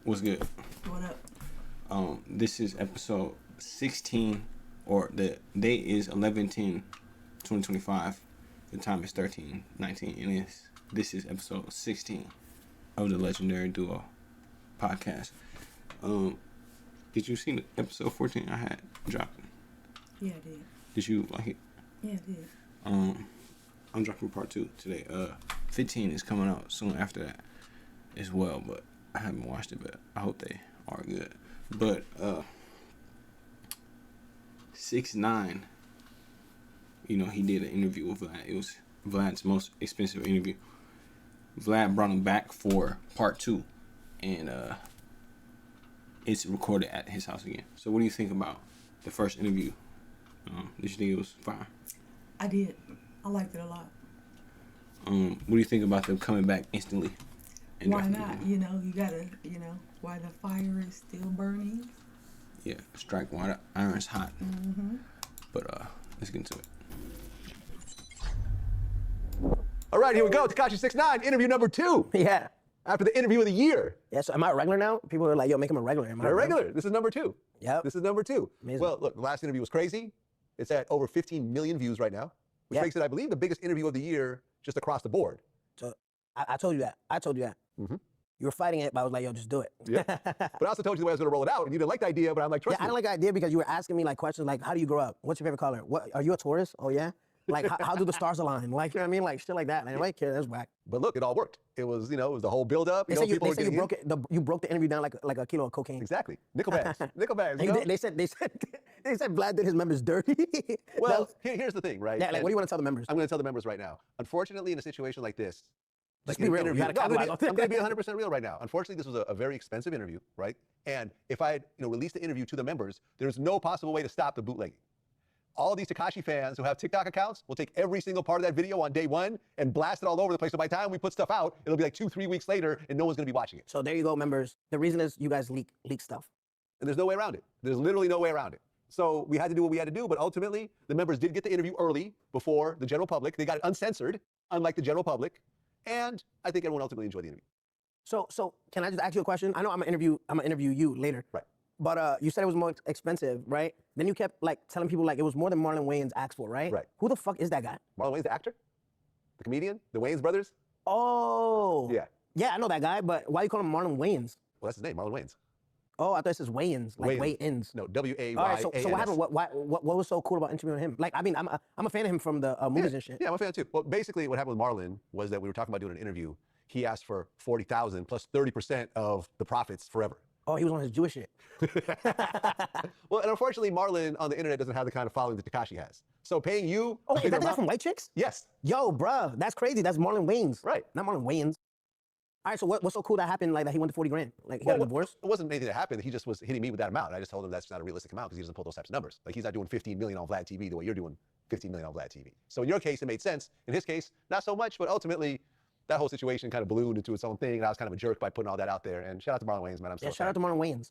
What's good? What up? This is episode 16, or the date is 11/10/2025. The time is 13:19, and this is episode 16 of the Legendary Duo podcast. Did you see the episode 14 I had dropped? Yeah, I did. Did you like it? Yeah, I did. I'm dropping part 2 today. 15 is coming out soon after that as well, but I haven't watched it, but I hope they are good. But 6ix9ine, you know, he did an interview with Vlad. It was Vlad's most expensive interview. Vlad brought him back for part 2, and it's recorded at his house again. So what do you think about the first interview? Did you think it was fine? I did. I liked it a lot. What do you think about them coming back instantly? Why not? You know, you gotta, while the fire is still burning. Yeah, strike while the iron's hot. Mm-hmm. But let's get into it. All right, here we go. Tekashi 6ix9ine, interview number 2. Yeah. After the interview of the year. Yeah, so am I a regular now? People are like, yo, make him a regular. Am I You're a regular. This is number 2. Yep. This is number 2. Amazing. Well, look, the last interview was crazy. It's at over 15 million views right now, which Yep. makes it, I believe, the biggest interview of the year just across the board. So I told you that. Mm-hmm. You were fighting it, but I was like, yo, just do it. Yeah. But I also told you the way I was going to roll it out, and you didn't like the idea, but I'm like, trust Yeah, me. I didn't like the idea because you were asking me like questions like, how do you grow up? What's your favorite color? What are you a Taurus? Oh yeah. Like how do the stars align? Like, you know what I mean? Like shit like that. And nobody cares. That's whack. But look, it all worked. It was, it was the whole build-up. They said you broke it. You broke the interview down like a kilo of cocaine. Exactly. Nickel bags. Nickel bags. And You know? they said Vlad did his members dirty. Well, here's the thing, right? Yeah, like what do you want to tell the members? I'm going to tell the members right now. Unfortunately, in a situation like this, Just like be in an real. You interview, gotta I'm capitalize on going to be 100% real right now. Unfortunately, this was a very expensive interview, right? And if I had released the interview to the members, there's no possible way to stop the bootlegging. All of these Tekashi fans who have TikTok accounts will take every single part of that video on day 1 and blast it all over the place. So by the time we put stuff out, it'll be like 2-3 weeks later and no one's going to be watching it. So there you go, members. The reason is you guys leak stuff. And there's no way around it. There's literally no way around it. So we had to do what we had to do, but ultimately the members did get the interview early before the general public. They got it uncensored, unlike the general public. And I think everyone ultimately enjoyed the interview. So can I just ask you a question? I know I'm gonna interview you later. Right. But you said it was more expensive, right? Then you kept like telling people like it was more than Marlon Wayans asked for, right? Right. Who the fuck is that guy? Marlon Wayans, the actor, the comedian, the Wayans brothers. Oh. Yeah. Yeah, I know that guy, but why you call him Marlon Wayans? Well, that's his name, Marlon Wayans. Oh, I thought this is Wayans, like Wayans. No, W-A-Y-A-N-S. All right, so what happened? What was so cool about interviewing him? Like, I mean, I'm a fan of him from the movies and shit. Yeah, I'm a fan too. Well, basically what happened with Marlon was that we were talking about doing an interview. He asked for $40,000 plus 30% of the profits forever. Oh, he was on his Jewish shit. Well, and unfortunately, Marlon on the internet doesn't have the kind of following that Tekashi has. So paying you... Oh, is that the guy from White Chicks? Yes. Yo, bruh, that's crazy. That's Marlon Wayans. Right. Not Marlon Wayans. All right, so what's so cool that happened, like that he went to 40 grand? Like he got a divorce? It wasn't anything that happened. He just was hitting me with that amount. And I just told him that's not a realistic amount because he doesn't pull those types of numbers. Like he's not doing 15 million on Vlad TV the way you're doing 15 million on Vlad TV. So in your case, it made sense. In his case, not so much, but ultimately, that whole situation kind of ballooned into its own thing. And I was kind of a jerk by putting all that out there. And shout out to Marlon Wayans, man. I'm so shout out to Marlon Wayans.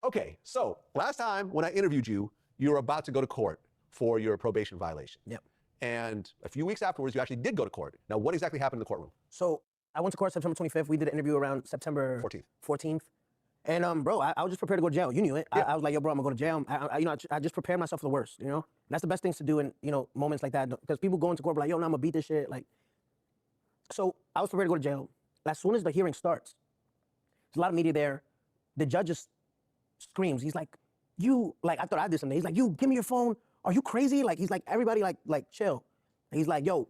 Okay, so last time when I interviewed you, you were about to go to court for your probation violation. Yep. And a few weeks afterwards, you actually did go to court. Now, what exactly happened in the courtroom? So I went to court September 25th. We did an interview around September 14th. And bro, I was just prepared to go to jail. You knew it. Yeah. I was like, yo, bro, I'm gonna go to jail. I just prepared myself for the worst. And that's the best things to do in moments like that, because people go into court like, yo, no, I'm gonna beat this shit. Like, so I was prepared to go to jail. As soon as the hearing starts, there's a lot of media there. The judge just screams. He's like, I thought I did something. He's like, you give me your phone. Are you crazy? Like, he's like, everybody like chill. And he's like, yo,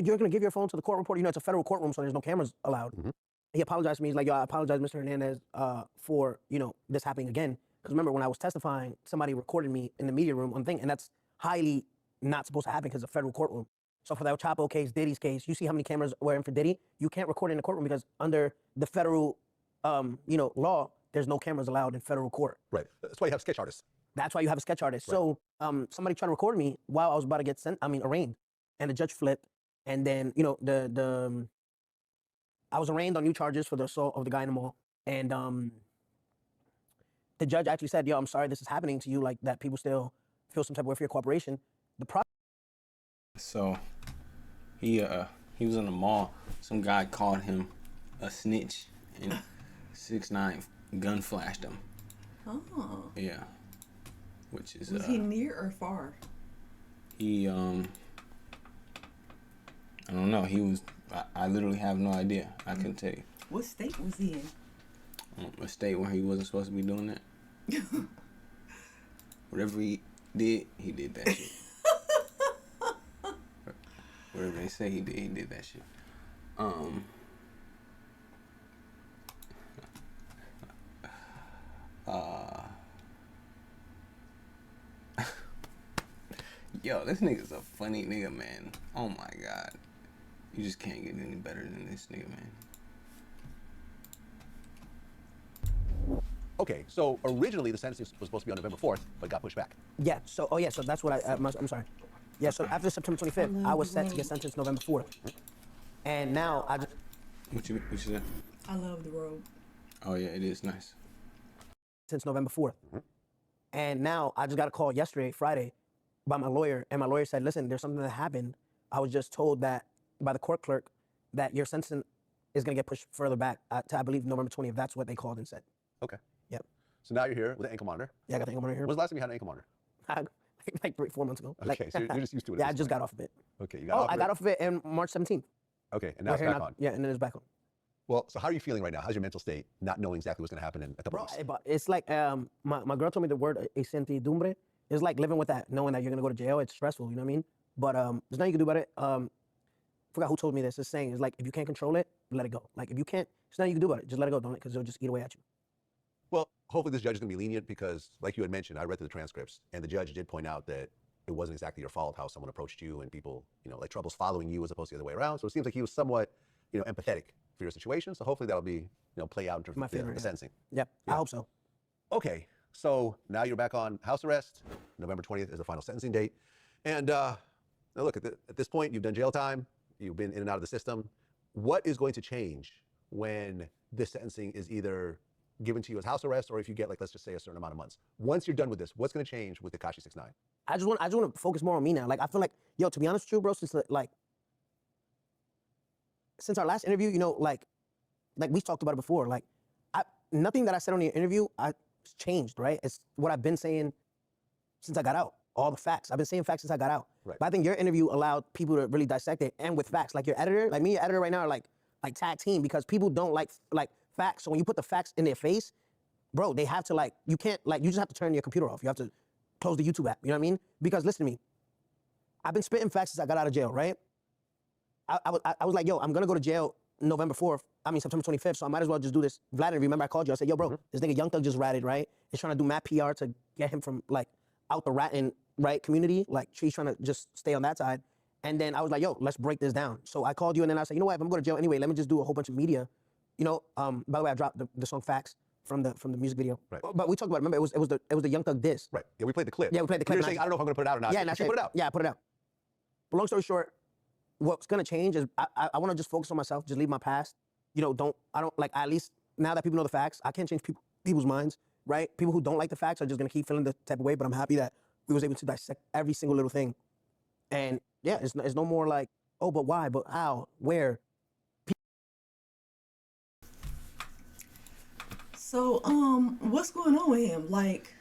you're gonna give your phone to the court reporter. It's a federal courtroom, so there's no cameras allowed. Mm-hmm. He apologized to me. He's like, yo, I apologize, Mr. Hernandez, for, this happening again. Because remember, when I was testifying, somebody recorded me in the media room on thing, and that's highly not supposed to happen because it's a federal courtroom. So for the El Chapo case, Diddy's case, you see how many cameras were in for Diddy? You can't record in the courtroom because under the federal, law, there's no cameras allowed in federal court. Right. That's why you have sketch artists. That's why you have a sketch artist. Right. So somebody tried to record me while I was about to get arraigned. And the judge flipped. And then, I was arraigned on new charges for the assault of the guy in the mall. And the judge actually said, yo, I'm sorry this is happening to you, like that people still feel some type of way for your cooperation. So he was in the mall. Some guy called him a snitch, and 6ix9ine gun flashed him. Oh. Yeah. Which is Was he near or far? He I don't know. He was. I literally have no idea. I couldn't tell you. What state was he in? A state where he wasn't supposed to be doing that. Whatever he did that shit. Whatever they say he did that shit. Yo, this nigga's a funny nigga, man. Oh my god. You just can't get any better than this nigga, man. Okay, so originally the sentencing was supposed to be on November 4th, but got pushed back. Yeah. So so that's what I'm sorry. Yeah. So after September 25th, I was set to get sentenced November 4th, and now I. What you said? I love the road. Oh yeah, it is nice. Since November 4th, and now I just got a call yesterday, Friday, by my lawyer, and my lawyer said, "Listen, there's something that happened. I was just told that by the court clerk that your sentence is gonna get pushed further back to, I believe, November 20th. That's what they called and said." Okay. Yep. So now you're here with an ankle monitor. Yeah, I got the ankle monitor here. When was the last time you had an ankle monitor? Like 3-4 months ago. Okay, so you're just used to it. Yeah, I just got off of it. Okay, you got off of I it. got off of it on March 17th. Okay, and now it's back on. Yeah, and then it's back on. Well, so how are you feeling right now? How's your mental state, not knowing exactly what's going to happen in a couple weeks? But it's like my girl told me the word incertidumbre. It's like living with that, knowing that you're gonna go to jail. It's stressful, you know what I mean? But there's nothing you can do about it. Forgot who told me this. It's saying it's like if you can't control it, let it go. Like if you can't, there's nothing you can do about it. Just let it go, don't it? Because it'll just eat away at you. Well, hopefully this judge is going to be lenient because, like you had mentioned, I read through the transcripts, and the judge did point out that it wasn't exactly your fault how someone approached you and people, like troubles following you as opposed to the other way around. So it seems like he was somewhat, empathetic for your situation. So hopefully that'll be, play out in terms of the sentencing. Yep, yeah. I hope so. Okay, so now you're back on house arrest. November 20th is the final sentencing date. And now look, at this point, you've done jail time. You've been in and out of the system. What is going to change when this sentencing is either given to you as house arrest or if you get, like, let's just say a certain amount of months? Once you're done with this, what's going to change with Tekashi 6ix9ine? I just want to focus more on me now. Like, I feel like, yo, to be honest with you, bro, since our last interview, like we talked about it before, like, nothing that I said on the interview, it's changed, right? It's what I've been saying since I got out. All the facts. I've been saying facts since I got out. Right. But I think your interview allowed people to really dissect it, and with facts. Like your editor, like me and your editor right now are like tag team because people don't like facts. So when you put the facts in their face, bro, they have to you can't, you just have to turn your computer off. You have to close the YouTube app, you know what I mean? Because listen to me, I've been spitting facts since I got out of jail, right? I was like, yo, I'm gonna go to jail September 25th, so I might as well just do this Vlad interview. Remember I called you, I said, yo, bro, this nigga Young Thug just ratted, right? He's trying to do mad PR to get him from out the ratting, right, community. Like he's trying to just stay on that side. And then I was like, yo, let's break this down. So I called you and then I said, you know what, if I'm going to jail anyway, let me just do a whole bunch of media. By the way, I dropped the song Facts from the music video. Right. But we talked about it. Remember, it was the Young Thug diss. Right. Yeah, we played the clip. Yeah, we played the clip. You're saying, I don't know if I'm going to put it out or not. Yeah, and I said, put it out. Yeah, I put it out. But long story short, what's going to change is I want to just focus on myself, just leave my past. At least now that people know the facts, I can't change people's minds, right? People who don't like the facts are just going to keep feeling the type of way, but I'm happy that we was able to dissect every single little thing. And yeah, it's no more like, oh, but why, but how, where. So, what's going on with him? Like,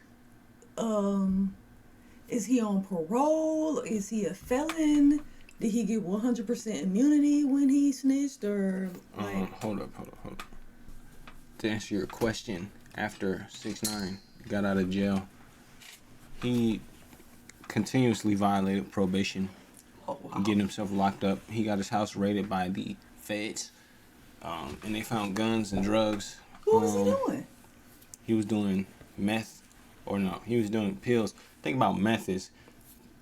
is he on parole? Is he a felon? Did he get 100% immunity when he snitched, or like? Hold up. To answer your question, after 6ix9ine got out of jail, he continuously violated probation, getting himself locked up. He got his house raided by the feds, and they found guns and drugs. What was he doing? He was doing meth, he was doing pills. Think about meth is,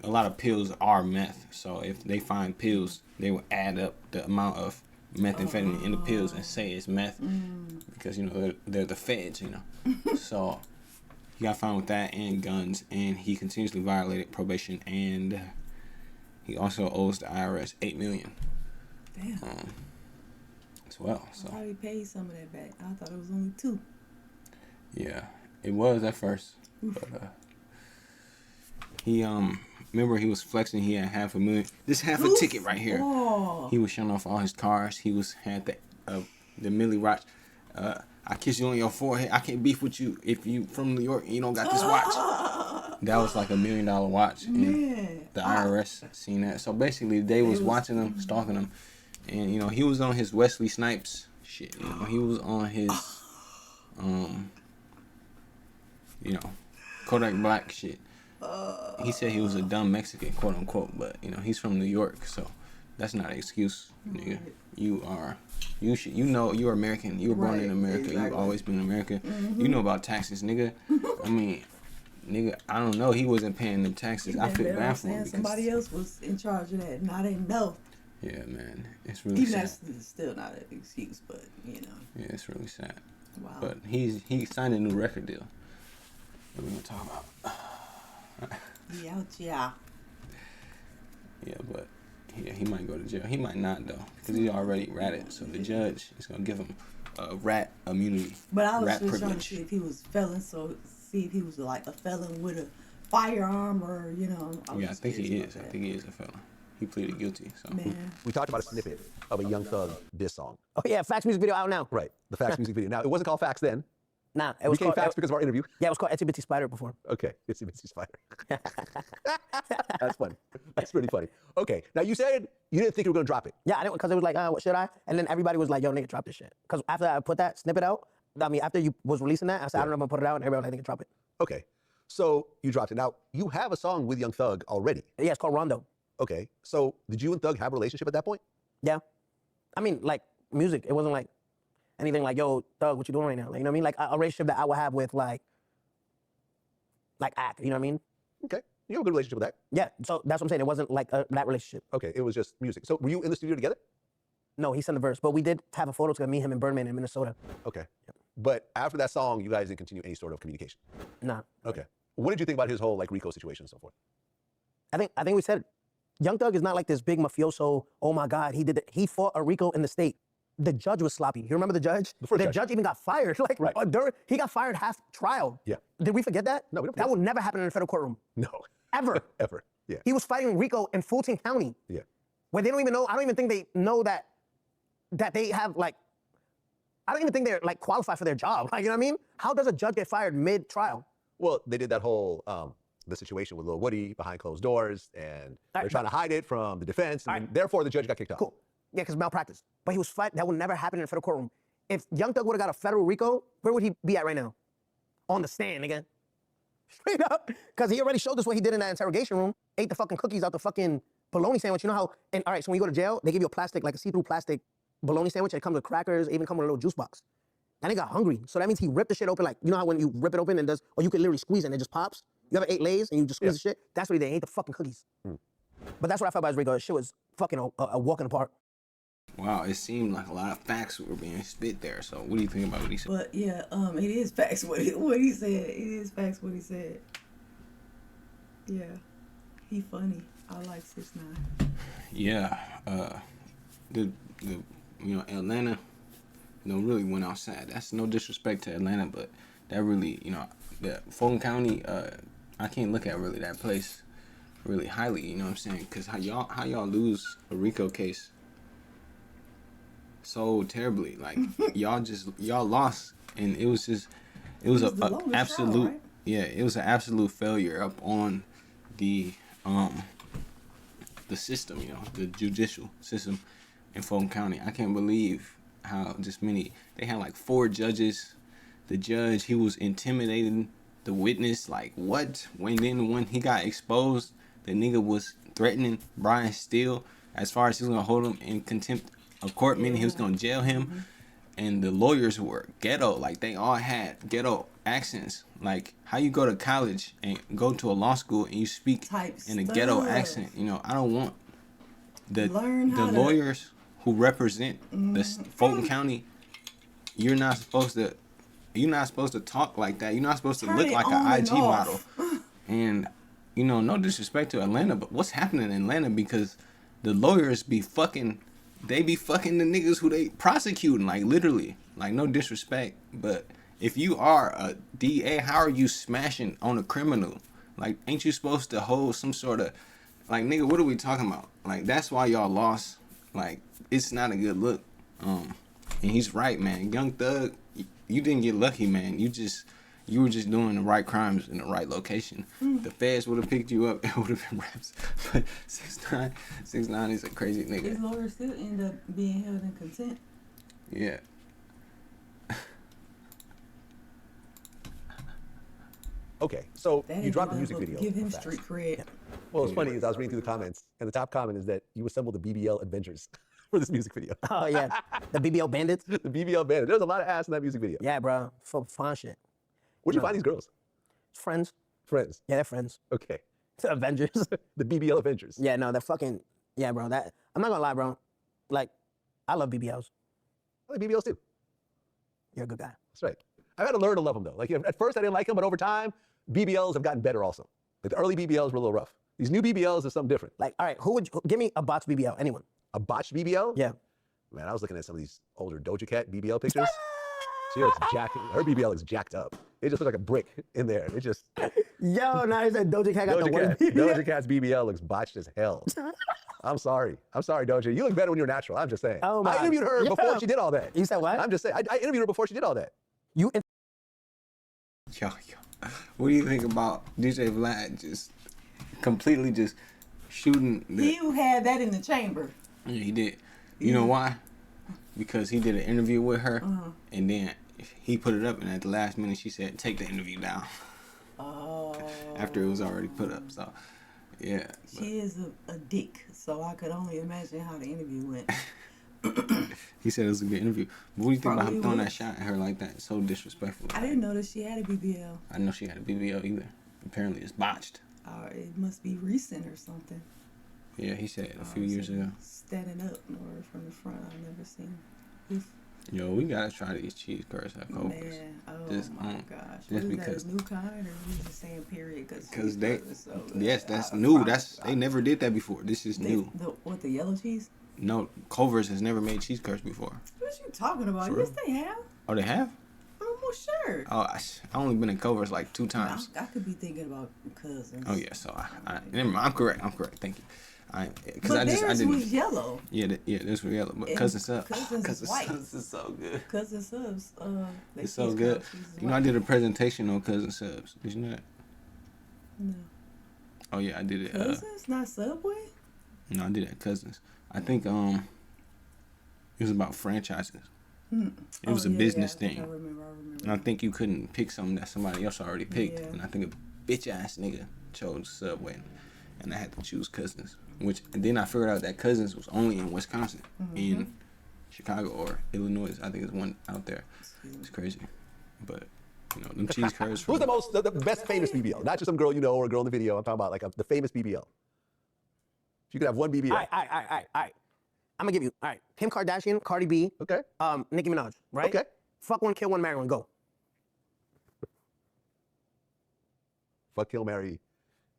a lot of pills are meth. So if they find pills, they will add up the amount of methamphetamine in the pills and say it's meth because, they're the feds, So he got found with that and guns, and he continuously violated probation, and he also owes the IRS $8 million. Damn. As well. So I thought he paid some of that back. I thought it was only 2. Yeah, it was at first. But he remember he was flexing. He had $500,000. This half a ticket right here. Oh. He was showing off all his cars. He had the the Millie Rock. I kiss you on your forehead. I can't beef with you if you from New York and you don't got this watch. That was like $1 million watch. And the IRS seen that. So basically, they was watching him, stalking him, and you know he was on his Wesley Snipes shit. You know he was on his you know Kodak Black shit. He said he was a dumb Mexican, quote unquote, but you know he's from New York, so that's not an excuse, nigga. You know you're American. You were born in America. Exactly. You've always been in America. You know about taxes, nigga. I mean, nigga, I don't know. He wasn't paying them taxes. I feel bad for him. Somebody else was in charge of that, and I didn't know. Yeah, man, it's really even sad. That's still not an excuse, but you know. Yeah, it's really sad. Wow. But he signed a new record deal. What are we gonna talk about? Yeah. Yeah, but he might go to jail. He might not though, because he already ratted. So the judge is gonna give him rat immunity. But I was rat just privilege. trying to see if he was felon, so see if he was like a felon with a firearm or you know. I think he is. I think he is a felon. He pleaded guilty. So Man. We talked about a snippet of a Young Thug diss song. Oh yeah, Facts music video out now. Right, the Facts music video. Now, it wasn't called Facts then. Nah, It became Facts because of our interview. Yeah, it was called Itsy Bitsy Spider before. Okay, it's a spider. That's funny. That's pretty funny. Okay, now you said you didn't think you were gonna drop it. Yeah, I didn't, because it was like, what should I? And then everybody was like, yo, nigga, drop this shit. Because after I put that snippet out, after you was releasing that, I said, I don't know if I'm gonna put it out, and everybody was like, nigga, drop it. Okay, so you dropped it. Now, you have a song with Young Thug already. Yeah, it's called Rondo. Okay, so did you and Thug have a relationship at that point? Yeah. I mean, like, music. It wasn't like anything like, yo, Thug, what you doing right now? Like, you know what I mean? Like, a relationship that I would have with, like Act, you know what I mean? Okay, you have a good relationship with that. Yeah, so that's what I'm saying. It wasn't like that relationship. Okay, it was just music. So were you in the studio together? No, he sent the verse, but we did have a photo together, me, him, and Birdman in Minnesota. Okay, but after that song, you guys didn't continue any sort of communication? Nah. Okay. What did you think about his whole, like, Rico situation and so forth? I think we said, Young Thug is not like this big mafioso, oh my God, he fought a Rico in the state. The judge was sloppy. You remember the judge? The judge even got fired. Like, right. He got fired half trial. Yeah. Did we forget that? No, we don't. That will never happen in a federal courtroom. No. Ever. Ever. Yeah. He was fighting Rico in Fulton County. Yeah. Where they don't even know, I don't even think they know that they have, like, I don't even think they're, like, qualified for their job. Like, you know what I mean? How does a judge get fired mid-trial? Well, they did that whole, the situation with Lil Woody behind closed doors, and they're trying to hide it from the defense, and therefore the judge got kicked out. Cool. Yeah, because malpractice. But he was fighting. That would never happen in a federal courtroom. If Young Thug would have got a federal RICO, where would he be at right now? On the stand again. Straight up. Because he already showed us what he did in that interrogation room. Ate the fucking cookies out the fucking bologna sandwich. You know how, and all right, so when you go to jail, they give you a plastic, like a see-through plastic bologna sandwich. It comes with crackers, it even comes with a little juice box. And he got hungry. So that means he ripped the shit open, like, you know how when you rip it open and does, or you can literally squeeze it and it just pops? You ever ate Lay's and you just squeeze the shit? That's what he did. He ate the fucking cookies. But that's what I felt about his RICO. His shit was fucking a walk in the park. Wow, it seemed like a lot of facts were being spit there. So what do you think about what he said? But yeah, it is facts what he said. It is facts what he said. Yeah, he funny. I like 6ix9ine. Yeah, the Atlanta, really went outside. That's no disrespect to Atlanta, but that really, the Fulton County, I can't look at really that place really highly. You know what I'm saying? Because how y'all lose a RICO case so terribly, like y'all lost, and it was an absolute trial, right? Yeah, it was an absolute failure up on the system, the judicial system in Fulton County. I can't believe how they had like 4 judges. The judge, he was intimidating the witness, like what? When he got exposed, the nigga was threatening Brian Steele as far as he was gonna hold him in contempt of court, meaning he was gonna jail him. And the lawyers were ghetto, like they all had ghetto accents. Like how you go to college and go to a law school and you speak in a ghetto accent. I don't want the lawyers who represent the Fulton County. You're not supposed to talk like that. You're not supposed to look like an IG model. And no disrespect to Atlanta, but what's happening in Atlanta, because the lawyers be fucking. They be fucking the niggas who they prosecuting, like literally. Like no disrespect, but if you are a DA, how are you smashing on a criminal? Like ain't you supposed to hold some sort of, like nigga, what are we talking about? Like that's why y'all lost. Like it's not a good look. And he's right, man. Young Thug, you didn't get lucky, man. You were just doing the right crimes in the right location. The feds would have picked you up. It would have been raps. But 6ix9ine is a crazy nigga. His lawyer still end up being held in contempt. Yeah. Okay, so That you dropped a ain't music gonna video. Give him Facts. street cred. Well, it's funny is I was reading through the comments, and the top comment is that you assembled the BBL Avengers for this music video. Oh yeah, the BBL bandits. The BBL band. There's a lot of ass in that music video. Yeah, bro, for fun shit. Where'd you find these girls? Friends. Friends. Yeah, they're friends. Okay. The Avengers. The BBL Avengers. Yeah, no, they're fucking. Yeah, bro. That I'm not gonna lie, bro. Like, I love BBLs. I like BBLs too. You're a good guy. That's right. I've had to learn to love them though. Like at first I didn't like them, but over time, BBLs have gotten better also. Like the early BBLs were a little rough. These new BBLs are something different. Like, all right, give me a botched BBL? Anyone? A botched BBL? Yeah. Man, I was looking at some of these older Doja Cat BBL pictures. She looks jacked. Her BBL is jacked up. It just looks like a brick in there. It just. Yo, now he said Doja Cat got the worst BBL. Doja Cat's BBL looks botched as hell. I'm sorry, Doja. You look better when you're natural. I'm just saying. Oh my. I interviewed her before she did all that. You said what? I'm just saying. I interviewed her before she did all that. You. Yo. What do you think about DJ Vlad just completely just shooting? He had that in the chamber. Yeah, he did. You know why? Because he did an interview with her, and then he put it up, and at the last minute she said, "Take the interview down." Oh. After it was already put up, so yeah. She is a dick, so I could only imagine how the interview went. He said it was a good interview. But what do you think about him Probably throwing was. that shot at her like that? It's so disrespectful. I didn't know that she had a BBL. I know she had a BBL either. Apparently it's botched. It must be recent or something. Yeah, he said it a few years ago. Standing up or from the front, I've never seen. Oof. Yo, we gotta try these cheese curds at Culver's. Man, oh Just, my gosh. just What is because- that, a new kind, or we just saying period? Because they, so yes, that's new. They never did that before. This is new. What, the yellow cheese? No, Culver's has never made cheese curds before. What you talking about? For Yes, real? they have. Oh, they have? I'm almost sure. Oh, I only been in Culver's like 2 times. I could be thinking about cousins. Oh yeah, so I never mind. I'm correct. Thank you. But theirs was yellow. Yeah, this was yellow. But Cousin Subs, Cousins is white. Subs is so good. Cousin Subs. It's so good. You know, I did a presentation on Cousin Subs. Did you know that? No. Oh yeah, I did it. Cousins, not Subway. No, I did it at Cousins. I think it was about franchises. It was a business thing. I remember. And I think you couldn't pick something that somebody else already picked. Yeah. And I think a bitch ass nigga chose Subway, and I had to choose Cousins. And then I figured out that Cousins was only in Wisconsin, in Chicago or Illinois. I think there's one out there. It's crazy, but you know them cheese curds. Who's the best famous BBL? Not just some girl you know or a girl in the video. I'm talking about like the famous BBL. If you could have one BBL. All right. I'm gonna give you. All right, Kim Kardashian, Cardi B. Okay. Nicki Minaj. Right. Okay. Fuck one, kill one, marry one. Go. Fuck, kill, marry,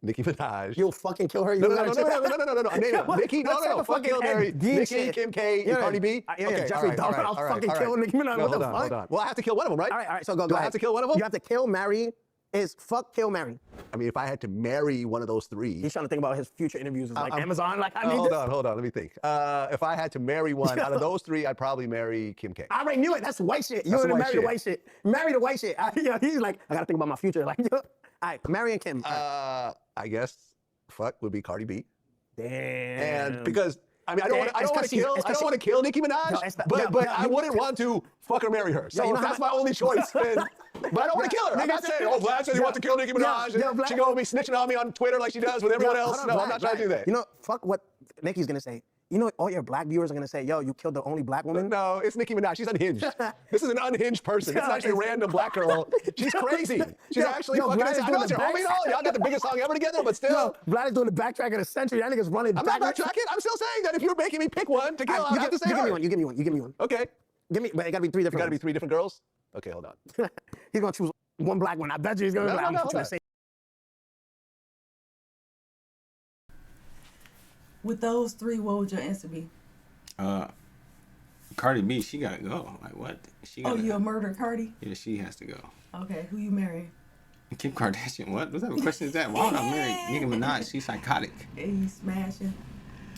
Nicki Minaj. You'll fucking kill her. No. Nicki, no. Fuck, kill, marry, Nicki, Kim K, and Cardi B. Yeah, Jeffrey Dahmer. I'll fucking kill Nicki Minaj. No, What the fuck? hold on. Well, I have to kill one of them, right? All right. So go Do I ahead. have to kill one of them? You have to kill, marry. Is fuck, kill, marry. I mean, if I had to marry one of those three. He's trying to think about his future interviews. It's like Amazon. Like I need Hold this. on. Let me think. If I had to marry one out of those three, I'd probably marry Kim K. I already knew it. That's white shit. You That's already white married shit. the white shit. Marry the white shit. He's like, I gotta think about my future. Like, all right, Mary and Kim. I guess fuck would be Cardi B. Damn. And because I mean, I don't want to kill Nicki Minaj, No, but I wouldn't want to fuck or marry her. So you know if that's how my only choice, then, but I don't want to kill her. I'm not saying, oh, Vlad said he wants to kill Nicki Minaj, and she gonna be snitching on me on Twitter like she does with everyone else. No, I'm not trying to do that. You know, fuck what Nicki's gonna say. You know, all your black viewers are gonna say, yo, you killed the only black woman. No, it's Nicki Minaj. She's unhinged. This is an unhinged person. It's actually a random black girl. She's crazy. She's actually fucking. Vlad is I doing know it's the your homie, though. Y'all got the biggest song ever together, but still. Yo, Vlad is doing the backtrack of the century. That nigga's running. I'm not backtracking. I'm still saying that if you're making me pick one to kill, I have to say You give her. me one. You give me one. Okay. Give me, but it gotta be 3 different. Got to be 3 different girls. Okay, hold on. He's gonna choose one black one. I bet you he's gonna. No, be like, no, I'm no, gonna hold say. With those 3, what would your answer be? Cardi B, she gotta go. Like what? She Oh, gotta, you a murder Cardi? Yeah, she has to go. Okay, who you marry? Kim Kardashian, what type of question is that? Why would I marry Nicki Minaj? She's psychotic. And you smashing?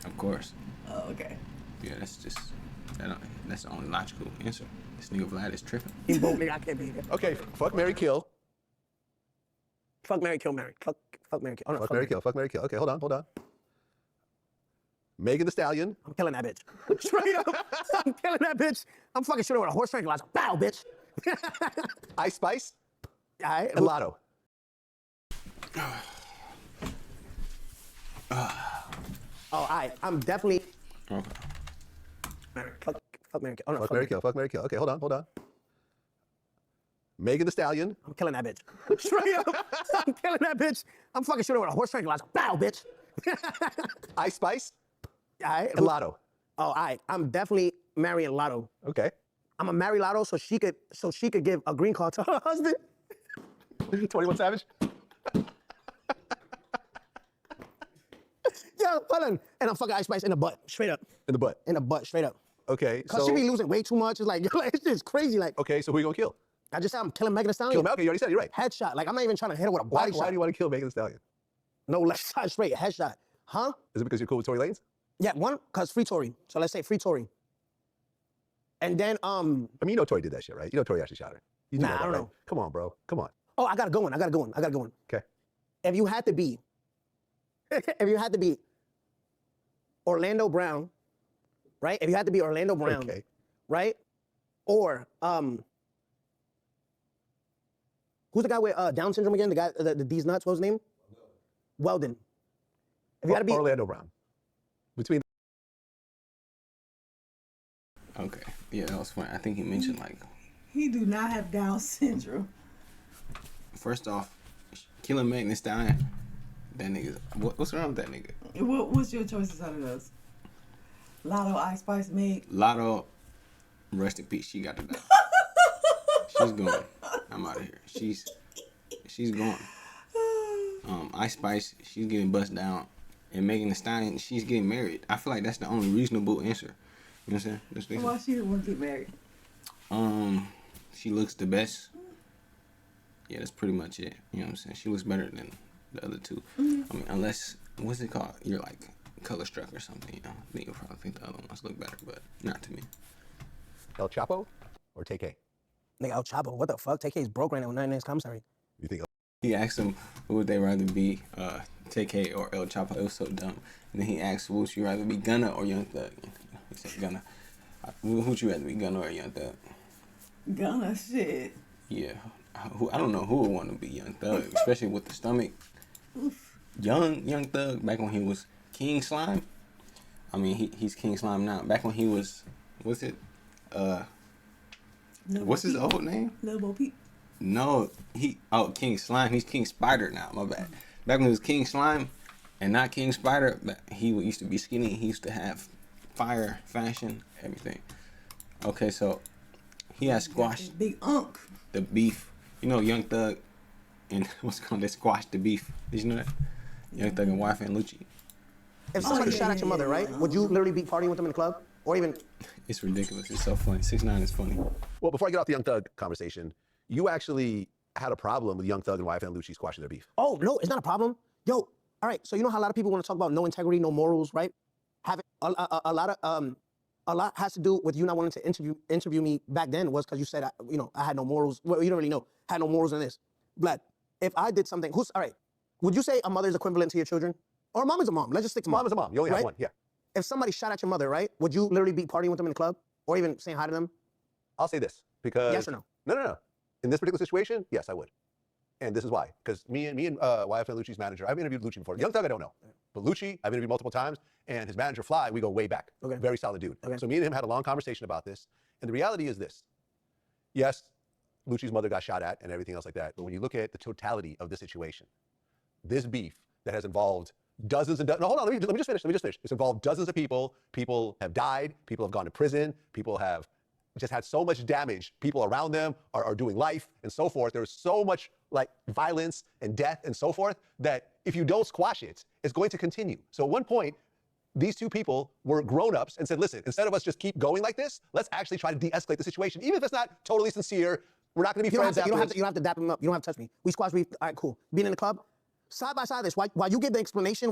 Of course. Oh, okay. Yeah, that's just. I don't, That's the only logical answer. This nigga Vlad is tripping. He both nigga, I can't be here. Okay, fuck, marry, kill. Fuck, marry, kill, marry. Fuck, marry, kill. Oh, no, Fuck, marry, kill. Fuck, marry, kill. Okay, hold on. Megan Thee Stallion. I'm killing that bitch. Straight up. I'm killing that bitch. I'm fucking shooting with a horse tranquilizer. Bow, bitch. Ice Spice. All right. And Lotto. Oh, all right. I'm definitely. Okay. Fuck, marry, kill. Oh, no, Fuck, marry, kill. Fuck, marry, kill. Okay, hold on. Megan Thee Stallion. I'm killing that bitch. Straight up. I'm killing that bitch. I'm fucking shooting with a horse tranquilizer. Bow, bitch. Ice Spice. All right. And Lotto. Oh, all right. I'm definitely marrying Lotto. Okay. I'm gonna marry Lotto so she could give a green card to her husband. 21 Savage. Yeah, hold on. And I'm fucking Ice Spice in the butt, straight up. In the butt. In the butt, straight up. Okay, Cause she be losing way too much. It's like, it's just crazy. Like, Okay, so who you gonna kill? I just said I'm killing Megan Thee Stallion. Kill Malcolm, you already said it, you're right. Headshot. Like, I'm not even trying to hit her with a Why body shot. do you want to kill Megan Thee Stallion? No left side straight, headshot. Huh? Is it because you're cool with Tory Lanez? Yeah, one, cause free Tory. So let's say free Tory. And then, I mean, you know Tory did that shit, right? You know Tory actually shot her. You do Nah, that, I don't right? know. Come on, bro. Come on. oh, I got to go one. Okay. If you had to be Orlando Brown, right? If you had to be Orlando Brown, Okay. right? Or who's the guy with Down syndrome again? The guy, these nuts. What was his name? Weldon. If you had to be Orlando Brown. Between. Okay. Yeah, that was funny. I think he mentioned like, He do not have Down syndrome. first off, killing Megan Thee Stallion. That nigga. What's wrong with that nigga? What's your choices out of those? Lotto, Ice Spice, Meg. Lotto, rest in peace. She got to die. She's gone. I'm out of here. She's gone. Ice Spice, she's getting bust down, and Megan Thee Stallion, she's getting married. I feel like that's the only reasonable answer. You know what I'm saying? That's the Why she didn't want to get married? She looks the best. Yeah, that's pretty much it. You know what I'm saying? She looks better than the other two. Mm-hmm. I mean, unless, what's it called? You're like color struck or something, you know? Then you'll probably think the other ones look better, but not to me. El Chapo or TK? nigga El Chapo. What the fuck? TK's broke right now with 99's commissary. You think? He asked him, who would they rather be, TK or El Chapo? It was so dumb. And then he asked, would you rather be Gunna or Young Thug? He said Gunna. Who'd you rather be, Gunna or Young Thug? Gunna, shit. Yeah. I don't know who would want to be Young Thug, especially with the stomach. Young Thug, back when he was King Slime. I mean, he's King Slime now. Back when he was, what's it? What's his old name? Lil Bo Peep. No, King Slime. He's King Spider now. My bad. Back when he was King Slime and not King Spider, he used to be skinny. He used to have fire, fashion, everything. Okay, so he has squashed Big Unk. the beef. You know, Young Thug and what's it called? They squashed the beef. Did you know that? Young Thug and YFN Lucci. If somebody yeah, shot at your mother, right? Would you literally be partying with them in the club? Or even... It's ridiculous. It's so funny. 6ix9ine is funny. Well, before I get off the Young Thug conversation, you actually had a problem with Young Thug and YFN Lucci squashing their beef. Oh, no, it's not a problem. Yo, all right, so you know how a lot of people want to talk about no integrity, no morals, right? Having a lot has to do with you not wanting to interview me back then was because you said, I had no morals. Well, you don't really know. Had no morals in this. Vlad, if I did something, all right, would you say a mother is equivalent to your children? Or a mom is a mom? Let's just stick to mom. Mom is a mom. You only have one, yeah. If somebody shot at your mother, right, would you literally be partying with them in the club? Or even saying hi to them? I'll say this, because... Yes or no? No. In this particular situation, yes, I would. And this is why. Because me and YFN Lucci's manager, I've interviewed Lucci before. Young Thug, I don't know. But Lucci, I've interviewed multiple times, and his manager, Fly, we go way back. Okay. Very solid dude. Okay. So me and him had a long conversation about this. And the reality is this. Yes, Lucci's mother got shot at and everything else like that. But when you look at the totality of the situation, this beef that has involved dozens and dozens, no, hold on, let me just finish. It's involved dozens of people. People have died. People have gone to prison. People have just had so much damage. People around them are doing life and so forth. There's so much like violence and death and so forth that if you don't squash it, it's going to continue. So at one point, these two people were grown-ups and said, listen, instead of us just keep going like this, let's actually try to de-escalate the situation. Even if it's not totally sincere, we're not going to be friends afterwards. You don't have to dap him up. You don't have to touch me. We squash beef. All right, cool. Being in the club, side by side this, while you give the explanation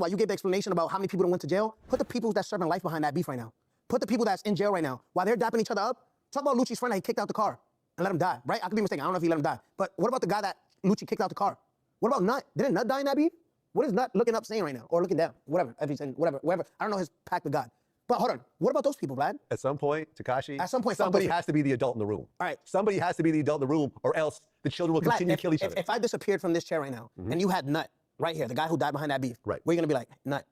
about how many people that went to jail, put the people that's serving life behind that beef right now. put the people that's in jail right now, while they're dapping each other up, talk about Lucci's friend that he kicked out the car and let him die, right? I could be mistaken. I don't know if he let him die. But what about the guy that Lucci kicked out the car? What about Nut? Didn't Nut die in that beef? What is Nut looking up saying right now? Or looking down? Whatever. If he's in, whatever. I don't know his pact with God. But hold on. What about those people, Vlad? At some point, Tekashi, At some point, somebody has to be the adult in the room. All right. Somebody has to be the adult in the room, or else the children will continue to kill each other. If I disappeared from this chair right now, and you had Nut right here, the guy who died behind that beef, Right. we're gonna be like, Nut,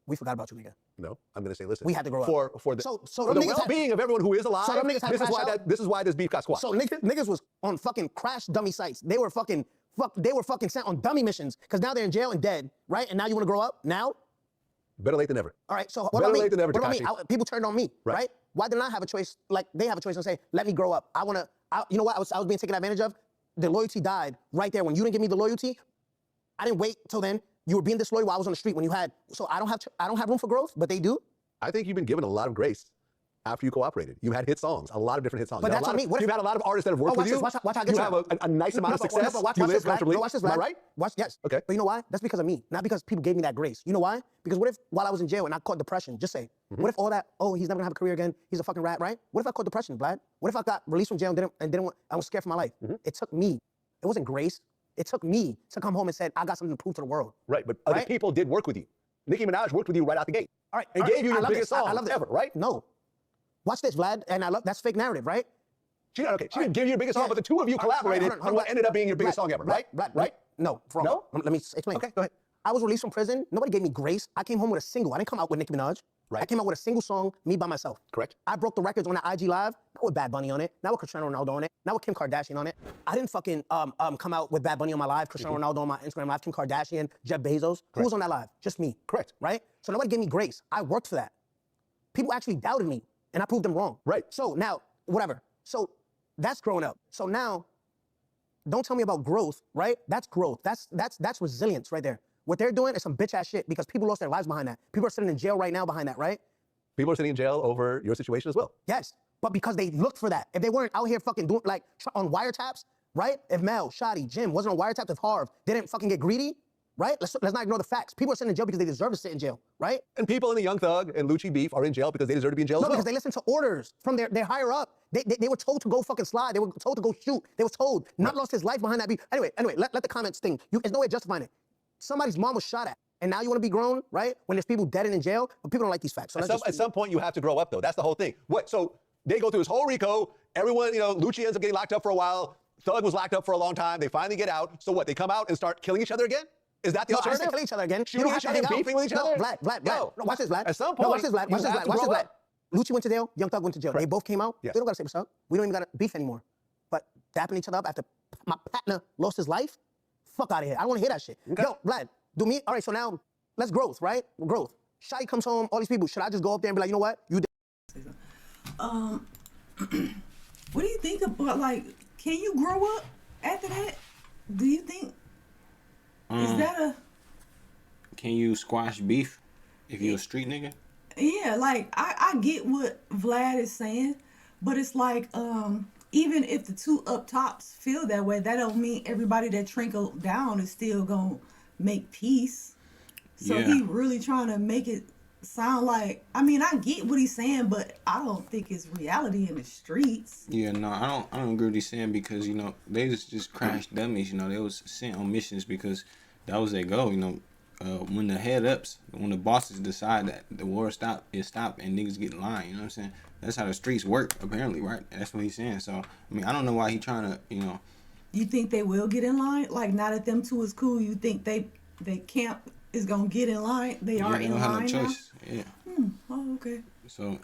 we forgot about you, nigga. No, I'm gonna say, listen. We had to grow up. For the So for them the niggas had- well-being of everyone who is alive. So them niggas had to crash out? This is why this beef got squashed. So niggas was on fucking crash dummy sites. They were fucking sent on dummy missions because now they're in jail and dead, right? And now you want to grow up now? Better late than never. All right. So what Better about me? late than never, What about me? Tekashi. People turned on me, Right. right? Why didn't I have a choice? Like they have a choice and say, let me grow up. You know what? I was being taken advantage of. The loyalty died right there when you didn't give me the loyalty. I didn't wait till then. You were being disloyal while I was on the street when you had. So I don't have room for growth, but they do. I think you've been given a lot of grace after you cooperated. You had hit songs, a lot of different hit songs. But that's what I mean. You've had a lot of artists that have worked with you. Watch how I get you have a nice amount of success. Watch You live this, Vlad. comfortably. No, watch this, Am I Vlad. right? Yes. Okay. But you know why? That's because of me, not because people gave me that grace. You know why? Because what if while I was in jail and I caught depression, just say, what if all that, oh, he's never gonna have a career again, he's a fucking rat, right? What if I caught depression, Vlad? What if I got released from jail I was scared for my life? It took me. It wasn't grace. It took me to come home and said, I got something to prove to the world. Right, but other Right? people did work with you. Nicki Minaj worked with you right out the gate. All right. And all right, gave you I your love biggest this. song I love this. ever, right? No. Watch this, Vlad. And that's fake narrative, right? She didn't give you your biggest song, but the two of you collaborated on what ended up being your biggest song ever, right? Right? No, wrong. No? Let me explain. Okay, go ahead. I was released from prison. Nobody gave me grace. I came home with a single. I didn't come out with Nicki Minaj. Right. I came out with a single song, me by myself. Correct. I broke the records on that IG Live, not with Bad Bunny on it, not with Cristiano Ronaldo on it, not with Kim Kardashian on it. I didn't fucking come out with Bad Bunny on my live, Cristiano Ronaldo on my Instagram live, Kim Kardashian, Jeff Bezos. Who was on that live? Just me. Correct. Right? So nobody gave me grace. I worked for that. People actually doubted me, and I proved them wrong. Right. So now, whatever. So that's growing up. So now, don't tell me about growth, right? That's growth. That's resilience right there. What they're doing is some bitch ass shit because people lost their lives behind that. People are sitting in jail right now behind that, right? People are sitting in jail over your situation as well. Yes, but because they looked for that. If they weren't out here fucking doing like on wiretaps, right? If Mel, Shotty, Jim wasn't on wiretaps, if Harv didn't fucking get greedy, right? Let's not ignore the facts. People are sitting in jail because they deserve to sit in jail, right? And people in the Young Thug and Lucci beef are in jail because they deserve to be in jail No, as well. because they listened to orders from their higher up. They were told to go fucking slide. They were told to go shoot. They were told. Not lost his life behind that beef. Anyway, let the comments sting. There's no way of justifying it. Somebody's mom was shot at. And now you want to be grown, right? When there's people dead and in jail, but people don't like these facts. So At some point, you have to grow up, though. That's the whole thing. So they go through this whole RICO. Everyone, Lucci ends up getting locked up for a while. Thug was locked up for a long time. They finally get out. So what? They come out and start killing each other again? Is that the No, I alternative? didn't kill each other again. Shooting each other, beefing with each other? No, Vlad. No. No, watch this, Vlad. At some No, point, watch this, Vlad. you Watch this, have Vlad. to Watch this, grow Vlad. up. Lucci went to jail. Young Thug went to jail. They both came out. Yes. They don't gotta say what's up. We don't even gotta beef anymore. But dapping each other up after my partner lost his life? Fuck out of here. I don't wanna hear that shit. Okay. Yo, Vlad, do me. All right, so now let's growth, right? Growth. Shotty comes home, all these people. Should I just go up there and be like, you know what? You did. What do you think about, like, can you grow up after that? Do you think, is that a... Can you squash beef if you're a street nigga? Yeah, like, I get what Vlad is saying, but it's like, even if the two up tops feel that way, that don't mean everybody that trickle down is still gonna make peace. So Yeah. he really trying to make it sound like, I mean, I get what he's saying, but I don't think it's reality in the streets. Yeah, no, I don't agree with what he's saying because they just crashed dummies. They was sent on missions because that was their goal. When the head ups, when the bosses decide that the war stop, and niggas get in line. You know what I'm saying? That's how the streets work, apparently, right? That's what he's saying. So I mean, I don't know why he trying to, You think they will get in line? Like, now that them two is cool, you think they camp is gonna get in line? They are they in don't have line no now? choice. Yeah. Oh, okay. So,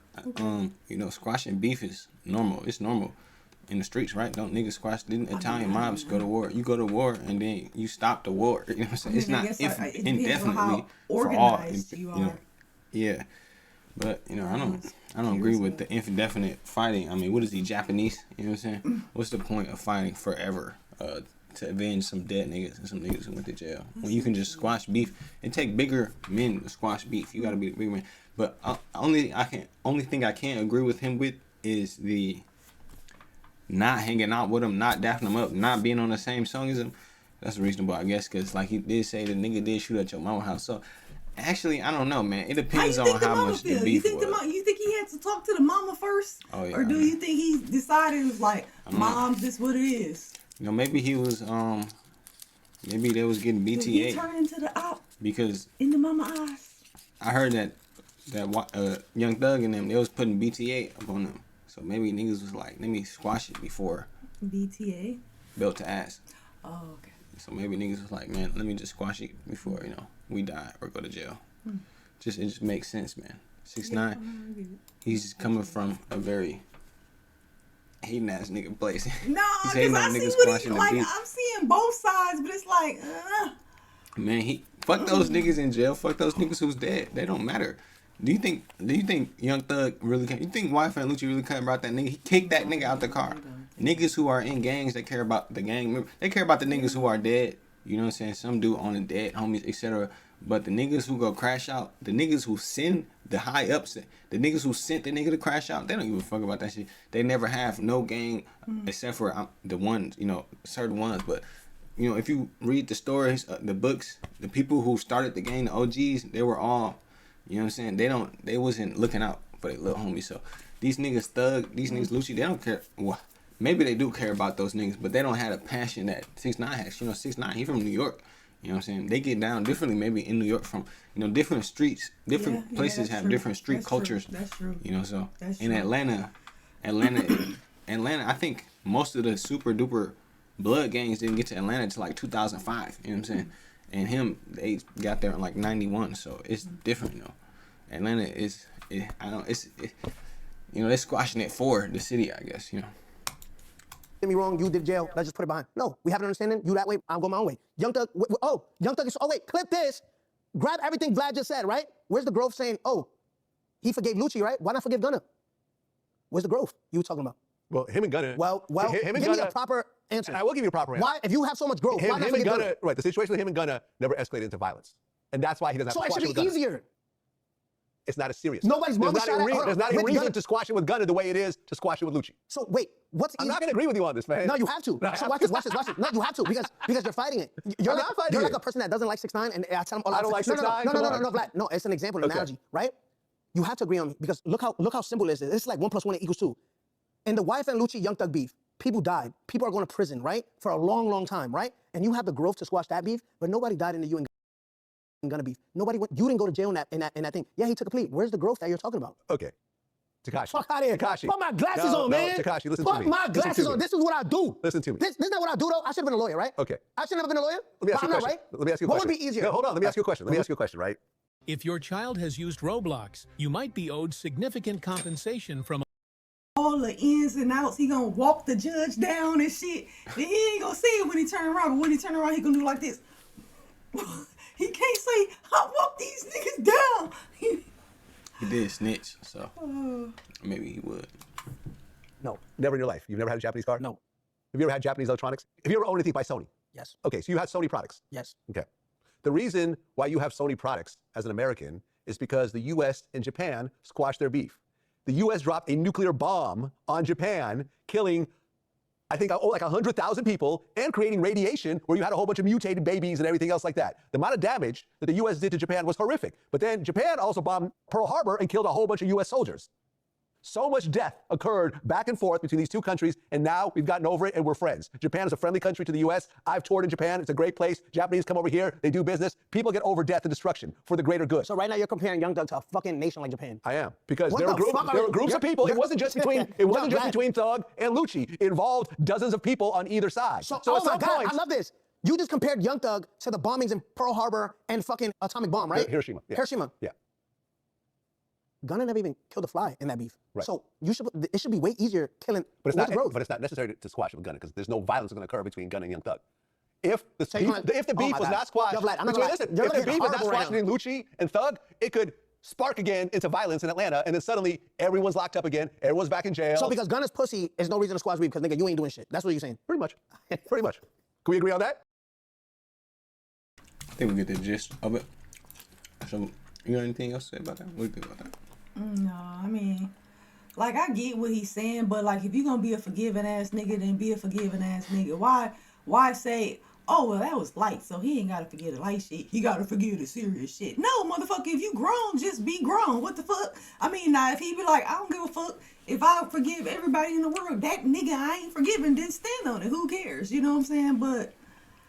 squashing beef is normal. It's normal in the streets, right? Don't niggas squash? Didn't Italian mobs go to war? You go to war and then you stop the war. You know what I'm saying? It's I not guess it depends on indefinitely how for all. organized you are. Yeah, but I don't agree with the indefinite fighting. I mean, what is he, Japanese? You know what I'm saying? What's the point of fighting forever? To avenge some dead niggas and some niggas who went to jail. When you can just squash beef, it take bigger men to squash beef. You got to be a big man. But only thing I can't agree with him with is the not hanging out with him, not dapping him up, not being on the same song as him. That's reasonable, I guess, because like he did say the nigga did shoot at your mama's house. So actually, I don't know, man. It depends on how much the beef was. You think he had to talk to the mama first? Oh, yeah, Or do you think he decided it was like, Mom, this what it is? You know, maybe he was maybe they was getting Did he BTA turn into the op because in the mama eyes? I heard that Young Thug and them, they was putting BTA up on them. So maybe niggas was like, let me squash it before BTA? belt to ass. Oh, okay. So maybe niggas was like, man, let me just squash it before, you know, we die or go to jail. It just makes sense, man. 6ix9ine, he's coming from a very hating ass nigga place. No, He's because hating I on see niggas what squashing he, the like, beef. I'm seeing both sides, but it's like, Man, he fuck those niggas in jail. Fuck those niggas who's dead. They don't matter. Do you think Young Thug really care? You think Wife and Lucci really care about that nigga? He kicked that nigga out the car. Niggas who are in gangs, they care about the gang. They care about the niggas who are dead. You know what I'm saying? Some do on the dead homies, etc. But the niggas who go crash out, the niggas who send the high ups, the niggas who sent the nigga to crash out, they don't give a fuck about that shit. They never have no gang except for the ones, you know, certain ones. But you know, if you read the stories, the books, the people who started the gang, the OGs, they were all, you know what I'm saying? They wasn't looking out for their little homies. So these niggas Thug, these niggas Lucci, they don't care. Well, maybe they do care about those niggas, but they don't have the passion that 6ix9ine has. You know, 6ix9ine, he from New York. You know what I'm saying? They get down differently maybe in New York from, you know, different streets, different places have true. different street That's cultures. True. That's true. You know, so That's in true. Atlanta, I think most of the super duper blood gangs didn't get to Atlanta until like 2005. You know what I'm saying? And they got there in like 91. So it's different, you know. Atlanta you know, they're squashing it for the city, I guess, you know. Get me wrong, you did jail, let's just put it behind. No, we have an understanding, you that way, I'll go my own way. Young Thug, Young Thug is, clip this. Grab everything Vlad just said, right? Where's the growth saying, he forgave Lucci, right? Why not forgive Gunna? Where's the growth you were talking about? Well, him and Gunna. Well, him and give me Gunna, a proper answer. And I will give you a proper answer. Why, if you have so much growth, why not Him forgive and Gunna, Gunna? right, the situation with him and Gunna never escalated into violence. And that's why he doesn't have So to it squash should it be with Gunna. easier. It's not as serious. Nobody's mama shot at her. There's not a With reason Gunna. to squash it with Gunna the way it is to squash it with Lucci. So wait, what's I'm easy? not going to agree with you on this, man. No, you have to. No, So watch this. No, you have to because you're fighting it. You're I'm not fighting You're it. like a person that doesn't like 6ix9ine, and I tell him all I don't like 6ix9ine? No, Vlad. No, it's an example, an analogy, right? You have to agree on me because look how simple it is. It's like 1 + 1 = 2. In the Wife and Lucci Young Thug beef, people died. People are going to prison, right? For a long, long time, right? And you have the growth to squash that beef, but nobody died in the you and Gunna beef. You didn't go to jail in that thing. Yeah, he took a plea. Where's the growth that you're talking about? Okay. Tekashi. Fuck out of here. Tekashi. Put my glasses on, man. Tekashi, listen to me. Put my glasses on. This is what I do. Listen to me. This is not what I do, though. I should have been a lawyer, right? Okay. I should have never been a lawyer? Let me ask you a I'm not, question. right? Let me ask you a What question. would be easier? No, hold on. Let me ask you a question. Let me ask you a question, right? If your child has used Roblox, you might be owed significant compensation from All the ins and outs, he gonna walk the judge down and shit. Then he ain't gonna see it when he turn around, but when he turn around, he gonna do like this. He can't say, I walk these niggas down. He did snitch, so maybe he would. No. Never in your life. You've never had a Japanese car? No. Have you ever had Japanese electronics? Have you ever owned anything by Sony? Yes. Okay, so you had Sony products. Yes. Okay. The reason why you have Sony products as an American is because the US and Japan squashed their beef. The US dropped a nuclear bomb on Japan, killing, I think, like 100,000 people and creating radiation where you had a whole bunch of mutated babies and everything else like that. The amount of damage that the US did to Japan was horrific. But then Japan also bombed Pearl Harbor and killed a whole bunch of US soldiers. So much death occurred back and forth between these two countries, and now we've gotten over it and we're friends. Japan is a friendly country to the US. I've toured in Japan. It's a great place. Japanese come over here. They do business. People get over death and destruction for the greater good. So right now you're comparing Young Thug to a fucking nation like Japan. I am. Because What there the were fuck are there were you- groups of people. It wasn't just between Vlad. Thug and Lucci. It involved dozens of people on either side. So at oh my some God, point, I love this. You just compared Young Thug to the bombings in Pearl Harbor and fucking atomic bomb, right? Hiroshima. Yeah. Hiroshima. Yeah. Gunna never even killed a fly in that beef. Right. So it should be way easier killing. But it's what's not. the growth? But it's not necessary to squash it with Gunna because there's no violence going to occur between Gunna and Young Thug. If the So you beef, wanna- if the oh beef my was God. not squashed, Yo, Vlad, I'm not wait, gonna lie. listen, You're if the looking beef was not horrible right squashed between Lucci and Thug, it could spark again into violence in Atlanta, and then suddenly everyone's locked up again, everyone's back in jail. So because Gunna's pussy is no reason to squash beef because nigga you ain't doing shit. That's what you're saying. Pretty much. Pretty much. Can we agree on that? I think we get the gist of it. So, you got anything else to say about that? What do you think about that? No, I mean, like, I get what he's saying, but like, if you're gonna be a forgiving ass nigga, then be a forgiving ass nigga. Why say, oh, well, that was light, so he ain't got to forget the light shit. He got to forget the serious shit. No, motherfucker, if you grown, just be grown. What the fuck? I mean, now, if he be like, I don't give a fuck. If I forgive everybody in the world, that nigga I ain't forgiving, then stand on it. Who cares? You know what I'm saying? But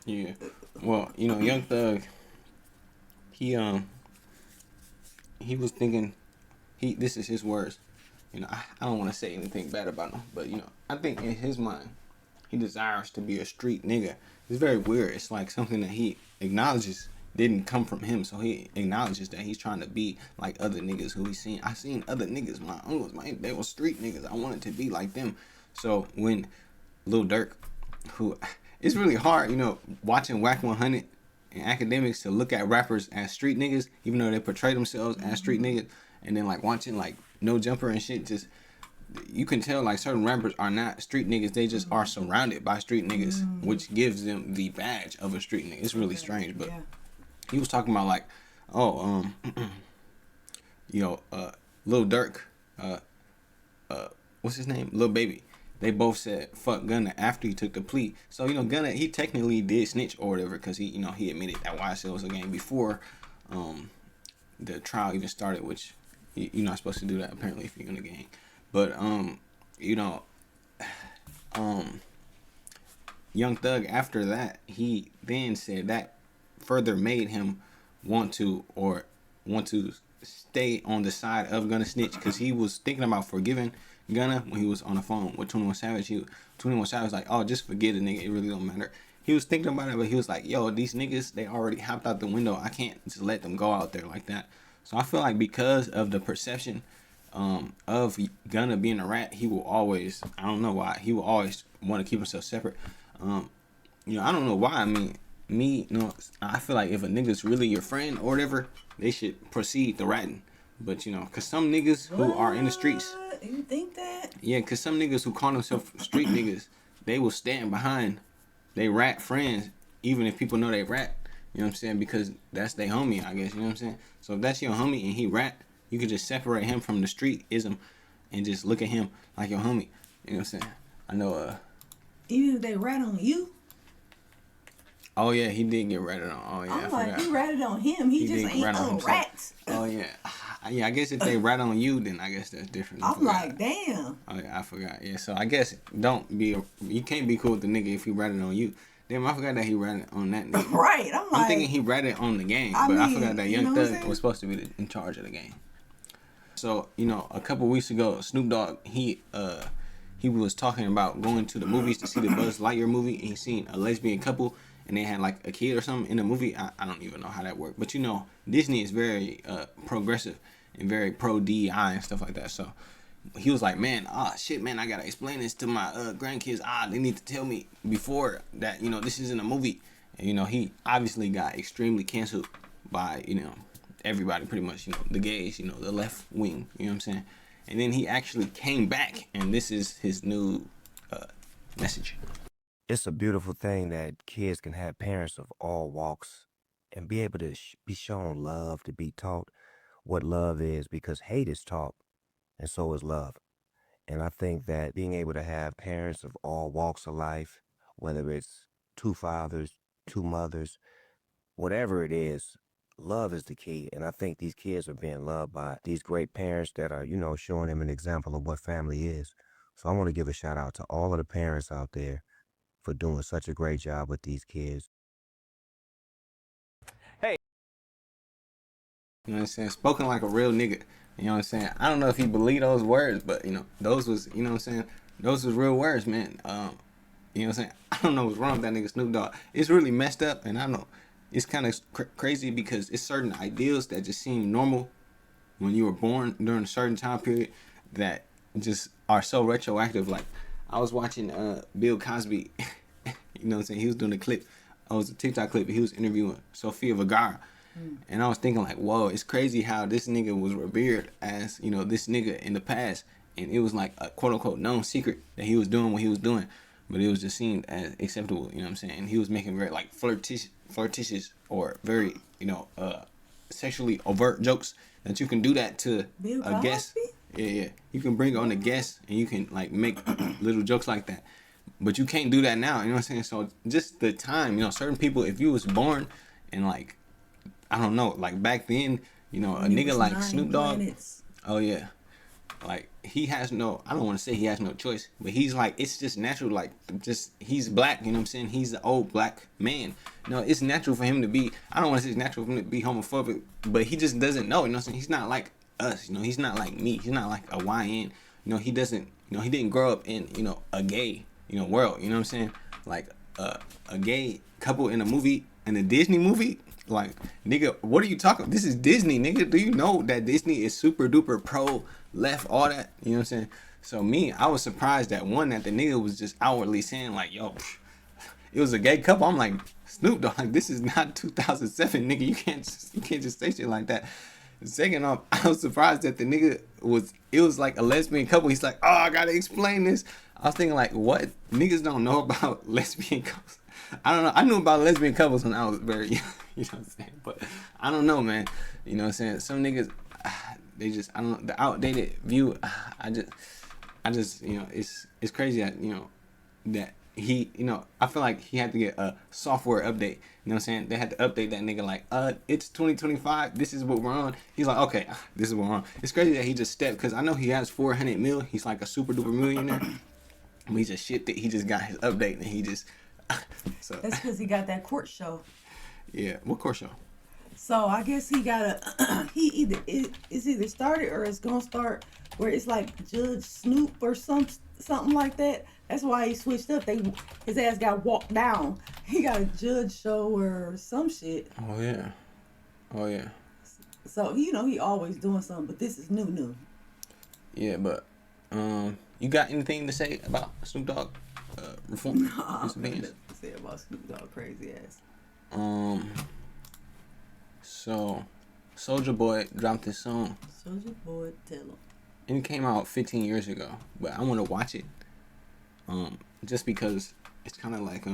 yeah, well, you know, Young Thug, he was thinking, this is his words. You know, I don't want to say anything bad about him, but you know, I think in his mind, he desires to be a street nigga. It's very weird. It's like something that he acknowledges didn't come from him, so he acknowledges that he's trying to be like other niggas who he's seen. I seen other niggas, my uncles, they were street niggas. I wanted to be like them. So when Lil Durk, who, it's really hard, you know, watching Whack 100 and academics to look at rappers as street niggas, even though they portray themselves as street niggas, and then like watching like No Jumper and shit, just you can tell like certain rappers are not street niggas. They just are surrounded by street niggas, which gives them the badge of a street nigga. It's really strange, but he was talking about like, you know, Lil Durk, what's his name, Lil Baby. They both said fuck Gunna after he took the plea. So you know, Gunna, he technically did snitch or whatever because he, you know, he admitted that YSL was a game before the trial even started, which you're not supposed to do that apparently if you're in the gang. But you know, Young Thug after that, he then said that further made him want to stay on the side of Gunna snitch because he was thinking about forgiving Gunna when he was on the phone with 21 Savage. 21 Savage was like, oh, just forget it, nigga. It really don't matter. He was thinking about it, but he was like, yo, these niggas, they already hopped out the window. I can't just let them go out there like that. So I feel like because of the perception of Gunna being a rat, he will always, I don't know why, he will always want to keep himself separate. You know, I don't know why. I mean, you know, I feel like if a nigga's really your friend or whatever, they should proceed to ratting. But, you know, because some niggas who are in the streets. You think that? Yeah, because some niggas who call themselves street niggas, they will stand behind they rat friends, even if people know they rat. You know what I'm saying? Because that's their homie, I guess. You know what I'm saying? So if that's your homie and he rat, you could just separate him from the street-ism and just look at him like your homie. You know what I'm saying? I know, even if they rat on you? Oh, yeah, he did get ratted on. Oh, yeah, I'm like, he ratted on him. He just ain't on rats. Oh, yeah. Yeah, I guess if they rat on you, then I guess that's different. I'm like, damn. Oh, yeah, I forgot. Yeah, so I guess you can't be cool with the nigga if he ratted on you. Damn, I forgot that he ratted on that nigga. Right, I'm thinking he ratted on the game, but I forgot that Young Thug was supposed to be in charge of the game. So, you know, a couple weeks ago, Snoop Dogg, he was talking about going to the movies to see the Buzz Lightyear movie, and he seen a lesbian couple, and they had like a kid or something in the movie. I don't even know how that worked, but you know, Disney is very progressive and very pro DEI and stuff like that. So he was like, man, shit, man, I gotta explain this to my grandkids. They need to tell me before that, you know, this isn't a movie. And you know, he obviously got extremely canceled by, you know, everybody pretty much, you know, the gays, you know, the left wing, you know what I'm saying? And then he actually came back, and this is his new message. It's a beautiful thing that kids can have parents of all walks and be able to be shown love, to be taught what love is, because hate is taught and so is love. And I think that being able to have parents of all walks of life, whether it's two fathers, two mothers, whatever it is, love is the key. And I think these kids are being loved by these great parents that are, you know, showing them an example of what family is. So I want to give a shout out to all of the parents out there for doing such a great job with these kids. Hey. You know what I'm saying? Spoken like a real nigga. You know what I'm saying? I don't know if he believed those words, but, you know, those was, you know what I'm saying? Those was real words, man. You know what I'm saying? I don't know what's wrong with that nigga Snoop Dogg. It's really messed up, and I know it's kind of crazy because it's certain ideals that just seem normal when you were born during a certain time period that just are so retroactive. Like, I was watching Bill Cosby, you know what I'm saying? He was doing a clip. It was a TikTok clip. He was interviewing Sofia Vergara. And I was thinking like, whoa, it's crazy how this nigga was revered as, you know, this nigga in the past. And it was like a quote unquote known secret that he was doing what he was doing. But it was just seen as acceptable, you know what I'm saying? And he was making very like flirtatious or very, you know, sexually overt jokes that you can do that to a guest. Yeah. You can bring on a guest and you can like make little jokes like that. But you can't do that now. You know what I'm saying? So just the time, you know, certain people, if you was born and like, I don't know, like back then, you know, a nigga like Snoop Dogg. Planets. Oh yeah. Like he has no, I don't want to say he has no choice, but he's like, it's just natural. Like just, he's black, you know what I'm saying? He's the old black man. You know, it's natural for him to be, I don't want to say it's natural for him to be homophobic, but he just doesn't know, you know what I'm saying? He's not like us, you know, he's not like me. He's not like a YN. You know, he doesn't, you know, he didn't grow up in, you know, a gay, you know, world, you know what I'm saying? Like a gay couple in a Disney movie, like, nigga, what are you talking? This is Disney, nigga. Do you know that Disney is super duper pro left, all that? You know what I'm saying? So me, I was surprised that the nigga was just outwardly saying like, yo, it was a gay couple. I'm like, Snoop Dogg, this is not 2007, nigga. You can't just say shit like that. Second off, I was surprised that the nigga it was like a lesbian couple. He's like, oh, I gotta explain this. I was thinking like, what? Niggas don't know about lesbian couples. I don't know. I knew about lesbian couples when I was very young. You know what I'm saying? But I don't know, man. You know what I'm saying? Some niggas, they just, I don't know, the outdated view. I just, you know, it's crazy that, you know, that he, you know, I feel like he had to get a software update. You know what I'm saying? They had to update that nigga like, it's 2025. This is what we're on. He's like, okay, this is what we're on. It's crazy that he just stepped, because I know he has 400 mil. He's like a super duper millionaire. But he just shit that he just got his update and he just. So That's because he got that court show. Yeah, what court show? So I guess he got it's either started or it's gonna start where it's like Judge Snoop or something like that. That's why he switched up. His ass got walked down. He got a judge show or some shit. Oh yeah. So you know he always doing something, but this is new. Yeah, but you got anything to say about Snoop Dogg reform? No, I don't know to say about Snoop Dogg crazy ass. So Soulja Boy dropped this song. Soulja Boy, tell him. And it came out 15 years ago, but I want to watch it. Just because it's kind of like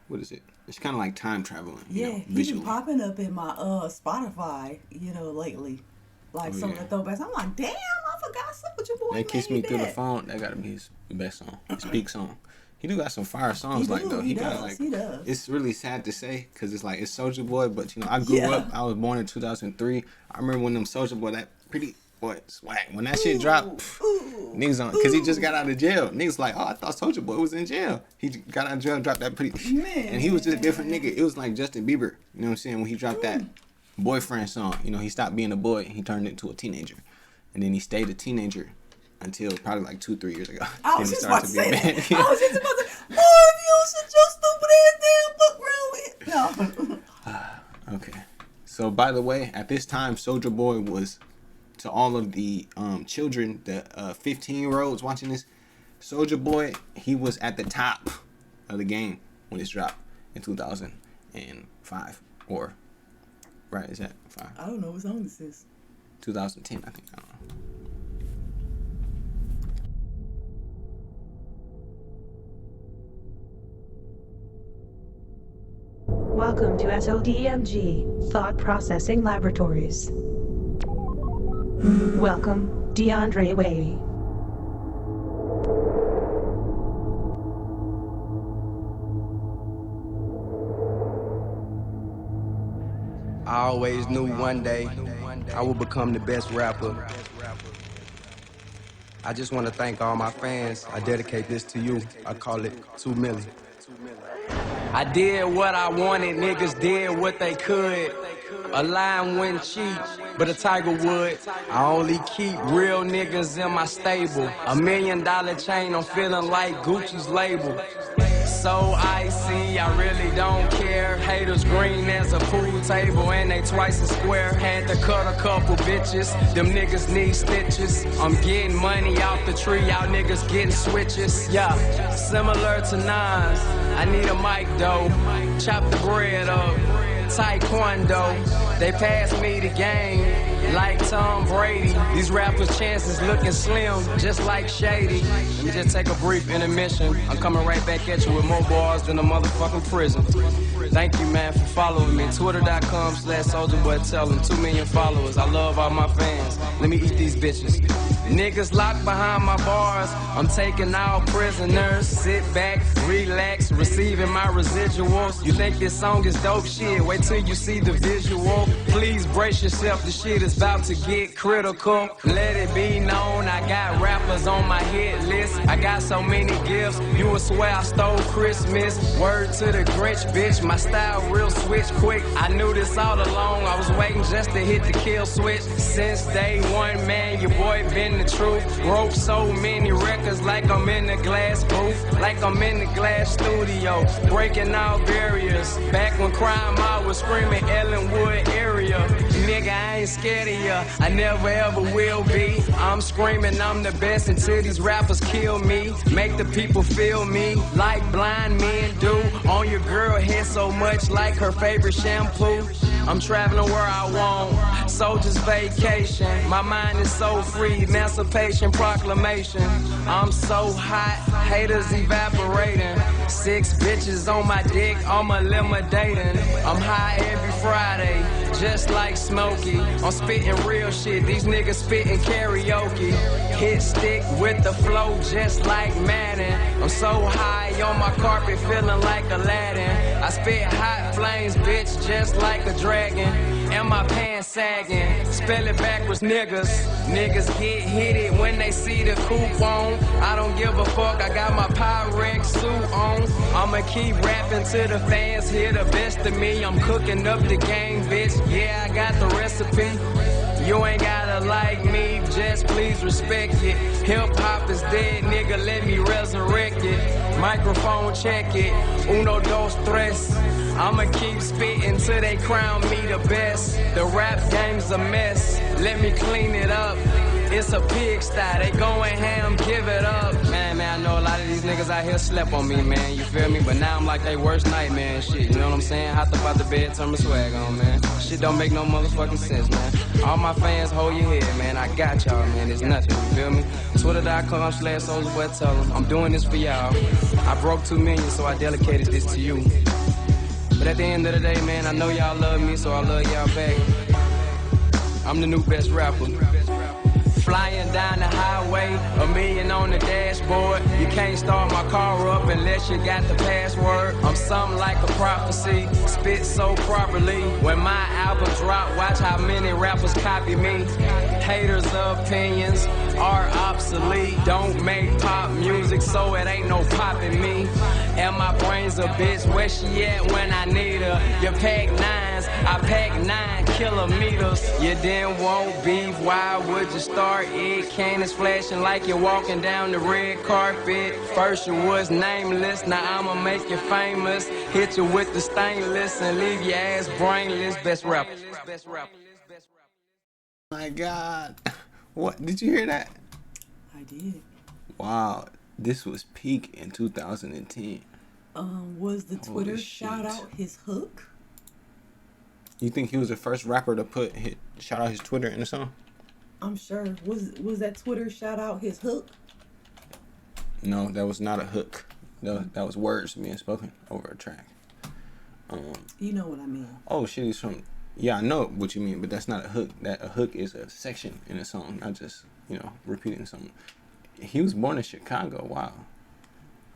what is it? It's kind of like time traveling. Yeah, you know, he's been popping up in my Spotify, you know, lately. Like some of the throwbacks. I'm like, damn, I forgot Soulja Boy. That Kiss Me Through the Phone, that gotta be his best song, his peak song. He do got some fire songs, He does. does. It's really sad to say, because it's like, it's Soulja Boy, but you know, I grew up, I was born in 2003. I remember when them Soulja Boy, that Pretty Boy Swag, when that shit dropped, niggas on, because he just got out of jail. Niggas like, oh, I thought Soulja Boy was in jail. He got out of jail and dropped that Pretty, and he was just a different nigga. It was like Justin Bieber, you know what I'm saying, when he dropped that Boyfriend song. You know, he stopped being a boy, he turned into a teenager, and then he stayed a teenager until probably like 2-3 years ago. I was just about to say that. I was just about to say, boy, if you should your stupid ass damn look around with. No. Okay. So, by the way, at this time, Soulja Boy was, to all of the children, the 15-year-olds watching this, Soulja Boy, he was at the top of the game when this dropped in 2005. Or, right, is that 5? I don't know what song this is. 2010, I think. I don't know. Welcome to SODMG, Thought Processing Laboratories. Welcome, DeAndre Wavy. I always knew one day I would become the best rapper. I just want to thank all my fans. I dedicate this to you. I call it 2 million. I did what I wanted, niggas did what they could. A lion wouldn't cheat, but a tiger would. I only keep real niggas in my stable. $1 million chain, I'm feeling like Gucci's label. So icy, I really don't care. Haters green as a pool table, and they twice as square. Had to cut a couple bitches, them niggas need stitches. I'm getting money out the tree, y'all niggas getting switches. Yeah, similar to Nas, I need a mic though. Chop the bread up, taekwondo. They pass me the game, like Tom Brady. These rappers' chances looking slim, just like Shady. Let me just take a brief intermission. I'm coming right back at you with more bars than a motherfucking prison. Thank you, man, for following me. Twitter.com/SouljaBoy. Tell them 2 million followers. I love all my fans. Let me eat these bitches. Niggas locked behind my bars. I'm taking all prisoners. Sit back, relax, receiving my residuals. You think this song is dope shit? Wait till you see the visual. Please brace yourself, the shit is about to get critical. Let it be known, I got rappers on my hit list. I got so many gifts, you would swear I stole Christmas. Word to the Grinch, bitch, my style real switch quick. I knew this all along, I was waiting just to hit the kill switch. Since day one, man, your boy been the truth. Wrote so many records like I'm in the glass booth, like I'm in the glass studio, breaking all barriers. Back when crime I was screaming Ellenwood area. Nigga, I ain't scared of ya, I never ever will be. I'm screaming I'm the best until these rappers kill me. Make the people feel me like blind men do. On your girl head so much like her favorite shampoo. I'm traveling where I want, soldier's vacation. My mind is so free, emancipation proclamation. I'm so hot, haters evaporating. 6 bitches on my dick, I'm eliminating. I'm high every Friday, just like Smokey. I'm spitting real shit, these niggas spitting karaoke. Hit stick with the flow just like Madden. I'm so high on my carpet, feeling like Aladdin. I spit hot flames, bitch, just like a dragon. And my pants sagging, spell it backwards, niggas. Niggas get hit it when they see the coupe on. I don't give a fuck, I got my Pyrex suit on. I'ma keep rapping till the fans hear the best of me. I'm cooking up the game, bitch, yeah, I got the recipe. You ain't gotta like me, just please respect it. Hip-hop is dead, nigga, let me resurrect it. Microphone check it, uno, dos, tres. I'ma keep spitting till they crown me the best. The rap game's a mess, let me clean it up. It's a pigsty, they going ham, give it up. Man, I know a lot of these niggas out here slept on me, man, you feel me? But now I'm like they worst nightmare and shit, you know what I'm saying? Hopped up out the bed, turn my swag on, man. Shit don't make no motherfucking sense, man. All my fans, hold your head, man. I got y'all, man, it's nothing, you feel me? Twitter.com/Soulja Boy, tell them I'm doing this for y'all. I broke 2 million, so I dedicated this to you. But at the end of the day, man, I know y'all love me, so I love y'all back. I'm the new best rapper. Flying down the highway, $1 million on the dashboard. You can't start my car up unless you got the password. I'm something like a prophecy, spit so properly. When my album drop, watch how many rappers copy me. Haters' opinions are obsolete. Don't make pop music, so it ain't no popping me. And my brain's a bitch, where she at when I need her? You pack 9s, I pack 9 kilometers. You didn't want beef, why would you start it? Cannons flashing like you're walking down the red carpet. First you was nameless, now I'ma make you famous. Hit you with the stainless and leave your ass brainless. Best rapper. My God. What? Did you hear that? I did. Wow. This was peak in 2010. Was the Twitter Holy shout shit. out his hook? You think he was the first rapper to shout out his Twitter in the song? I'm sure. Was that Twitter shout out his hook? No, that was not a hook. That was words being spoken over a track. You know what I mean. Oh shit, he's from. Yeah, I know what you mean, but that's not a hook. A hook is a section in a song, not just repeating something. He was born in Chicago. Wow.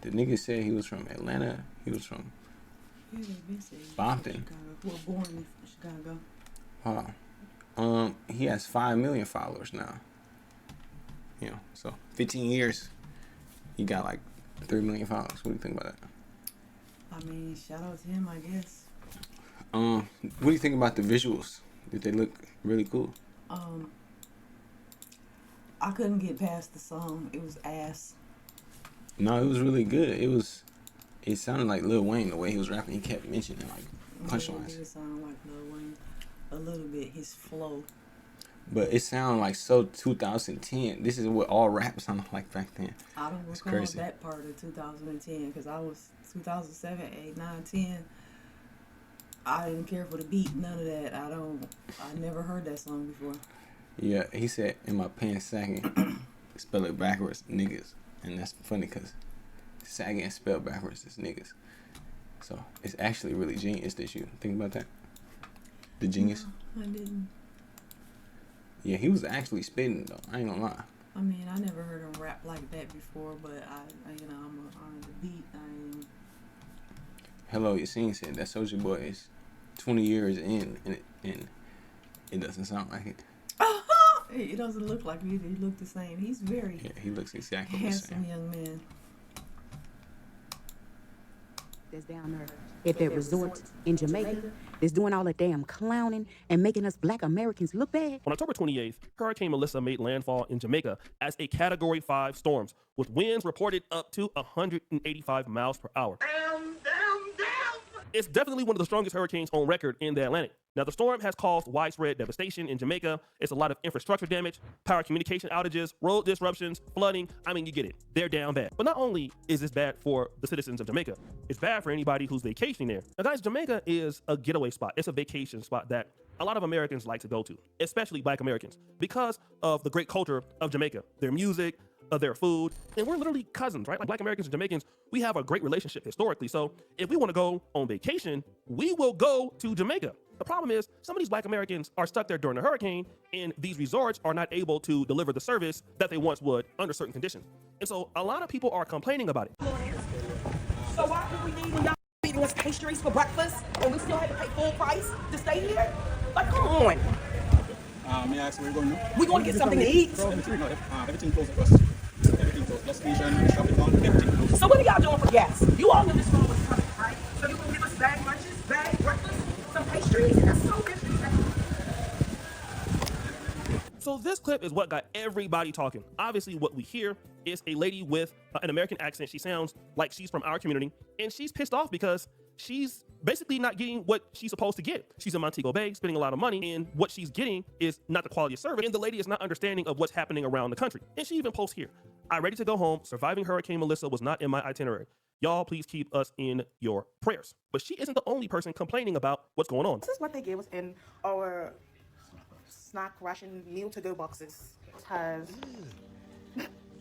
The nigga said he was from Atlanta. He was from Bompton. Well, born in Chicago. Wow. He has 5 million followers now. So 15 years, he got like 3 million followers. What do you think about that? I mean, shout out to him, I guess. What do you think about the visuals? Did they look really cool? I couldn't get past the song. It was ass. No, it was really good. It sounded like Lil Wayne the way he was rapping. He kept mentioning like punchlines. It did sound like Lil Wayne a little bit. His flow. But it sounded like so 2010. This is what all rap sounded like back then. I don't recall that part of 2010 because I was 2007, 8, 9, 10. I didn't care for the beat, none of that. I never heard that song before. Yeah, he said, in my pants sagging, spell it backwards, niggas. And that's funny because sagging spelled backwards is niggas. So it's actually really genius that you think about that. The genius. No, I didn't. Yeah, he was actually spitting though. I ain't gonna lie. I mean, I never heard him rap like that before, but I'm on the beat. Hello, Yassine said that Soulja Boy is 20 years in, and it doesn't sound like it. It doesn't look like it. He look the same. He's very He looks exactly the handsome same. young man. That's down there at that resort in Jamaica that's doing all the damn clowning and making us black Americans look bad. On October 28th, Hurricane Melissa made landfall in Jamaica as a Category 5 storm, with winds reported up to 185 miles per hour. It's definitely one of the strongest hurricanes on record in the Atlantic. Now, the storm has caused widespread devastation in Jamaica. It's a lot of infrastructure damage, power communication outages, road disruptions, flooding. I mean, you get it. They're down bad. But not only is this bad for the citizens of Jamaica, it's bad for anybody who's vacationing there. Now, guys, Jamaica is a getaway spot. It's a vacation spot that a lot of Americans like to go to, especially black Americans, because of the great culture of Jamaica, their music, their food, and we're literally cousins, right? Like black Americans and Jamaicans, we have a great relationship historically. So if we want to go on vacation, we will go to Jamaica. The problem is some of these black Americans are stuck there during the hurricane, and these resorts are not able to deliver the service that they once would under certain conditions. And so a lot of people are complaining about it. So why do we need when y'all feeding us pastries for breakfast and we still have to pay full price to stay here? Like, come on. May I ask where you're going now? We're going to get something to eat. Everything closed for us. Everything closed. Bus station, shopping mall, everything closed. So what are y'all doing for gas? You all know this phone was coming, right? So you're going to give us bag lunches, bag breakfast, some pastries? That's so disrespectful. So this clip is what got everybody talking. Obviously, what we hear is a lady with an American accent. She sounds like she's from our community, and she's pissed off because she's basically not getting what she's supposed to get. She's in Montego Bay spending a lot of money, and what she's getting is not the quality of service, and the lady is not understanding of what's happening around the country. And she even posts here, "I'm ready to go home. Surviving Hurricane Melissa was not in my itinerary. Y'all, please keep us in your prayers." But she isn't the only person complaining about what's going on. This is what they gave us in our snack ration meal to go boxes. Has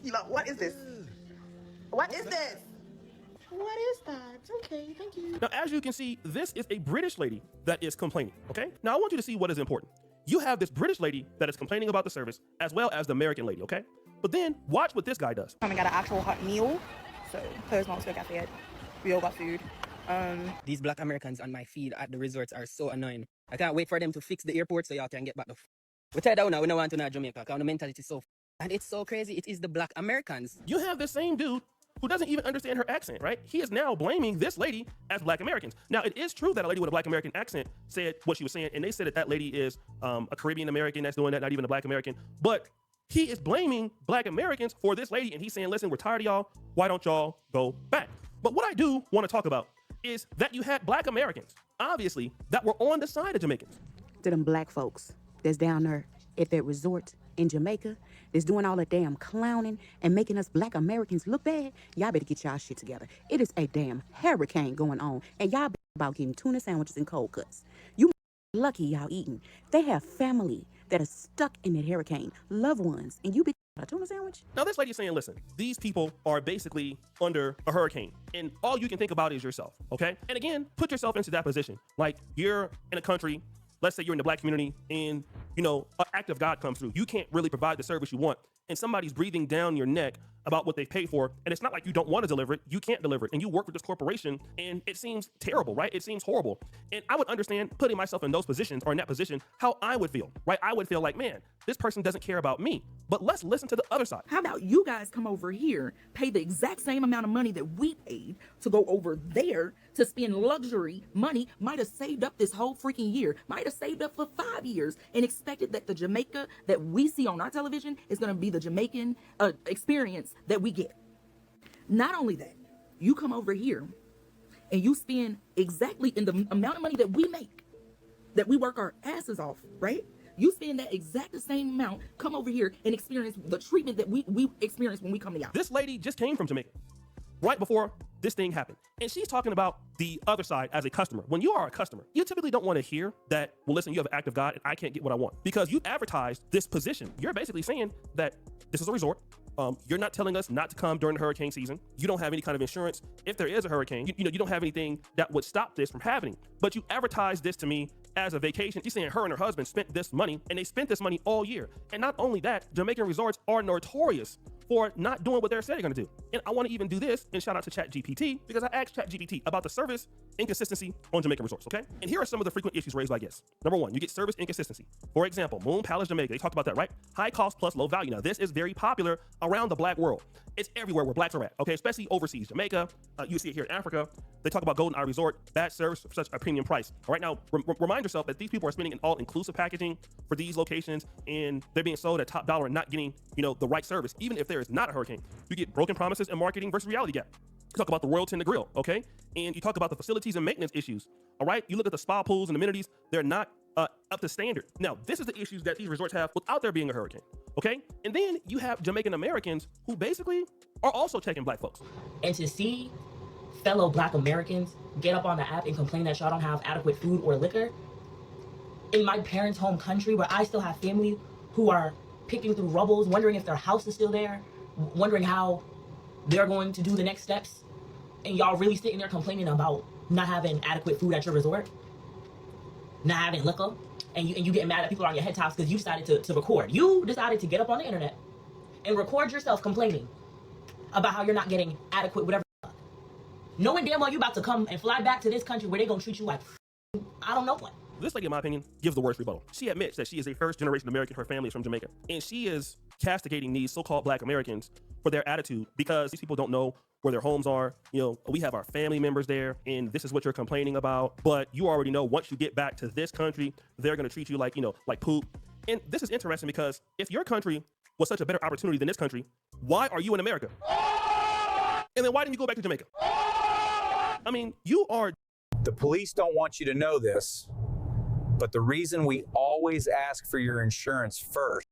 you know, what is this? What is this? What is that? Okay, thank you. Now, as you can see, this is a British lady that is complaining, okay? Now, I want you to see what is important. You have this British lady that is complaining about the service, as well as the American lady, okay? But then, watch what this guy does. I got an actual hot meal, so Claire's not still got yet. We all got food. These black Americans on my feed at the resorts are so annoying. I can't wait for them to fix the airport so y'all can get back the we tear down now, we don't want to know Jamaica, because the mentality is so and it's so crazy. It is the black Americans. You have this same dude who doesn't even understand her accent, right? He is now blaming this lady as black Americans. Now, it is true that a lady with a black American accent said what she was saying, and they said that that lady is a Caribbean American that's doing that, not even a black American. But he is blaming black Americans for this lady, and he's saying, listen, we're tired of y'all. Why don't y'all go back? But what I do want to talk about is that you had black Americans, obviously, that were on the side of Jamaicans. To them black folks that's down there at that resort in Jamaica that's doing all the damn clowning and making us black Americans look bad, y'all better get y'all shit together. It is a damn hurricane going on, and y'all about getting tuna sandwiches and cold cuts. You lucky y'all eating. They have family that are stuck in that hurricane, loved ones, and you be a tuna sandwich? Now, this lady's saying, listen, these people are basically under a hurricane, and all you can think about is yourself, okay? And again, put yourself into that position. Like, you're in a country, let's say you're in the black community, and, you know, an act of God comes through. You can't really provide the service you want, and somebody's breathing down your neck about what they've paid for, and it's not like you don't want to deliver it, you can't deliver it, and you work with this corporation, and it seems terrible, right? It seems horrible. And I would understand putting myself in those positions, or in that position, how I would feel, right? I would feel like, man, this person doesn't care about me. But let's listen to the other side. How about you guys come over here, pay the exact same amount of money that we paid to go over there to spend luxury money, might have saved up this whole freaking year, might have saved up for 5 years, and expected that the Jamaica that we see on our television is going to be the Jamaican experience that we get. Not only that, you come over here and you spend exactly in the amount of money that we make, that we work our asses off, right? You spend that exact same amount, come over here and experience the treatment that we experience when we come to y'all. This lady just came from Jamaica right before this thing happened. And she's talking about the other side as a customer. When you are a customer, you typically don't want to hear that, well, listen, you have an act of God and I can't get what I want, because you advertised this position. You're basically saying that this is a resort. You're not telling us not to come during the hurricane season. You don't have any kind of insurance if there is a hurricane. You don't have anything that would stop this from happening. But you advertise this to me as a vacation. She's saying her and her husband spent this money, and they spent this money all year. And not only that, Jamaican resorts are notorious for not doing what they're saying they're gonna do. And I wanna even do this, and shout out to ChatGPT, because I asked ChatGPT about the service inconsistency on Jamaican resorts, okay? And here are some of the frequent issues raised by guests. Number one, you get service inconsistency. For example, Moon Palace Jamaica, they talked about that, right? High cost plus low value. Now, this is very popular around the black world. It's everywhere where blacks are at, okay? Especially overseas, Jamaica, you see it here in Africa. They talk about Golden Eye Resort, bad service for such a premium price. All right, now, remind yourself that these people are spending an all-inclusive packaging for these locations, and they're being sold at top dollar and not getting, the right service, even if there is not a hurricane. You get broken promises and marketing versus reality gap. You talk about the Royal Tender Grill, okay? And you talk about the facilities and maintenance issues, all right? You look at the spa pools and amenities, they're not up to standard. Now, this is the issues that these resorts have without there being a hurricane, okay? And then you have Jamaican Americans who basically are also checking black folks. And to see fellow black Americans get up on the app and complain that y'all don't have adequate food or liquor in my parents' home country, where I still have family who are picking through rubbles, wondering if their house is still there, wondering how they're going to do the next steps, and y'all really sitting there complaining about not having adequate food at your resort, not having liquor, and you getting mad at people on your head tops because you decided to record. You decided to get up on the internet and record yourself complaining about how you're not getting adequate whatever, knowing damn well you about to come and fly back to this country where they gonna treat you like I don't know what. This lady, in my opinion, gives the worst rebuttal. She admits that she is a first-generation American. Her family is from Jamaica. And she is castigating these so-called black Americans for their attitude because these people don't know where their homes are. We have our family members there, and this is what you're complaining about. But you already know once you get back to this country, they're going to treat you like, like poop. And this is interesting because if your country was such a better opportunity than this country, why are you in America? And then why didn't you go back to Jamaica? I mean, you are... The police don't want you to know this, but the reason we always ask for your insurance first.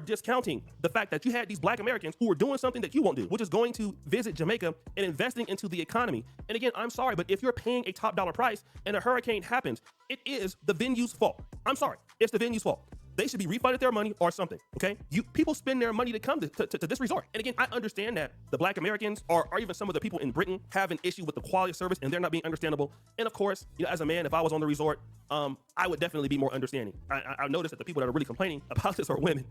Discounting the fact that you had these black Americans who were doing something that you won't do, which is going to visit Jamaica and investing into the economy. And again, I'm sorry, but if you're paying a top dollar price and a hurricane happens, it is the venue's fault. I'm sorry, it's the venue's fault. They should be refunded their money or something, okay? People spend their money to come to this resort. And again, I understand that the black Americans or even some of the people in Britain have an issue with the quality of service and they're not being understandable. And of course, as a man, if I was on the resort, I would definitely be more understanding. I noticed that the people that are really complaining about this are women.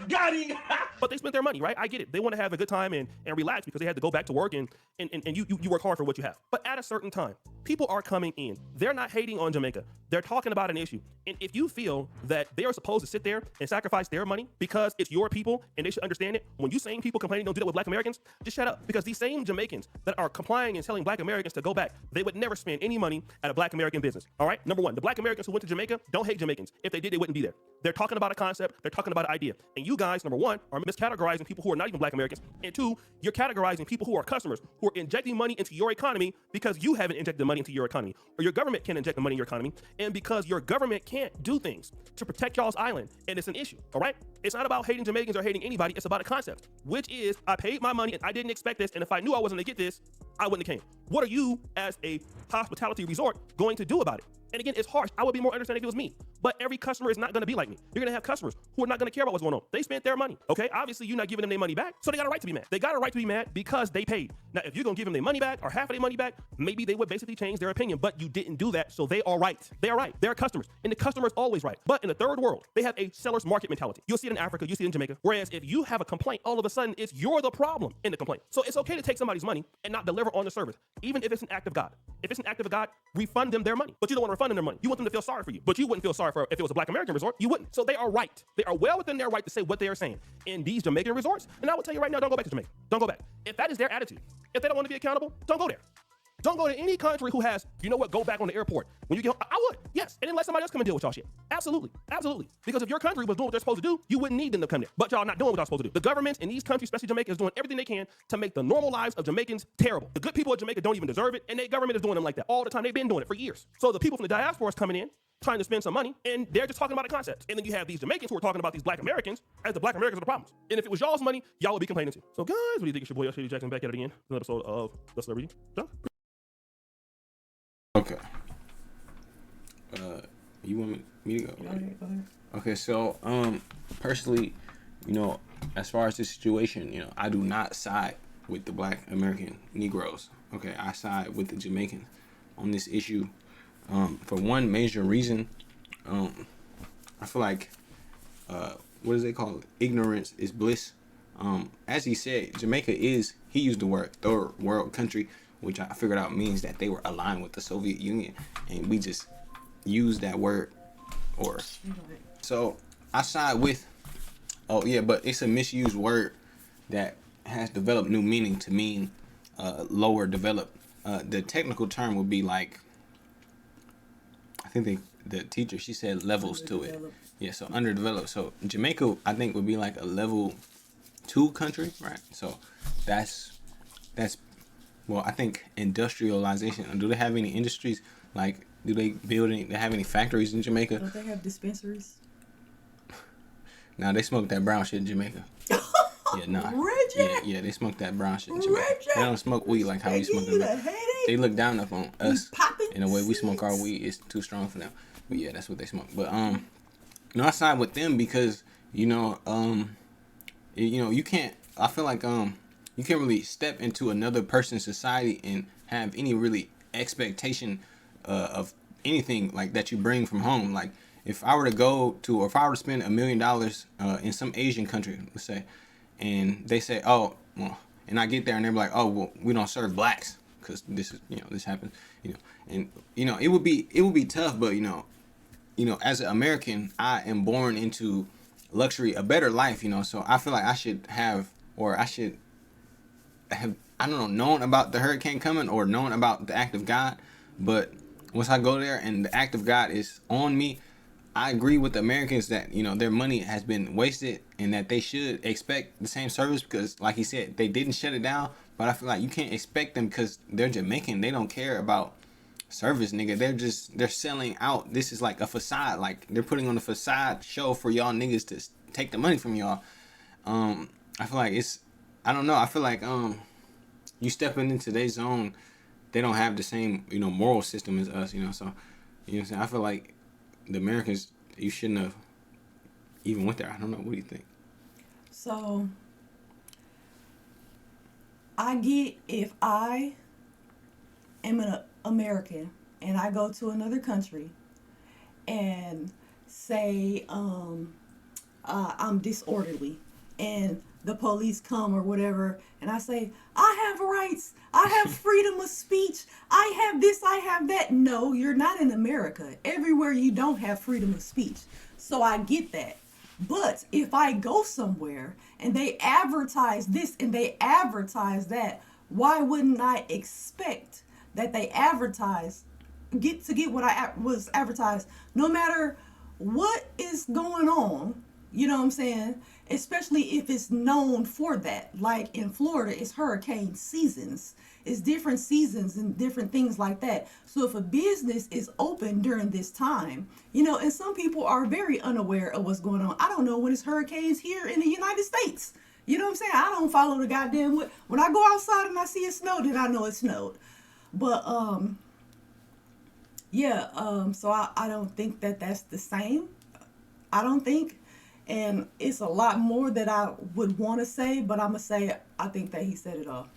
Got him! But they spent their money, right? I get it. They want to have a good time and relax because they had to go back to work and you work hard for what you have. But at a certain time, people are coming in. They're not hating on Jamaica. They're talking about an issue. And if you feel that they are supposed to sit there and sacrifice their money because it's your people and they should understand it, when you same people complaining don't do that with black Americans, just shut up. Because these same Jamaicans that are complying and telling black Americans to go back, they would never spend any money at a black American business. All right? Number one, the black Americans who went to Jamaica don't hate Jamaicans. If they did, they wouldn't be there. They're talking about a concept. They're talking about an idea. And you guys, number one, are miscategorizing people who are not even black Americans. And two, you're categorizing people who are customers, who are injecting money into your economy because you haven't injected the money into your economy, or your government can't inject the money in your economy, and because your government can't do things to protect y'all's island, and it's an issue, all right? It's not about hating Jamaicans or hating anybody. It's about a concept, which is I paid my money and I didn't expect this, and if I knew I wasn't gonna get this, I wouldn't have came. What are you, as a hospitality resort, going to do about it? And again, it's harsh. I would be more understanding if it was me. But every customer is not going to be like me. You're going to have customers who are not going to care about what's going on. They spent their money, okay? Obviously, you're not giving them their money back, so they got a right to be mad. They got a right to be mad because they paid. Now, if you're going to give them their money back or half of their money back, maybe they would basically change their opinion, but you didn't do that, so they are right. They are right. They're customers, and the customer is always right. But in the third world, they have a seller's market mentality. You'll see it in Africa, you see it in Jamaica, whereas if you have a complaint, all of a sudden, it's you're the problem in the complaint. So it's okay to take somebody's money and not deliver on the service, even if it's an act of God. If it's an act of God, refund them their money. But you don't want to refund them their money. You want them to feel sorry for you. But you wouldn't feel sorry for if it was a black American resort. You wouldn't. So they are right. They are well within their right to say what they are saying in these Jamaican resorts. And I will tell you right now, don't go back to Jamaica. Don't go back. If that is their attitude, if they don't want to be accountable, don't go there. Don't go to any country who has, you know what, go back on the airport. When you get home, I would, yes. And then let somebody else come and deal with y'all shit. Absolutely, absolutely. Because if your country was doing what they're supposed to do, you wouldn't need them to come there. But y'all not doing what y'all supposed to do. The governments in these countries, especially Jamaica, is doing everything they can to make the normal lives of Jamaicans terrible. The good people of Jamaica don't even deserve it, and their government is doing them like that all the time. They've been doing it for years. So the people from the diaspora is coming in, trying to spend some money, and they're just talking about a concept. And then you have these Jamaicans who are talking about these black Americans as the black Americans are the problems. And if it was y'all's money, y'all would be complaining too. So guys, what do you think? It's your boy, Shady Jackson, back at it again. Another episode of The Celebrity Junk. Okay. You want me to go? Go ahead. Okay, so personally, as far as this situation, I do not side with the black American Negroes. Okay, I side with the Jamaicans on this issue. For one major reason, I feel like what does they call it? Ignorance is bliss. As he said, Jamaica is, he used the word third world country, which I figured out means that they were aligned with the Soviet Union, and we just use that word. Or so I side with, oh yeah, but it's a misused word that has developed new meaning to mean lower developed. The technical term would be like, I think the teacher, she said levels to it. Yeah, so underdeveloped. So Jamaica, I think, would be like a level 2 country, right? So that's well, I think industrialization. Do they have any industries? Like, do they have any factories in Jamaica? Don't they have dispensaries? Nah, they smoke that brown shit in Jamaica. Yeah, nah. Yeah, they smoke that brown shit in Jamaica. They don't smoke weed like how we smoke it. They look down upon us. And the way we smoke our weed is too strong for them. But yeah, that's what they smoke. But I side with them because you can't. I feel like you can't really step into another person's society and have any really expectation of anything like that you bring from home. Like if I were to go to, or if I were to spend $1 million in some Asian country, let's say, and they say, oh, well, and I get there and they're like, oh, well, we don't serve blacks because this is, this happens, and it would be tough, but as an American, I am born into luxury, a better life, so I feel like I should have I don't know, known about the hurricane coming or known about the act of God. But once I go there and the act of God is on me, I agree with the Americans that, their money has been wasted and that they should expect the same service because, like he said, they didn't shut it down. But I feel like you can't expect them because they're Jamaican. They don't care about service, nigga. They're selling out. This is like a facade. Like they're putting on a facade show for y'all niggas to take the money from y'all. I feel like I don't know. I feel like you stepping into their zone, they don't have the same moral system as us. So what I'm saying. I feel like the Americans, you shouldn't have even went there. I don't know. What do you think? So I get if I am an American and I go to another country and say I'm disorderly and the police come or whatever, and I say, I have rights, I have freedom of speech, I have this, I have that. No, you're not in America. Everywhere you don't have freedom of speech. So I get that. But if I go somewhere and they advertise this and they advertise that, why wouldn't I expect that they get what I was advertised, no matter what is going on? You know what I'm saying? Especially if it's known for that. Like in Florida, it's hurricane seasons. It's different seasons and different things like that. So if a business is open during this time, and some people are very unaware of what's going on. I don't know when it's hurricanes here in the United States. You know what I'm saying? I don't follow the goddamn. When I go outside and I see it snow, then I know it snowed. But so I don't think that's the same. I don't think. And it's a lot more that I would want to say, but I'm going to say I think that he said it all.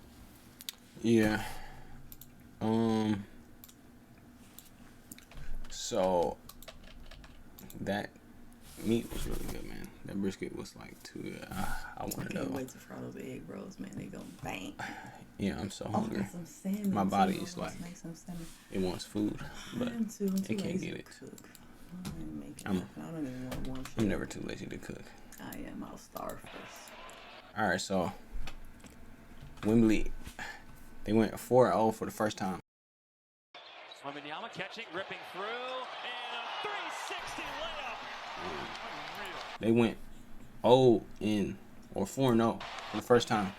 Yeah. So that meat was really good, man. That brisket was like too good. I want to know. I can't wait to try those egg rolls, man. They gonna bang. Yeah, I'm so hungry. Some salmon. My body is like, it wants food, but it can't get it. I'm never too lazy to cook. I am. I'll starve first. All right, so Wembley, they went 4-0 for the first time. Wembanyama catching, ripping through, and a 360 layup. They went 4-0 for the first time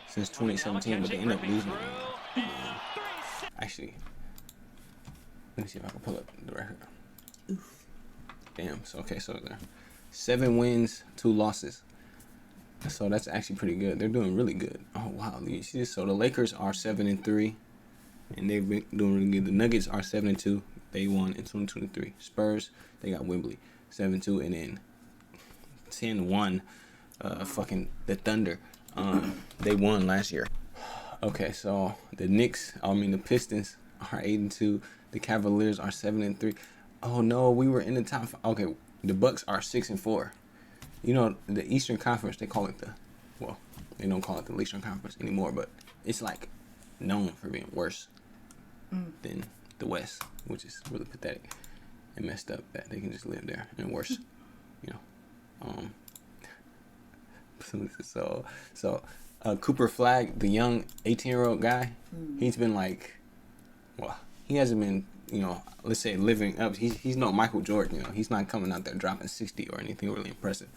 since 2017, but they ended up losing it. Actually, let me see if I can pull up the record. Oof. Damn. So they're 7 wins, 2 losses. So that's actually pretty good. They're doing really good. Oh wow, you see this? So the Lakers are 7-3, and they've been doing really good. The Nuggets are 7-2. They won in 2023. Spurs, they got Wembley 7-2, and then 10-1. Fucking the Thunder. They won last year. Okay, so the Pistons are 8-2. The Cavaliers are 7-3. Oh no, we were in the top. Okay, the Bucks are 6-4. You know, the Eastern Conference, they call it they don't call it the Eastern Conference anymore, but it's like known for being worse than the West, which is really pathetic and messed up that they can just live there and worse, you know. So Cooper Flagg, the young 18-year-old guy, he's been like, well, he hasn't been, you know, let's say living up. He's no Michael Jordan, you know. He's not coming out there dropping 60 or anything really impressive.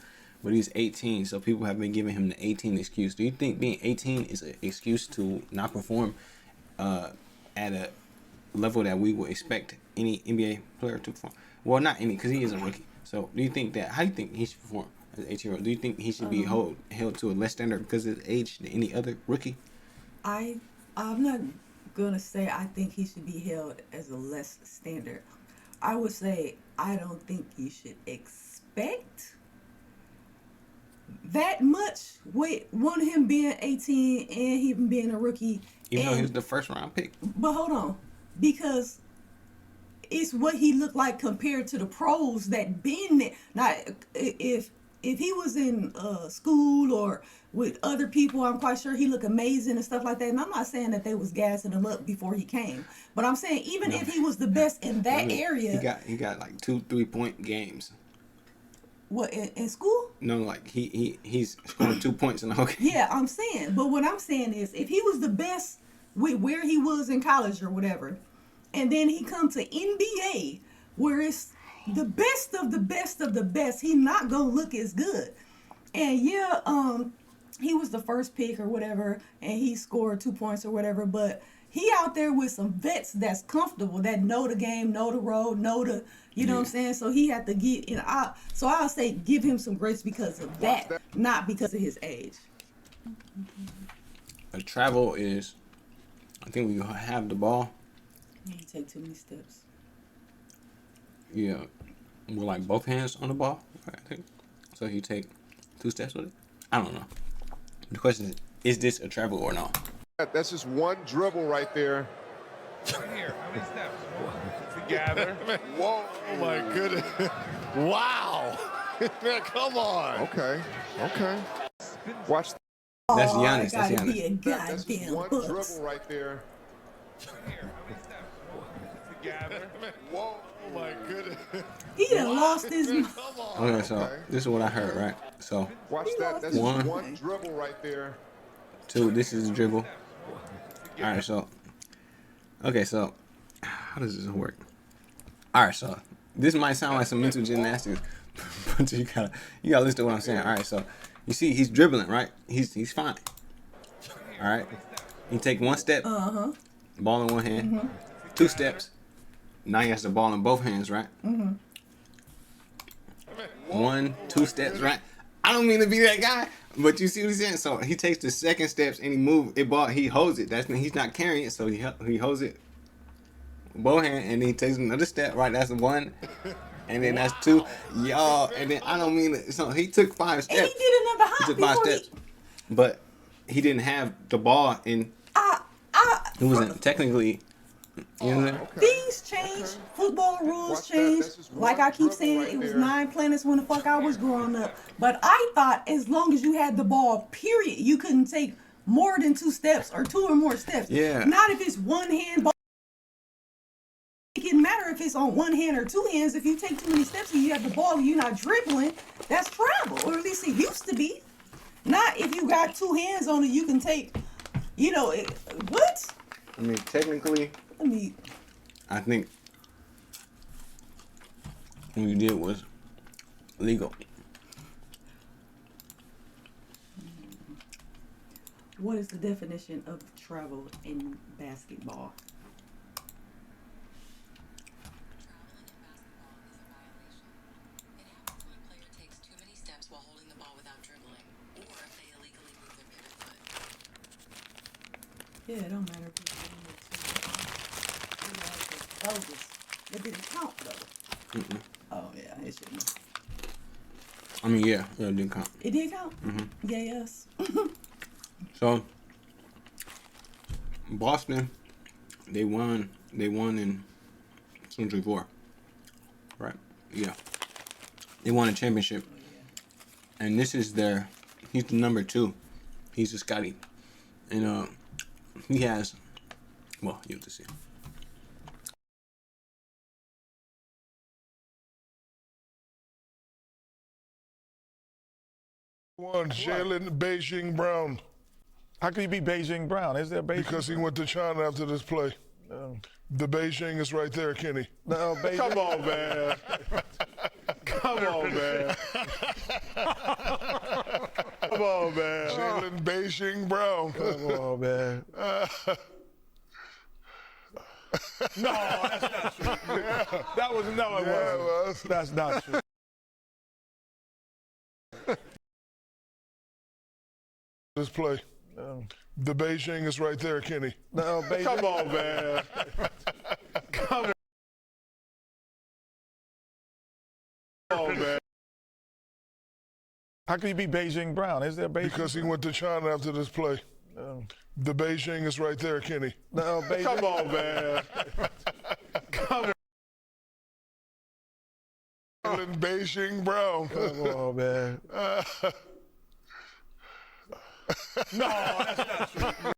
But he's 18, so people have been giving him the 18 excuse. Do you think being 18 is an excuse to not perform at a level that we would expect any NBA player to perform? Well, not any, because he is a rookie. So do you think that, how do you think he should perform as an 18-year-old? Do you think he should be held to a less standard because of his age than any other rookie? I'm not going to say I think he should be held as a less standard. I would say I don't think you should expect that much with him being 18 and him being a rookie. Even though he was the first round pick. But hold on, because it's what he looked like compared to the pros that been there. Now, if he was in school or with other people, I'm quite sure he looked amazing and stuff like that. And I'm not saying that they was gassing him up before he came, but I'm saying even if he was the best in that area, he got like 2 3-point games. What, in school? No, like he's scoring 2 points in the whole game. Yeah, I'm saying. But what I'm saying is, if he was the best with where he was in college or whatever, and then he come to NBA where it's the best of the best of the best, he not gonna look as good. And yeah, he was the first pick or whatever, and he scored 2 points or whatever, but he out there with some vets that's comfortable, that know the game, know the road, know the, you know what I'm saying? So he had to get, you know, so I'll say give him some grace because of that, not because of his age. A travel is, I think we have the ball. You take too many steps. Yeah, we're like both hands on the ball, I think. So you take 2 steps with it? I don't know. The question is this a travel or no? That's just one dribble right there. Here, how many steps? Together. Whoa. Oh my goodness. Wow. Man, come on. Okay. Watch. That's Giannis. That's Giannis. Be a That's just goddamn one Bucks. dribble right there. Here, how many steps? Together. Whoa. Oh my goodness. He done lost his mind. Okay, so this is what I heard, right? So Watch that. That's just one dribble right there. 2, this is a dribble. All right, so okay, so how does this work? All right, so this might sound like some mental gymnastics, but you gotta listen to what I'm saying. All right, so you see he's dribbling, right? He's fine. All right, he take 1 step, ball in one hand, 2 steps. Now he has the ball in both hands, right? 1, 2 steps, right? I don't mean to be that guy, but you see what he's saying. So he takes the second steps and he moves it ball. He holds it. He's not carrying it, so he holds it both hands, and then he takes another step. Right, that's 1, and then that's 2. Y'all, and then I don't mean it. So he took 5 steps. And he did another hop. He took 5 steps, but he didn't have the ball in. It wasn't technically. You know what I'm saying? Things change. Football rules change. Like I keep saying, it was 9 planets when the fuck I was growing up. But I thought as long as you had the ball, period, you couldn't take more than 2 steps or 2 or more steps. Yeah. Not if it's one hand ball. It can matter if it's on 1 hand or 2 hands. If you take too many steps and you have the ball and you're not dribbling, that's travel. Or at least it used to be. Not if you got 2 hands on it, you can take, you know, what? I mean, technically, I think what you did was legal. What is the definition of travel in basketball? Yeah, it don't matter. It didn't count though. Oh yeah, it shouldn't. I mean, yeah, it did count. It did count. Yeah, yes. So Boston, they won They won in 2024. Right? Yeah. They won a championship. And this is he's the number 2. He's a Scotty. And he has, well, you have to see. One, Jalen Beijing Brown. How can you be Beijing Brown? Is there Beijing? Because he went to China after this play. The Beijing is right there, Kenny. No, Beijing. Come on, man. Come on, man. Come on, man. Jalen Beijing Brown. Come on, man. No, that's not true. Yeah. That was, no, it wasn't. That's not true. This play. The Beijing is right there, Kenny. No, Beijing. Come on, man. Come on, man. How can you be Beijing Brown? Is there Beijing? Because he went to China after this play. The Beijing is right there, Kenny. No, Beijing. Come on, man. Come on. Jalen Beijing Brown. Come on, man. No, that's not true.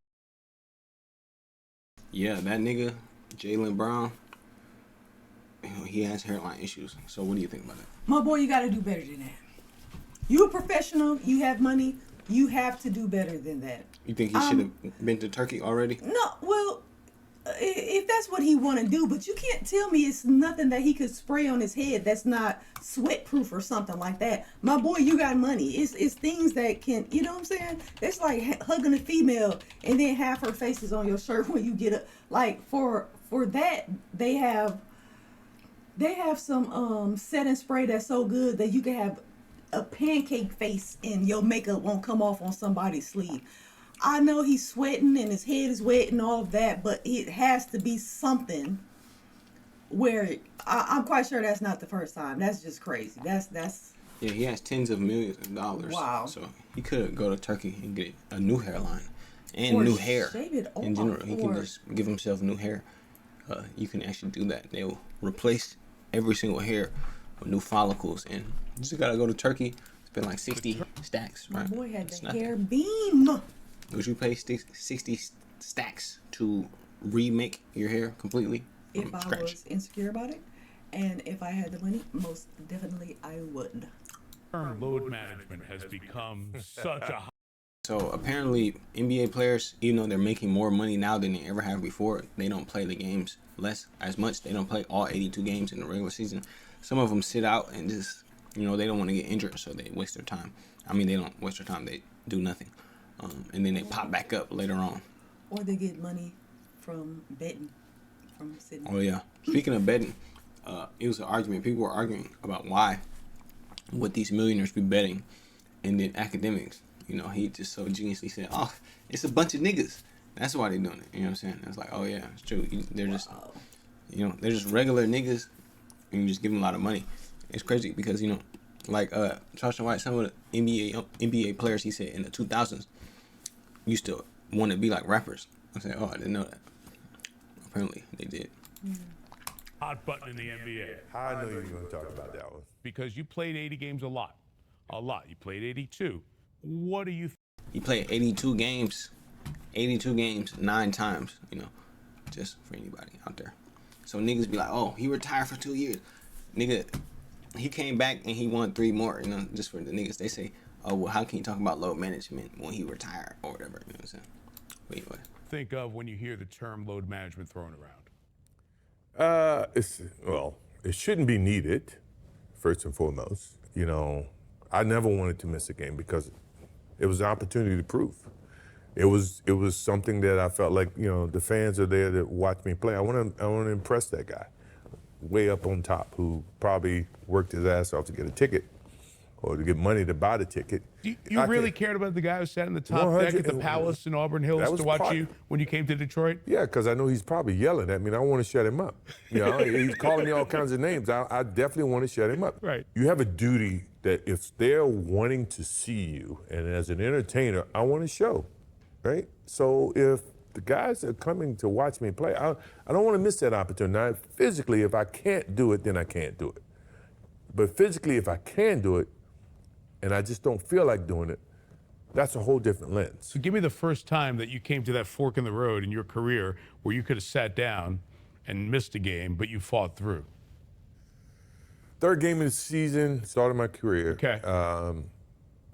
Yeah, that nigga, Jalen Brown, he has hairline issues. So what do you think about that? My boy, you got to do better than that. You a professional. You have money. You have to do better than that. You think he should have been to Turkey already? No, well, if that's what he want to do, but you can't tell me it's nothing that he could spray on his head that's not sweat proof or something like that. My boy, you got money. It's things that can, you know what I'm saying? It's like hugging a female and then half her face is on your shirt when you get up. Like for that, they have some setting spray that's so good that you can have a pancake face and your makeup won't come off on somebody's sleeve. I know he's sweating and his head is wet and all of that, but it has to be something where I'm quite sure that's not the first time. That's just crazy. That's. Yeah, he has tens of millions of dollars. Wow. So he could go to Turkey and get a new hairline and Or new hair. shave it In off, general, he can or- just give himself new hair. You can actually do that. They will replace every single hair with new follicles, and you just gotta go to Turkey. Spend like 60 stacks, My right? boy had It's the nothing. hair beam. Would you pay 60 stacks to remake your hair completely If from I scratch? was insecure about it, and if I had the money, most definitely I would. Term load management has become such a So apparently, NBA players, even though they're making more money now than they ever have before, they don't play the games as much. They don't play all 82 games in the regular season. Some of them sit out and just, they don't want to get injured, so they waste their time. I mean, they don't waste their time. They do nothing. And then they pop back up later on. Or they get money from betting, from sitting. Oh, yeah. Speaking of betting, it was an argument. People were arguing about why would these millionaires be betting, and then academics. He just so geniusly said, "Oh, it's a bunch of niggas. That's why they're doing it." You know what I'm saying? It's like, oh yeah, it's true. They're just, they're just regular niggas, and you just give them a lot of money. It's crazy because like Charleston White, some of the NBA players, he said in the 2000s used to want to be like rappers. I said, oh, I didn't know that. Apparently, they did. hot button in the NBA. I know you were going to talk about that one. Because you played 80 games a lot. You played 82. What do you think? He played 82 games 9 times, just for anybody out there. So niggas be like, oh, he retired for 2 years. Nigga, he came back and he won 3 more, just for the niggas. They say, oh, well, how can you talk about load management when he retired or whatever, you know what I'm saying? But anyway. Think of when you hear the term load management thrown around? It shouldn't be needed, first and foremost. I never wanted to miss a game because it was an opportunity to prove. It was something that I felt like, the fans are there to watch me play. I want to impress that guy way up on top who probably worked his ass off to get a ticket or to get money to buy the ticket. You really cared about the guy who sat in the top deck at the Palace in Auburn Hills to watch you when you came to Detroit? Yeah, because I know he's probably yelling at me, and I want to shut him up. He's calling me all kinds of names. I definitely want to shut him up. Right. You have a duty that if they're wanting to see you, and as an entertainer, I want to show, right? So if the guys are coming to watch me play. I don't want to miss that opportunity. Now, physically, if I can't do it, then I can't do it. But physically, if I can do it, and I just don't feel like doing it, that's a whole different lens. So give me the first time that you came to that fork in the road in your career where you could have sat down and missed a game, but you fought through. Third game of the season, started my career. Okay.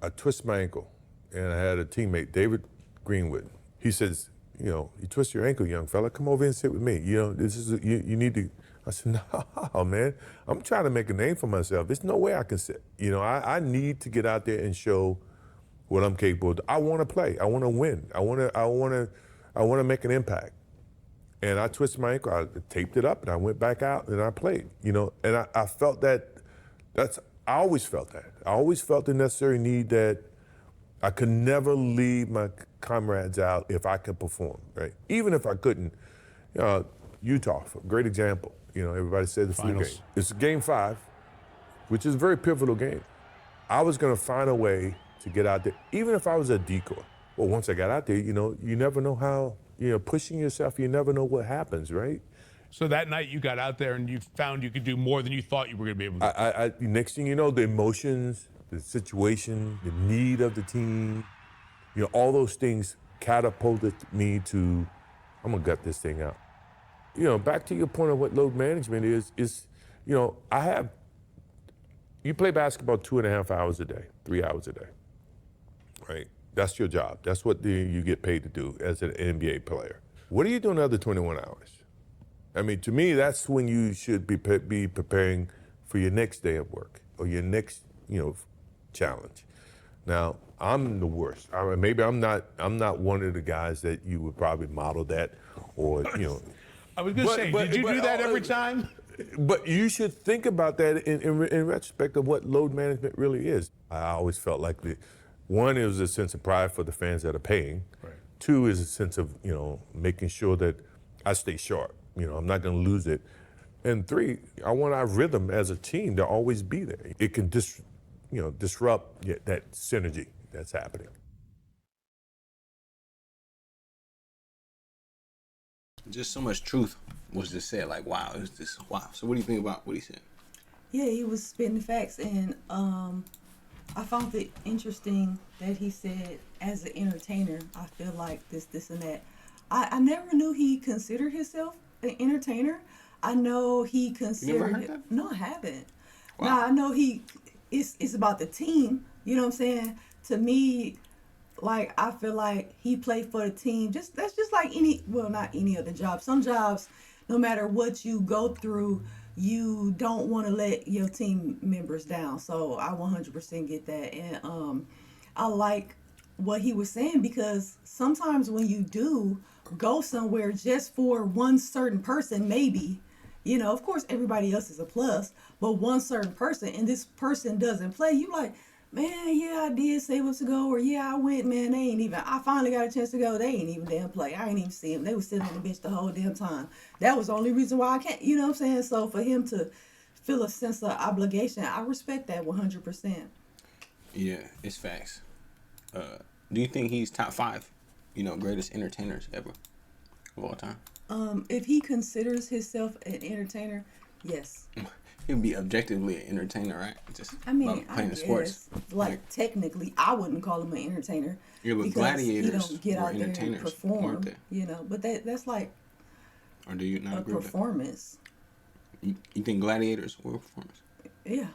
I twisted my ankle, and I had a teammate, David Greenwood. He says, you know, you twist your ankle, young fella, come over and sit with me. You know, this is, you need to. I said, no, man, I'm trying to make a name for myself. There's no way I can sit. You know, I need to get out there and show what I'm capable of. I want to play. I want to win. I want to make an impact. And I twisted my ankle. I taped it up, and I went back out, and I played. You know, and I felt that. I always felt that. I always felt the necessary need that I could never leave my comrades out if I could perform, right? Even if I couldn't. Utah, great example. You know, everybody said the flu game. It's game 5, which is a very pivotal game. I was going to find a way to get out there, even if I was a decoy. Well, once I got out there, you know, you never know how, you know, pushing yourself, you never know what happens, right? So that night you got out there and you found you could do more than you thought you were going to be able to. Next thing you know, the emotions, the situation, the need of the team, you know, all those things catapulted me to, I'm going to gut this thing out. You know, back to your point of what load management is, you know, you play basketball 2.5 hours a day, 3 hours a day, right? That's your job. That's what you get paid to do as an NBA player. What are you doing the other 21 hours? I mean, to me, that's when you should be preparing for your next day of work or your next, you know, challenge. Now, I'm the worst. Maybe I'm not one of the guys that you would probably model that, or you know. I was going to say, did you do that every time? But you should think about that in retrospect of what load management really is. I always felt like one is a sense of pride for the fans that are paying. Right. 2 is a sense of, you know, making sure that I stay sharp. You know, I'm not going to lose it. And 3, I want our rhythm as a team to always be there. It can disrupt that synergy that's happening. Just so much truth was just said. Like, wow, it was just wow. So what do you think about what he said? Yeah, he was spitting facts, and I found it interesting that he said, as an entertainer, I feel like this, and that. I never knew he considered himself an entertainer. I know he considered. You never heard that? No, I haven't. Wow. Now I know it's about the team. You know what I'm saying? To me, like, I feel like he played for the team. That's just like not any other job. Some jobs, no matter what you go through, you don't want to let your team members down. So I 100% get that. And I like what he was saying, because sometimes when you do go somewhere just for one certain person, maybe, you know, of course everybody else is a plus, but one certain person, and this person doesn't play, you like, man, yeah, I did say what to go, or yeah, I went, man, I finally got a chance to go, they ain't even damn play. I ain't even see them. They was sitting on the bench the whole damn time. That was the only reason why I can't, you know what I'm saying? So for him to feel a sense of obligation, I respect that 100%. Yeah, it's facts. Do you think he's top 5, you know, greatest entertainers ever of all time? If he considers himself an entertainer, yes. He'd be objectively an entertainer, right? Just playing the sports. Like, technically, I wouldn't call him an entertainer. Yeah, but because gladiators he don't get out there and entertainers, perform, weren't they? you know. But that's like or do you not a agree performance. With that? You think gladiators were a performance? Yeah.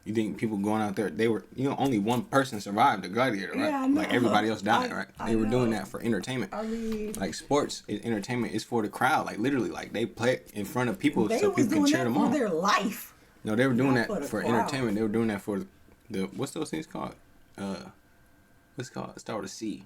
You think people going out there, they were, you know, only one person survived the gladiator, right? Yeah, I know. Like everybody else died, right? They were doing know. that for entertainment. I mean, like sports is entertainment is for the crowd. Like literally, like they play in front of people so people can cheer them on. They were doing that for their life. No, they were doing Not that for crowd. entertainment. They were doing that for the what's those things called? What's it called? It started with a C.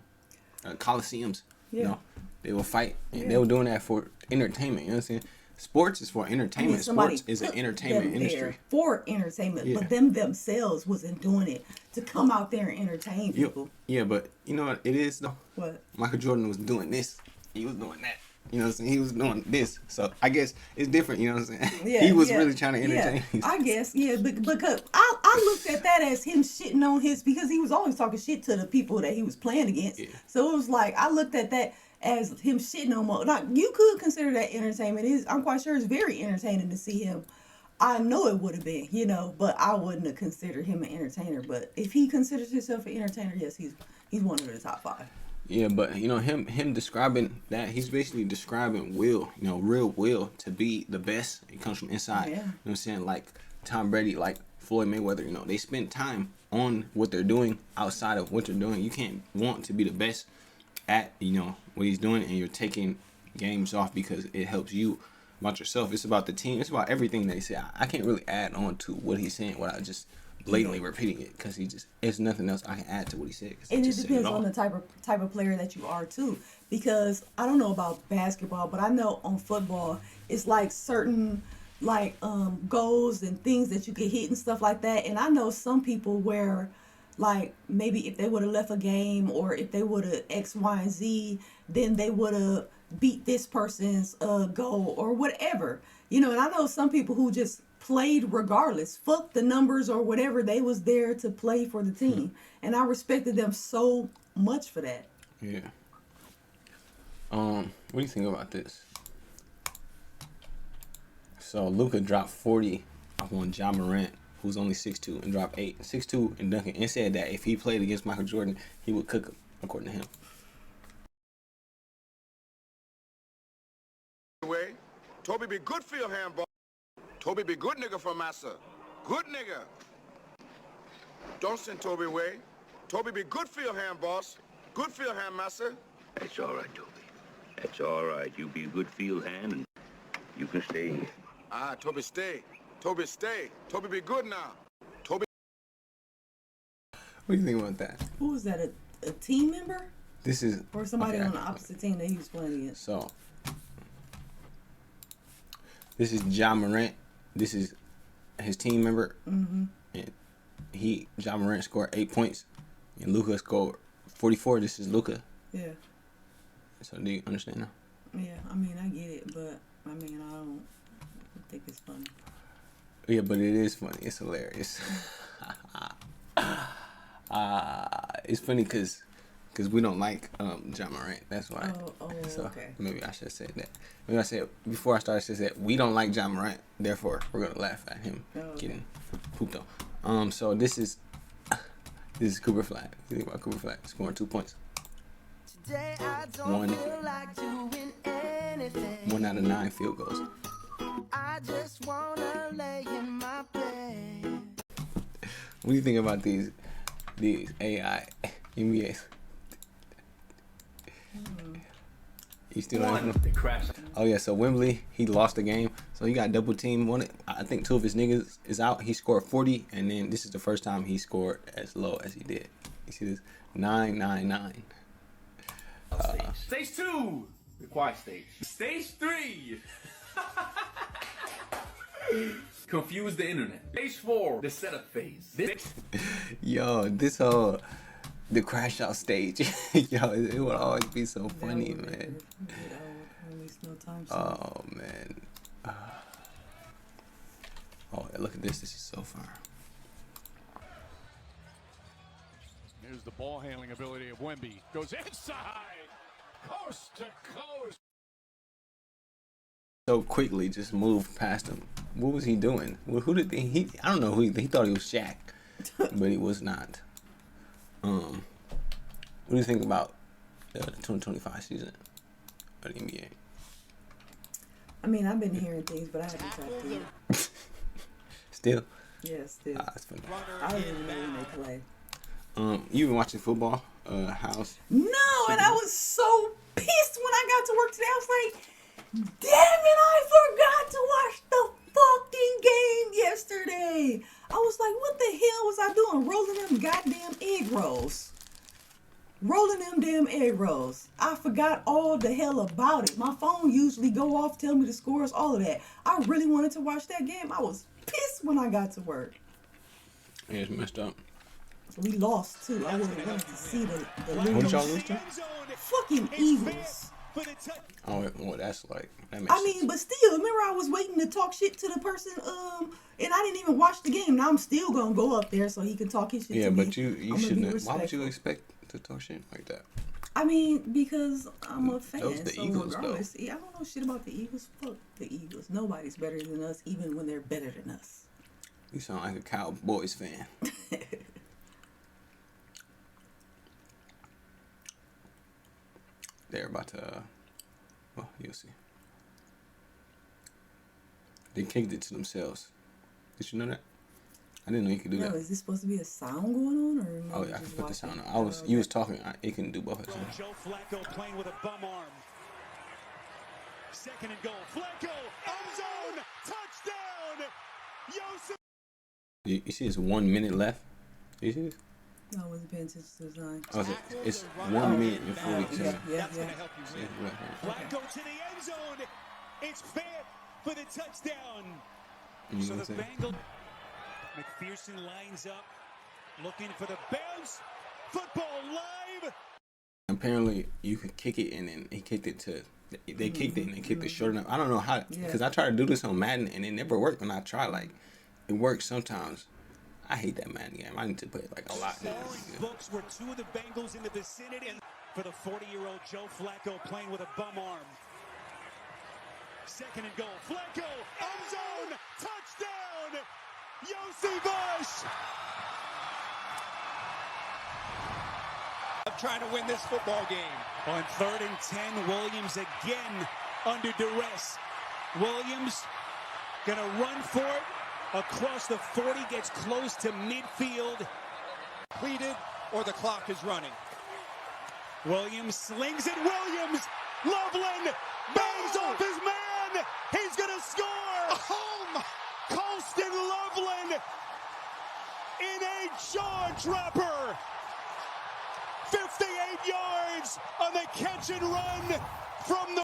Coliseums. Yeah. You know, they will fight, and they were doing that for entertainment. You know what I'm saying? Sports is for entertainment. Sports is an entertainment industry. For entertainment, Yeah. but them themselves wasn't doing it to come out there and entertain people. Yeah, but you know what it is though? What? Michael Jordan was doing this. He was doing that. You know what I'm saying? He was doing this. So I guess it's different, you know what I'm saying? Yeah, he was really trying to entertain. Yeah, I guess, yeah, because I looked at that as him shitting on because he was always talking shit to the people that he was playing against. Yeah. So it was like, I looked at that as him shitting on Mo. Like, you could consider that entertainment. I'm quite sure it's very entertaining to see him. I know it would have been, you know, but I wouldn't have considered him an entertainer. But if he considers himself an entertainer, yes, he's one of the top 5. Yeah, but you know him describing that, he's basically describing Will, you know, real Will to be the best. It comes from inside. Yeah. You know what I'm saying? Like Tom Brady, like Floyd Mayweather, you know, they spend time on what they're doing outside of what they're doing. You can't want to be the best at, you know, what he's doing, and you're taking games off because it helps you about yourself. It's about the team. It's about everything they say. I can't really add on to what he's saying without just blatantly repeating it, because it's nothing else I can add to what he said. And it depends on the type of player that you are too, because I don't know about basketball, but I know on football it's like certain like goals and things that you can hit and stuff like that. And I know some people where like maybe if they would have left a game, or if they would have X, Y, and Z, then they would have beat this person's goal or whatever, you know. And I know some people who just played regardless, fuck the numbers or whatever, they was there to play for the team, and I respected them so much for that. Yeah. What do you think about this? So Luka dropped 40 on Ja Morant, who's only 6'2", and dropped 8, 6'2", and dunking, and said that if he played against Michael Jordan, he would cook him, according to him. Toby be good field handball. Toby be good nigga for massa. Good nigga. Don't send Toby away. Toby be good field hand, boss. Good field hand, massa. That's all right, Toby. That's all right. You be a good field hand, and you can stay here. Ah, Toby stay. Toby stay. Toby be good now. Toby. What do you think about that? Who was that? A team member? This is or somebody okay, on the opposite team that he was playing against. So this is Ja Morant. This is his team member. Mm-hmm. And Ja Morant scored 8 points, and Luka scored 44. This is Luka. Yeah. So do you understand now? Yeah, I mean, I get it, but I mean, I don't think it's funny. Yeah, but it is funny. It's hilarious. It's funny because we don't like Ja Morant. That's why. So okay. Maybe I should have said that. Maybe I said before I started, I should have said we don't like Ja Morant. Therefore, we're gonna laugh at him getting pooped on. So this is Cooper Flag. You think about Cooper Flag scoring 2 points. One out of 9 field goals. I just wanna lay in my bed. What do you think about these AI NBAs? You still on it? Oh yeah, so Wembley, he lost the game, so he got double teamed on it. I think 2 of his niggas is out. He scored 40, and then this is the first time he scored as low as he did. You see this? 999. Stage 2, the quiet stage. Stage 3, confuse the internet. Stage 4, the setup phase. Yo, this whole the crash out stage. Yo, it would always be so funny, man. Oh man. Oh, look at this. This is so far. Here's the ball handling ability of Wemby. Goes inside, coast to coast. So quickly, just moved past him. What was he doing? Well, who did he? I don't know who he thought he was Shaq, but he was not. What do you think about the 2025 season of the NBA? I mean, I've been hearing things, but I haven't talked to you. Still? Yeah, still. That's funny. I don't even know when they play. You been watching football, House? No, and I was so pissed when I got to work today. I was like, damn it, I forgot to watch the fucking game yesterday. I was like, what the hell was I doing? Rolling them goddamn egg rolls. Rolling them damn egg rolls. I forgot all the hell about it. My phone usually go off, tell me the scores, all of that. I really wanted to watch that game. I was pissed when I got to work. Yeah, it's messed up. We lost too. I really wanted to see the What did y'all lose to? fucking Eagles. Oh, well, that's like that makes I mean, but still, remember I was waiting to talk shit to the person, and I didn't even watch the game. Now I'm still gonna go up there so he can talk his shit yeah, to me. but you shouldn't. Why would you expect to talk shit like that? I mean, because I'm a fan. Those the so Eagles, regardless, I don't know shit about the Eagles. Fuck the Eagles. Nobody's better than us, even when they're better than us. You sound like a Cowboys fan. They're about to, well, you'll see. They kicked it to themselves. Did you know that? I didn't know you could do that. Is this supposed to be a sound going on, or? Oh yeah, I can put the sound on. You was talking. It can do both at the same time. Joe Flacco playing with a bum arm. Second and goal. Flacco, end zone, touchdown. Yosef. You see, it's 1 minute left. You see this? No, I wasn't paying attention to the design. Oh, it's 1 minute and 40 seconds. Yeah. Flacco to the end zone. It's Fant for the touchdown. You So know the what I'm saying? Bengals. McPherson lines up, looking for the bounce. Football live. Apparently, you could kick it, and then he kicked it to. They kicked it, and they kicked it short enough. I don't know how, because I tried to do this on Madden, and it never worked. When I try, like, it works sometimes. I hate that Madden game. I need to play it like a lot. Books were two of the Bengals in the vicinity, and for the 40-year-old Joe Flacco playing with a bum arm. Second and goal. Flacco, end zone, touchdown. Yossi Bush. I'm trying to win this football game. On 3rd and 10, Williams again under duress. Williams gonna run for it across the 40, gets close to midfield. Completed, or the clock is running. Williams slings it. Williams, Loveland bangs off his man. He's gonna score. Home. Colston Loveland in a jaw dropper. 58 yards on the catch and run from the.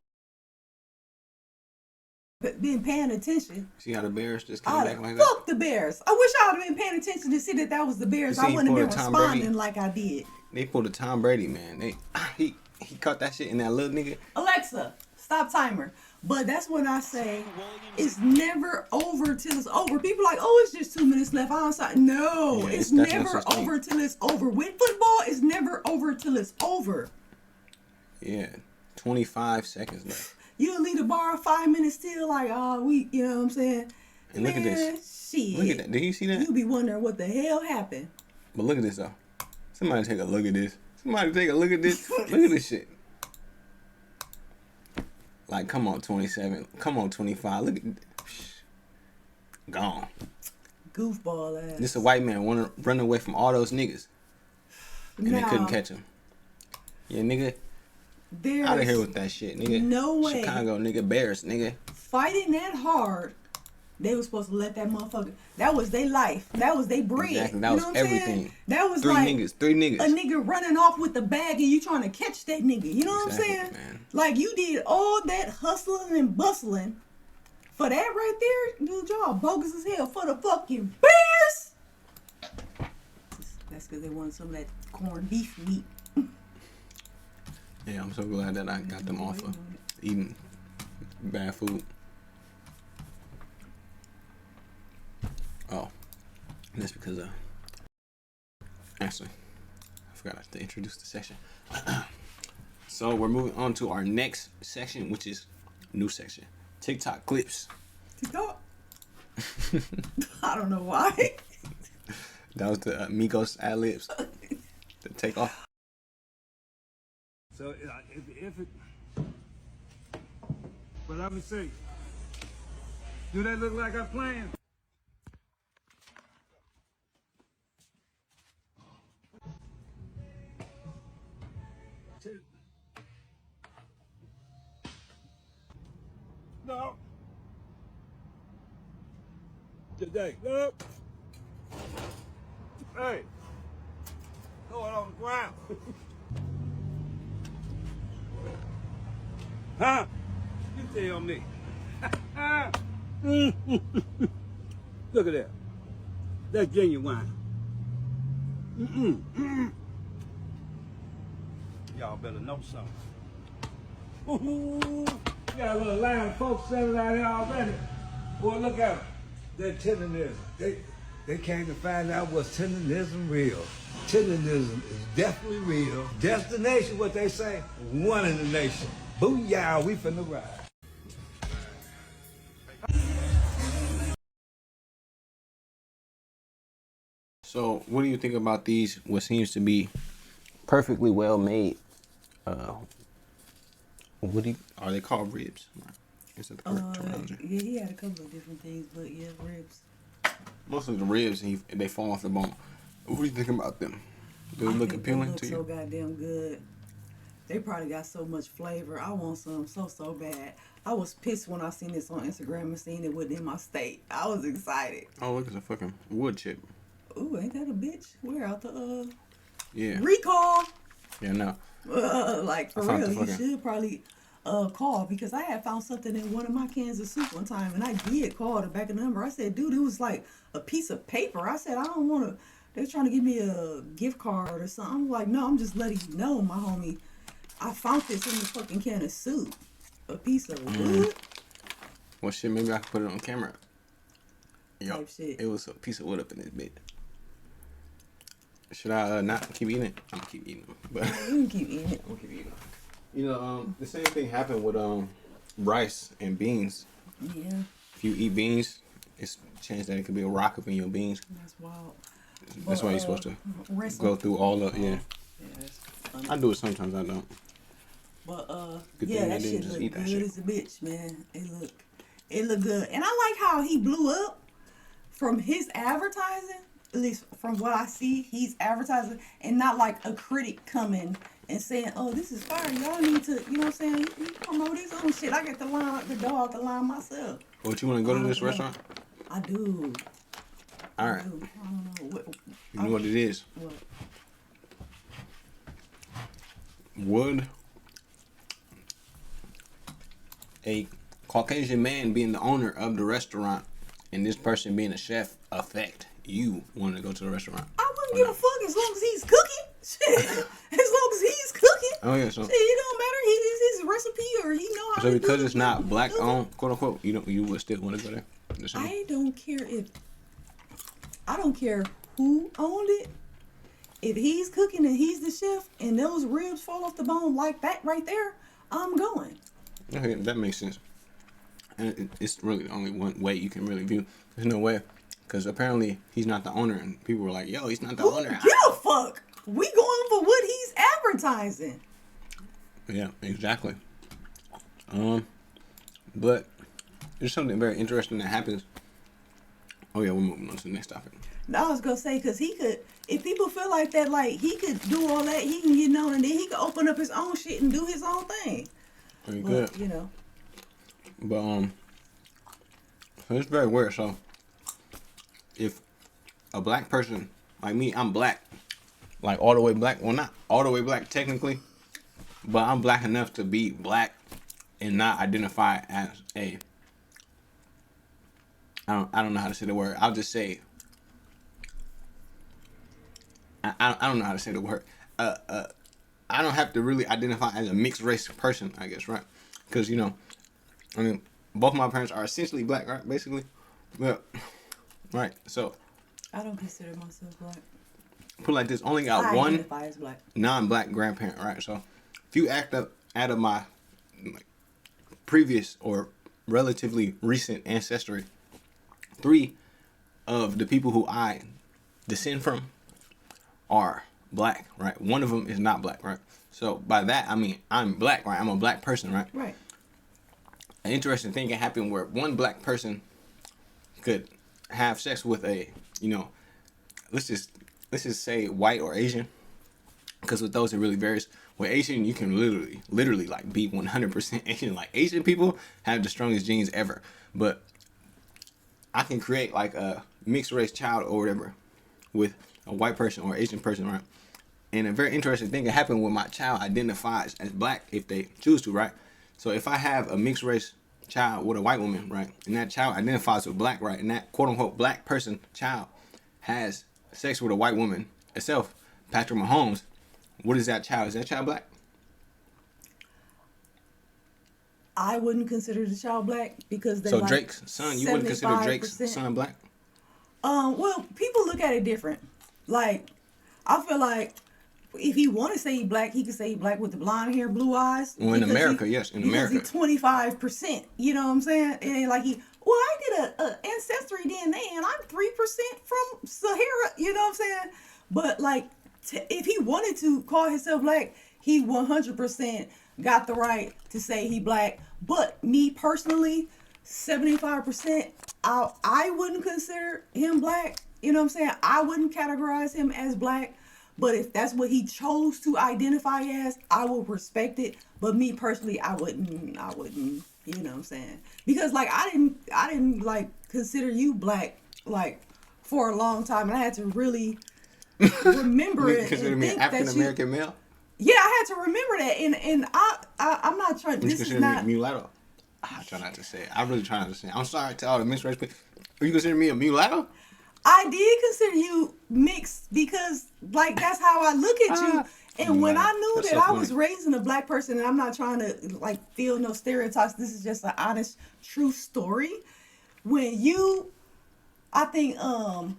But been paying attention. See how the Bears just came back like that? Fuck the Bears. I wish I would have been paying attention to see that was the Bears. I wouldn't have been responding like I did. They pulled a Tom Brady, man. He caught that shit in that little nigga. Alexa, stop timer. But that's when I say it's never over till it's over. People are like, oh, it's just 2 minutes left. No, it's never over till it's over. With football, it's never over till it's over. Yeah, 25 seconds left. You'll leave the bar 5 minutes still, like, you know what I'm saying? And look at this. Shit. Look at that. Did you see that? You'll be wondering what the hell happened. But look at this, though. Somebody take a look at this. Somebody take a look at this. Look at this shit. Like, come on, 27. Come on, 25. Look at gone. Goofball ass. This a white man running away from all those niggas. And they couldn't catch him. Yeah, nigga. Out of here with that shit, nigga. No way. Chicago, nigga. Bears, nigga. Fighting that hard. They were supposed to let that motherfucker. That was their life. That was their bread. Exactly. That was everything. That was three like niggas. A nigga running off with the bag and you trying to catch that nigga. You know what I'm saying? Man. Like you did all that hustling and bustling for that right there. Good job. Bogus as hell for the fucking Bears. That's because they wanted some of that corned beef meat. Yeah, I'm so glad that I got them off of eating bad food. Oh, and that's because actually, I forgot to introduce the section. So we're moving on to our next section, which is new section, TikTok clips. TikTok. I don't know why. That was the Migos ad libs. The take off. So if it, but let me see. Do that look like I'm playing? No. Today. No. Hey. Throw it on the ground. Huh? You tell me. Look at that. That's genuine. Y'all better know something. Got a little line of folks standing out here already. Boy, look at them. They're telling this. They came to find out was tenderism real. Tenderism is definitely real. Destination, what they say, one in the nation. Booyah, we finna ride. So, what do you think about these? What seems to be perfectly well made. Are they called ribs? Is that the correct terminology? Yeah, he had a couple of different things, but yeah, ribs. Most of the ribs, they fall off the bone. What do you think about them? Do they look appealing to you? So goddamn good. They probably got so much flavor. I want some so bad. I was pissed when I seen this on Instagram and seen it within my state. I was excited. Oh, look, it's a fucking wood chip. Ooh, ain't that a bitch? We're out the Yeah. recall. Yeah, no. Like for real, you should probably call, because I had found something in one of my cans of soup one time, and I did call to back a number. I said, dude, it was like a piece of paper. I said, I don't want to. They're trying to give me a gift card or something. I'm like, no, I'm just letting you know, my homie. I found this in the fucking can of soup. A piece of wood. Well, shit, maybe I can put it on camera. Yo, Type shit. it was a piece of wood up in this bit. Should I not keep eating it? I'm gonna keep eating them. But You can keep eating it. I'm gonna keep eating them. You know, the same thing happened with rice and beans. Yeah. If you eat beans, it's a chance that it could be a rock up in your beans. That's wild. That's why you're supposed to go through all the I do it sometimes. I don't. But Good yeah, thing I that didn't shit just look eat that good shit. as a bitch, man. It look good, and I like how he blew up from his advertising. At least from what I see, he's advertising, and not like a critic coming and saying, "Oh, this is fire. Y'all need to," you know what I'm saying? He promote his own shit. I get the line, the dog, the line myself. What, you want to go to this restaurant? I do. All right. I don't know. You know what it is? What? Would a Caucasian man being the owner of the restaurant and this person being a chef affect you wanting to go to the restaurant? I wouldn't give a fuck as long as he's cooking. Shit. As long as he's cooking. Oh yeah, so Shit, it don't matter. His recipe, or he know how so to because do it's it. not black owned, quote unquote, you would still want to go there. I don't care who owned it. If he's cooking and he's the chef and those ribs fall off the bone like that right there, I'm going. Okay, that makes sense. And it's really the only one way you can really view. There's no way, because apparently he's not the owner, and people were like, "Yo, he's not the owner." Give a fuck. We going for what he's advertising. Yeah, exactly. But there's something very interesting that happens. Oh yeah, we're moving on to the next topic. I was gonna say, cause he could, if people feel like that, like he could do all that, he can get known, and then he could open up his own shit and do his own thing. Very But, good. you know. But so it's very weird. So if a black person like me, I'm black, like all the way black. Well, not all the way black technically, but I'm black enough to be black and not identify as a. I don't know how to say the word. I'll just say. I don't know how to say the word. I don't have to really identify as a mixed race person, I guess, right? Because I mean, both my parents are essentially black, right? Basically, well, right. So I don't consider myself black. Put it like this: only got I one identify as black. non-black grandparent, right? So if you add up my previous or relatively recent ancestry, 3 of the people who I descend from are black, right? One of them is not black, right? So by that I mean I'm black, right? I'm a black person, right? Right. An interesting thing can happen where one black person could have sex with a, let's just say white or Asian, because with those it really varies. With Asian, you can literally like be 100% Asian. Like Asian people have the strongest genes ever, but I can create like a mixed race child or whatever with a white person or Asian person, right? And a very interesting thing can happen when my child identifies as black if they choose to, right? So if I have a mixed race child with a white woman, right, and that child identifies with black, right, and that quote unquote black person child has sex with a white woman itself, Patrick Mahomes, what is that child? Is that child black? I wouldn't consider the child black because they So like Drake's son, you wouldn't consider Drake's 75%. son black? Well, people look at it different. Like, I feel like if he want to say he black, he could say he black with the blonde hair, blue eyes. Well, in America, yes, in America. Because he's 25%. You know what I'm saying? It ain't like well, I did a ancestry DNA and I'm 3% from Sahara. You know what I'm saying? But like, if he wanted to call himself black, he 100% got the right to say he black. But me personally, 75%, I wouldn't consider him black. You know what I'm saying? I wouldn't categorize him as black. But if that's what he chose to identify as, I will respect it. But me personally, I wouldn't, you know what I'm saying? Because like I didn't like consider you black like for a long time, and I had to really remember it. Consider me an African American male? Yeah, I had to remember that, and I'm not trying. Would you This is consider not me a mulatto? I try not to say it. I really try not to say it. I'm sorry to all the mixed race people. Are you consider me a mulatto? I did consider you mixed because, like, that's how I look at you. And when I knew That's that so I was funny. raising a black person, and I'm not trying to, like, feel no stereotypes, this is just an honest, true story. When you, I think, I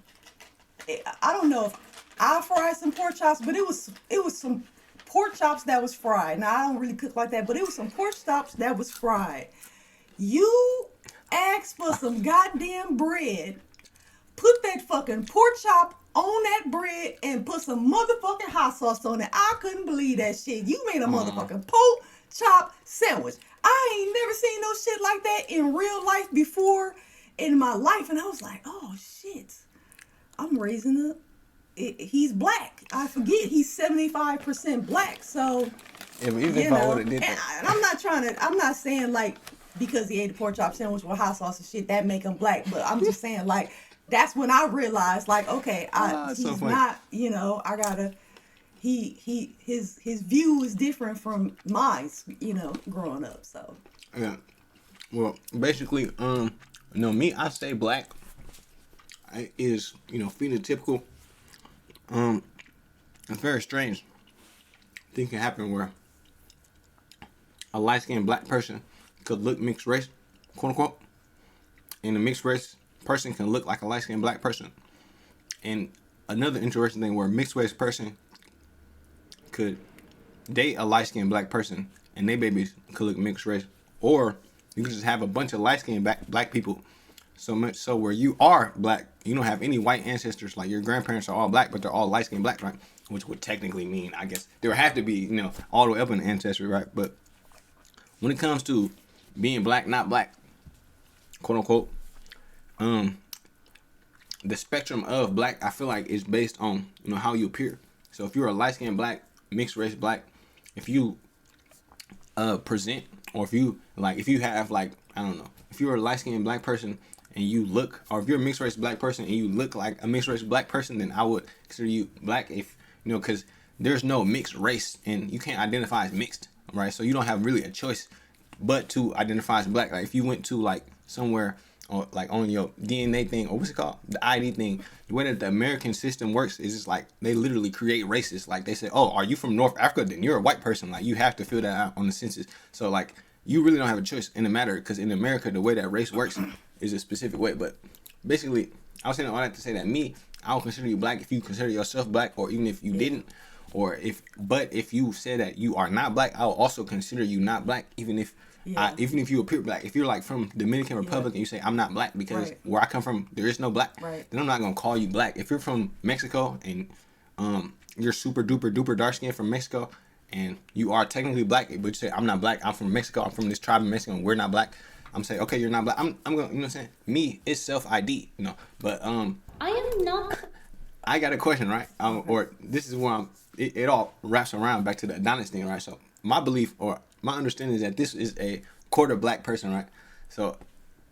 don't know if I fried some pork chops, but it was some pork chops that was fried. Now, I don't really cook like that, but it was some pork chops that was fried. You asked for some goddamn bread, put that fucking pork chop on that bread and put some motherfucking hot sauce on it. I couldn't believe that shit. You made a motherfucking pork chop sandwich. I ain't never seen no shit like that in real life before in my life. And I was like, oh shit, I'm raising he's black. I forget he's 75% black. So, Even if I would have did that. and I'm not saying like because he ate a pork chop sandwich with hot sauce and shit, that make him black. But I'm just saying like, that's when I realized, like, okay, it's so he's funny. not, I gotta. His view is different from mine, growing up. So Yeah. Well, basically, me, I say black is, phenotypical. It's very strange. Thing can happen where a light-skinned black person could look mixed race, quote unquote, and a mixed race person can look like a light-skinned black person. And another interesting thing where a mixed race person could date a light-skinned black person and their babies could look mixed race. Or you could just have a bunch of light-skinned black people so much so where you are black, you don't have any white ancestors, like your grandparents are all black, but they're all light-skinned black, right? Which would technically mean, I guess, there would have to be, all the way up in the ancestry, right? But when it comes to being black, not black, quote unquote, the spectrum of black, I feel like, is based on how you appear. So if you're a light skinned black, mixed race black, if you present, or if you have I don't know, if you're a light skinned black person and you look, or if you're a mixed race black person and you look like a mixed race black person, then I would consider you black. If because there's no mixed race and you can't identify as mixed, right? So you don't have really a choice but to identify as black. Like if you went to somewhere, or on your DNA thing, or what's it called, the ID thing, the way that the American system works is just they literally create races. Like they say, oh, are you from North Africa? Then you're a white person. Like you have to fill that out on the census. So you really don't have a choice in the matter, because in America the way that race works is a specific way. But basically, I was saying all that to say that I would consider you black if you consider yourself black, or even if you didn't, or if you said that you are not black, I will also consider you not black, even if you appear black. If you're from Dominican Republic and you say I'm not black because where I come from there is no black, then I'm not gonna call you black. If you're from Mexico and you're super duper dark skin from Mexico and you are technically black, but you say I'm not black, I'm from Mexico, I'm from this tribe in Mexico and we're not black, I'm saying okay, you're not black. I'm gonna, what I'm saying, me, it's self ID, but I am not. I got a question, right? Or this is where it all wraps around back to the Adonis thing, right? So my belief or my understanding is that this is a quarter black person, right? So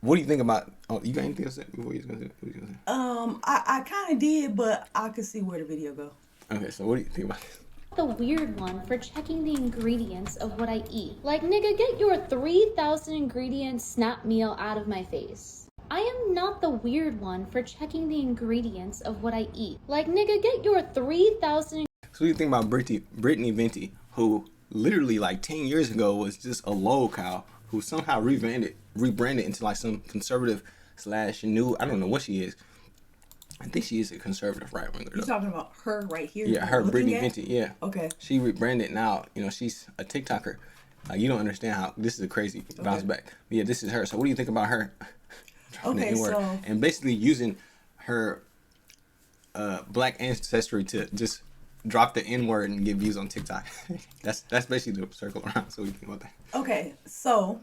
what do you think about? Oh, you got anything else to say before you was gonna say? What you gonna say? I kind of did, but I could see where the video go. Okay, so what do you think about this? The weird one for checking the ingredients of what I eat. Like, nigga, get your 3,000 ingredient snap meal out of my face. I am not the weird one for checking the ingredients of what I eat. Like, nigga, get your 3,000. So what do you think about Brittany Venti, who literally 10 years ago was just a low cow, who somehow rebranded into some conservative / new, I don't know what she is, I think she is a conservative right winger. You talking about her right here? Yeah, her Brittany Vinty. Yeah. Okay. She rebranded now. You know, she's a TikToker. You don't understand how this is a crazy bounce back. But yeah, this is her. So what do you think about her? Okay, so and basically using her black ancestry to just drop the N word and get views on TikTok. that's basically the circle around. So what do you think about that? Okay, so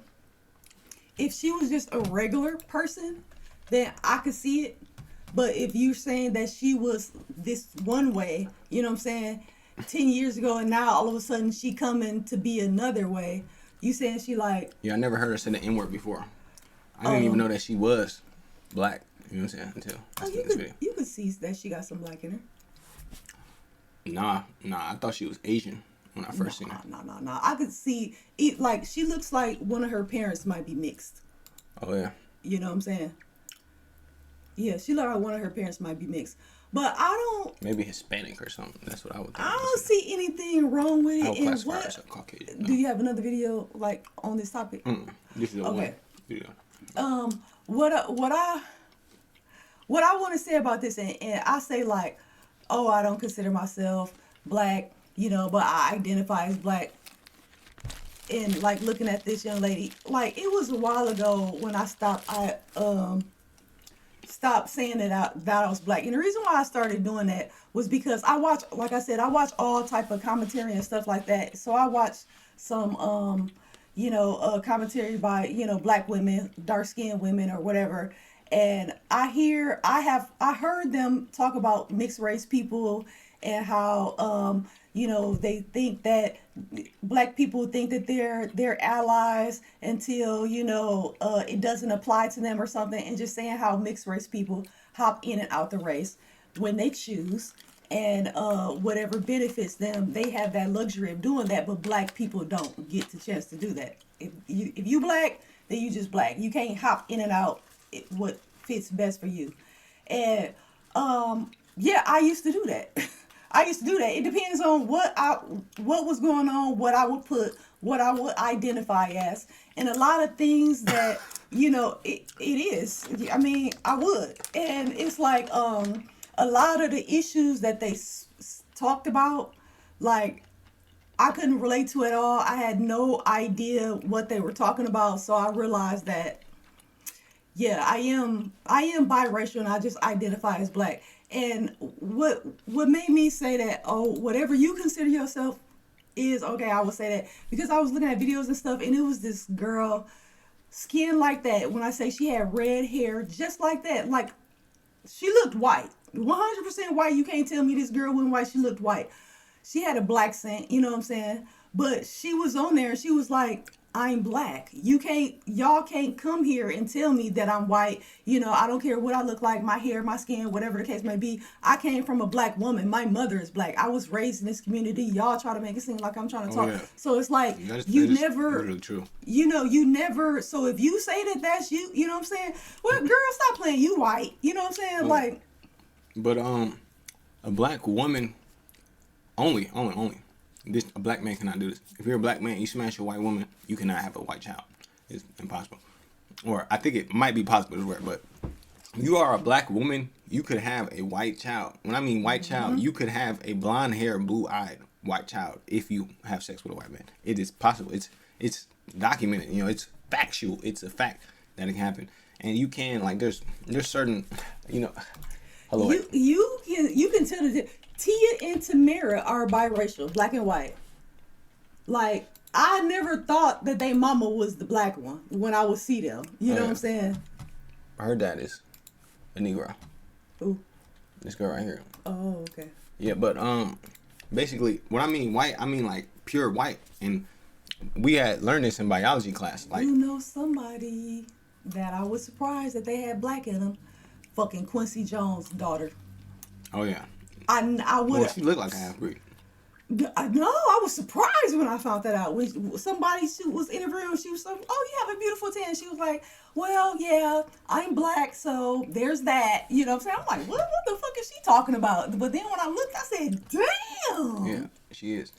if she was just a regular person, then I could see it. But if you're saying that she was this one way, you know what I'm saying, 10 years ago, and now all of a sudden she coming to be another way, you saying she like... Yeah, I never heard her say the N word before. I didn't even know that she was black. You know what I'm saying? Until I seen this video. You could see that she got some black in her. Nah. I thought she was Asian when I first seen her. Nah. I could see it. Like, she looks like one of her parents might be mixed. Oh yeah. You know what I'm saying? Yeah, she looked like one of her parents might be mixed. But I don't... Maybe Hispanic or something. That's what I would think. I don't see anything wrong with it. I would classify her as a Caucasian. No. Do you have another video, like, on this topic? This is the one video. What I want to say about this, and I say, like, oh, I don't consider myself black, you know, but I identify as black. And, like, looking at this young lady, like, it was a while ago when I stopped saying that I was black. And the reason why I started doing that was because I watch, like I said, I watch all type of commentary and stuff like that. So I watch some, commentary by, black women, dark-skinned women or whatever. And I heard them talk about mixed race people and how, they think that black people think that they're allies until, it doesn't apply to them or something, and just saying how mixed race people hop in and out the race when they choose, and whatever benefits them, they have that luxury of doing that, but black people don't get the chance to do that. If you black, then you just black. You can't hop in and out what fits best for you. And I used to do that. It depends on what was going on, what I would put, what I would identify as, and a lot of things that it is. I mean, I would, and it's like a lot of the issues that they talked about, like, I couldn't relate to at all. I had no idea what they were talking about, so I realized that, yeah, I am biracial, and I just identify as black. And what made me say that, oh, whatever you consider yourself is, okay, I would say that, because I was looking at videos and stuff, and it was this girl, skin like that. When I say she had red hair, just like that, like, she looked white, 100% white. You can't tell me this girl wasn't white. She looked white. She had a black scent, you know what I'm saying? But she was on there, and she was like, I'm black. Y'all can't come here and tell me that I'm white. I don't care what I look like, my hair, my skin, whatever the case may be. I came from a black woman. My mother is black. I was raised in this community. Y'all try to make it seem like I'm trying to talk. Yeah. So it's like, you never, really true. You never, so if you say that that's you, you know what I'm saying? Well, girl, stop playing you white. You know what I'm saying? Like. But a black woman, only. A black man cannot do this. If you're a black man, you smash a white woman, you cannot have a white child. It's impossible. Or I think it might be possible as well, but if you are a black woman, you could have a white child. When I mean white child, you could have a blonde hair, blue-eyed white child if you have sex with a white man. It is possible. It's documented. It's factual. It's a fact that it can happen. And you can, like, there's certain, hello. You can tell the Tia and Tamara are biracial, black and white. Like, I never thought that they mama was the black one when I would see them. You know what I'm saying? Her dad is a Negro. Who? This girl right here. Oh, okay. Yeah, but basically, when I mean white, I mean like pure white. And we had learned this in biology class. Like, somebody that I was surprised that they had black in them. Fucking Quincy Jones' daughter. Oh yeah. I would. Well, she looked like a half-breed. No, I was surprised when I found that out. When somebody was interviewing, she was like, "Oh, you have a beautiful tan." She was like, "Well, yeah, I'm black, so there's that." You know what I'm saying? I'm like, what the fuck is she talking about? But then when I looked, I said, "Damn." Yeah, she is.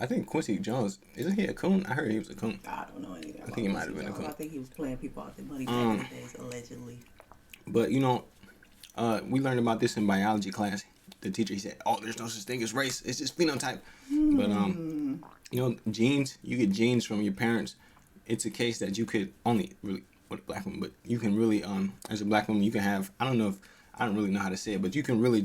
I think Quincy Jones, isn't he a coon? I heard he was a coon. I don't know anything. I think he might have been a coon. I think he was playing people out their money back in the days, allegedly. But We learned about this in biology class. The teacher, he said, "Oh, there's no such thing as race. It's just phenotype." But you know, genes. You get genes from your parents. It's a case that you could only really with a black woman, but you can really as a black woman, you can have. I don't really know how to say it, but you can really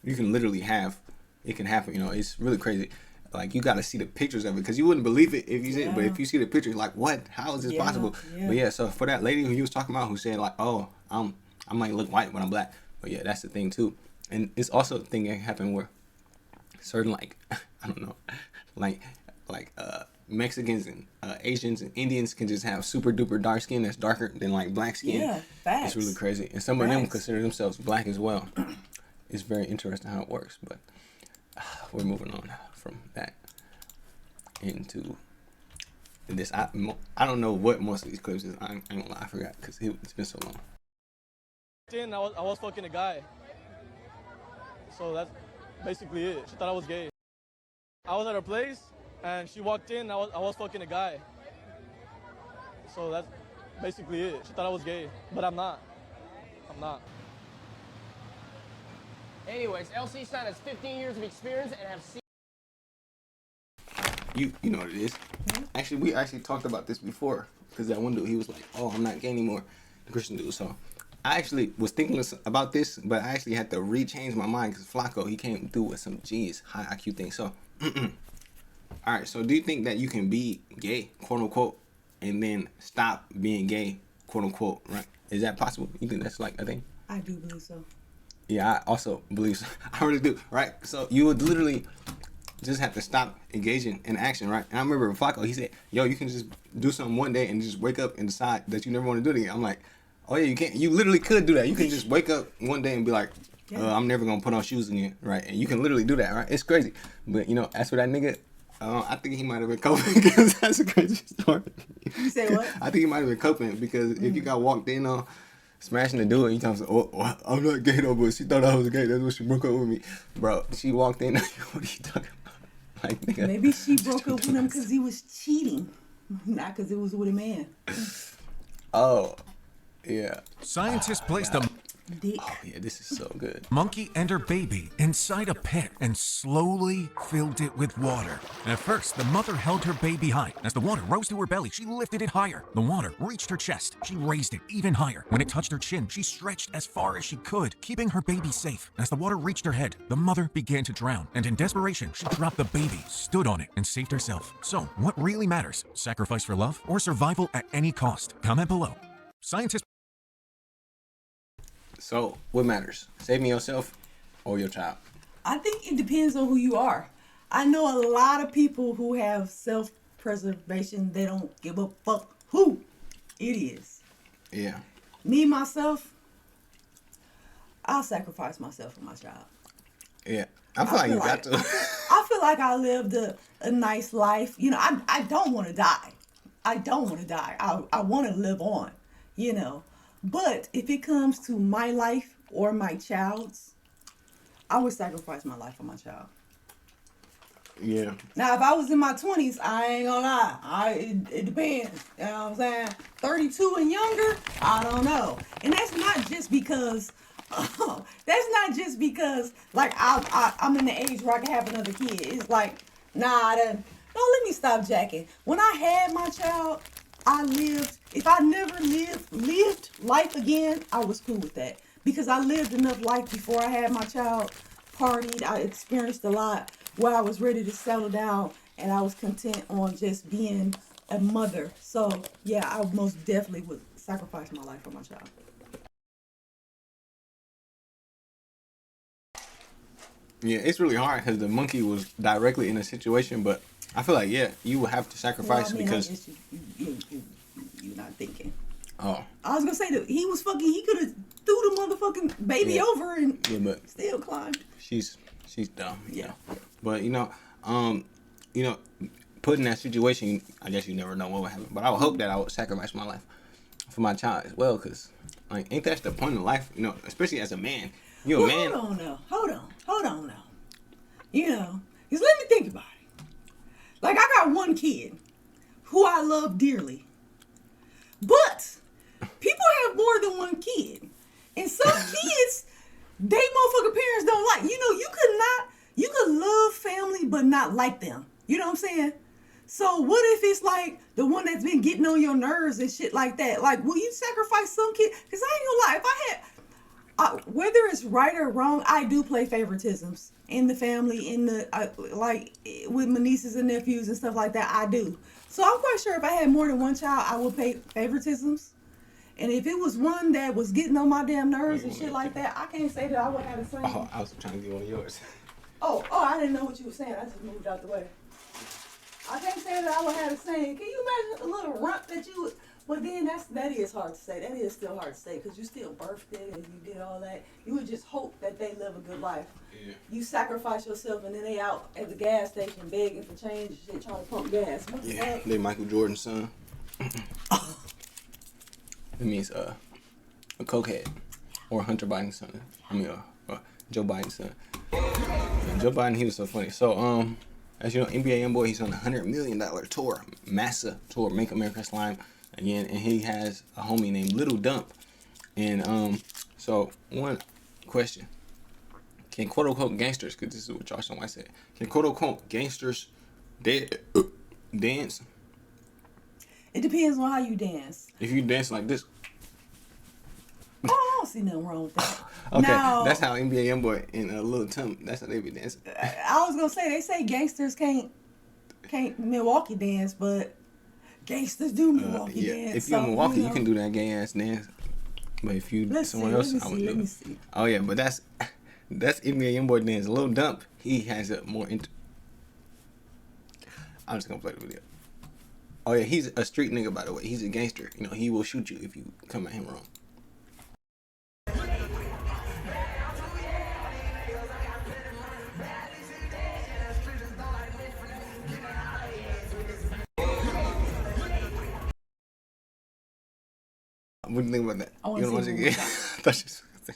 you can literally have. It can happen. You know, it's really crazy. Like, you got to see the pictures of it, because you wouldn't believe it if you see it. But if you see the pictures, like, what? How is this possible? But yeah, so for that lady who he was talking about, who said like, "Oh, I might look white when I'm black," but yeah, that's the thing too. And it's also a thing that happened where certain, like, I don't know, like Mexicans and Asians and Indians can just have super duper dark skin that's darker than like black skin. Yeah, facts. It's really crazy. And some of them consider themselves black as well. It's very interesting how it works, but we're moving on from that into this. I don't know what most of these clips is. I ain't gonna lie, I forgot, because it's been so long. Then I was fucking a guy. So that's basically it. She thought I was gay. I was at her place and she walked in. I was fucking a guy. So that's basically it. She thought I was gay, but I'm not. I'm not. Anyways, LC9ine has 15 years of experience and have seen. You know what it is. Actually, we talked about this before, because that one dude, he was like, "Oh, I'm not gay anymore," the Christian dude. So I actually was thinking about this, but I actually had to rechange my mind, because Flacco, he came through with some high IQ thing. So, all right. So do you think that you can be gay, quote unquote, and then stop being gay, quote unquote, right? Is that possible? You think that's like a thing? I do believe so. Yeah, I also believe so. I really do, right? So you would literally just have to stop engaging in action, right? And I remember Flacco, he said, "Yo, you can just do something one day and just wake up and decide that you never want to do it again." I'm like, "Oh yeah, you can't. You literally could do that. You can just wake up one day and be like, I'm never gonna put on shoes again," right? And you can literally do that, right? It's crazy. But you know, as for that nigga, I think he might have been coping, because that's a crazy story. You say what? I think he might have been coping, because if you got walked in on smashing the dude, you talking, "Oh, I'm not gay though, but she thought I was gay. That's what she broke up with me." Bro, she walked in. What are you talking about? Like, nigga. Maybe she broke up with him because he was cheating, not because it was with a man. Oh, yeah. Scientists placed a Oh yeah, this is so good. monkey and her baby inside a pit and slowly filled it with water. At first, the mother held her baby high. As the water rose to her belly, she lifted it higher. The water reached her chest. She raised it even higher. When it touched her chin, she stretched as far as she could, keeping her baby safe. As the water reached her head, the mother began to drown, and in desperation, she dropped the baby, stood on it, and saved herself. So, what really matters? Sacrifice for love or survival at any cost? Comment below. Scientists. So, what matters? Saving yourself or your child? I think it depends on who you are. I know a lot of people who have self-preservation. They don't give a fuck who it is. Yeah. Me, myself, I'll sacrifice myself for my child. Yeah. I feel like you got to. I feel like I lived a nice life. You know, I don't want to die. I don't want to die. I want to live on, you know. But if it comes to my life or my child's, I would sacrifice my life for my child. Yeah. Now, if I was in my 20s, I ain't gonna lie. It depends. You know what I'm saying? 32 and younger, I don't know. And that's not just because, like, I'm in the age where I can have another kid. It's like, nah, no, let me stop jacking. When I had my child, I lived. If I never lived life again, I was cool with that. Because I lived enough life before I had my child, partied, I experienced a lot where I was ready to settle down and I was content on just being a mother. So yeah, I most definitely would sacrifice my life for my child. Yeah, it's really hard because the monkey was directly in a situation, but I feel like, yeah, you would have to sacrifice because you're not thinking. Oh. I was gonna say that he was fucking. He could have threw the motherfucking baby over and but still climbed. She's dumb. Yeah. But put in that situation, I guess you never know what would happen. But I would hope that I would sacrifice my life for my child as well, because like, ain't that the point of life? You know, especially as a man. You're a man. Hold on now. You know, just let me think about it. Like, I got one kid who I love dearly, but people have more than one kid, and some kids they motherfucking parents don't like. You could love family but not like them. You know what I'm saying? So what if it's like the one that's been getting on your nerves and shit like that? Like, will you sacrifice some kid? Because I ain't gonna lie, if I had, whether it's right or wrong, I do play favoritisms in the family, like with my nieces and nephews and stuff like that. I do. So I'm quite sure if I had more than one child, I would pay favoritisms. And if it was one that was getting on my damn nerves and shit like that, I can't say that I would have the same. Oh, I was trying to get one of yours. Oh, I didn't know what you were saying. I just moved out the way. I can't say that I would have the same. Can you imagine a little rump that you would? Well, then that is hard to say. That is still hard to say because you still birthed it and you did all that. You would just hope that they live a good life. Yeah. You sacrifice yourself and then they out at the gas station begging for change and shit, trying to pump gas. What the heck? They Michael Jordan's son. It means a cokehead or Hunter Biden's son. I mean, Joe Biden's son. And Joe Biden, he was so funny. So, as you know, NBA YoungBoy, he's on a $100 million tour, massive tour, Make America Slime again, and he has a homie named Little Dump. And so one question: can quote unquote gangsters, because this is what Joshua White said, can quote unquote gangsters dance? It depends on how you dance. If you dance like this. Oh, I don't see nothing wrong with that. Okay, now, that's how NBA YoungBoy and Lil Tum, that's how they be dancing. I was gonna say, they say gangsters can't Milwaukee dance, but gangsters do Milwaukee dance. If you're in Milwaukee, you can do that gay ass dance. But if you someone else, I would do it. Oh yeah, but that's NBA YoungBoy dance. Lil Dump, he has a more. I'm just gonna play the video. Oh yeah, he's a street nigga, by the way. He's a gangster. You know, he will shoot you if you come at him wrong. What do you think about that? You don't watch it again? I thought you was gonna say.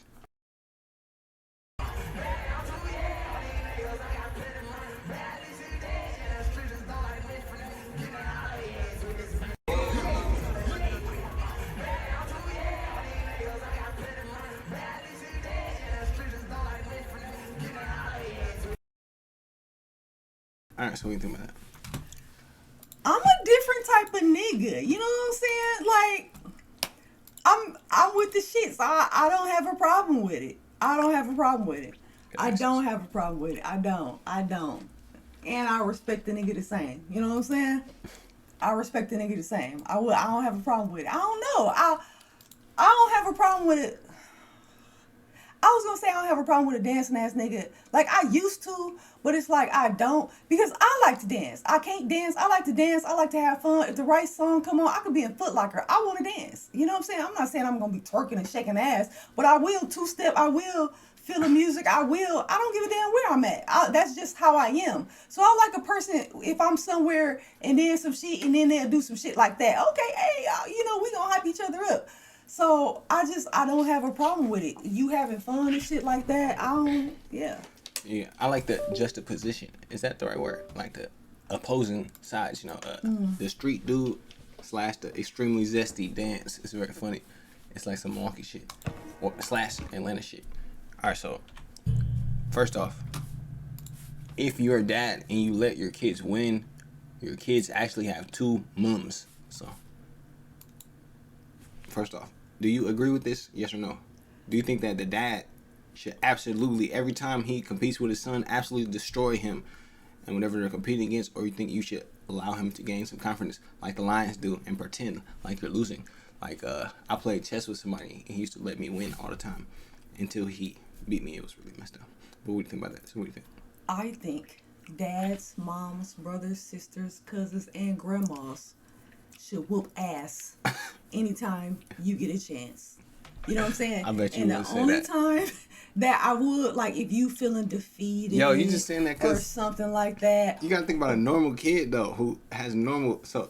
Alright, so what do you think about that? I'm a different type of nigga. You know what I'm saying? Like, I'm with the shits. I don't have a problem with it. I don't have a problem with it. I don't have a problem with it. I don't. And I respect the nigga the same. You know what I'm saying? I respect the nigga the same. I don't have a problem with it. I don't know. I don't have a problem with it. I was gonna say I don't have a problem with a dancing ass nigga. Like, I used to, but it's like I don't, because I like to dance. I can't dance. I like to dance. I like to have fun. If the right song come on, I could be in Foot Locker. I want to dance. You know what I'm saying? I'm not saying I'm gonna be twerking and shaking ass, but I will two-step. I will feel the music. I don't give a damn where I'm at. That's just how I am. So I like a person, if I'm somewhere and then some shit and then they'll do some shit like that. Okay, hey, we gonna hype each other up. So I don't have a problem with it. You having fun and shit like that, yeah. Yeah, I like the juxtaposition. Is that the right word? Like the opposing sides, the street dude / the extremely zesty dance is very funny. It's like some Milwaukee shit / Atlanta shit. All right, so first off, if you're a dad and you let your kids win, your kids actually have two mums. So first off, do you agree with this? Yes or no? Do you think that the dad should absolutely, every time he competes with his son, absolutely destroy him and whatever they're competing against? Or you think you should allow him to gain some confidence like the Lions do and pretend like you're losing? Like, I played chess with somebody and he used to let me win all the time until he beat me. It was really messed up. But what do you think about that? So what do you think? I think dads, moms, brothers, sisters, cousins, and grandmas should whoop ass anytime you get a chance. You know what I'm saying? I bet you and would the say only that. time that I would, like, if you feeling defeated, Yo, you just saying that or because something like that. You gotta think about a normal kid though, who has normal. So,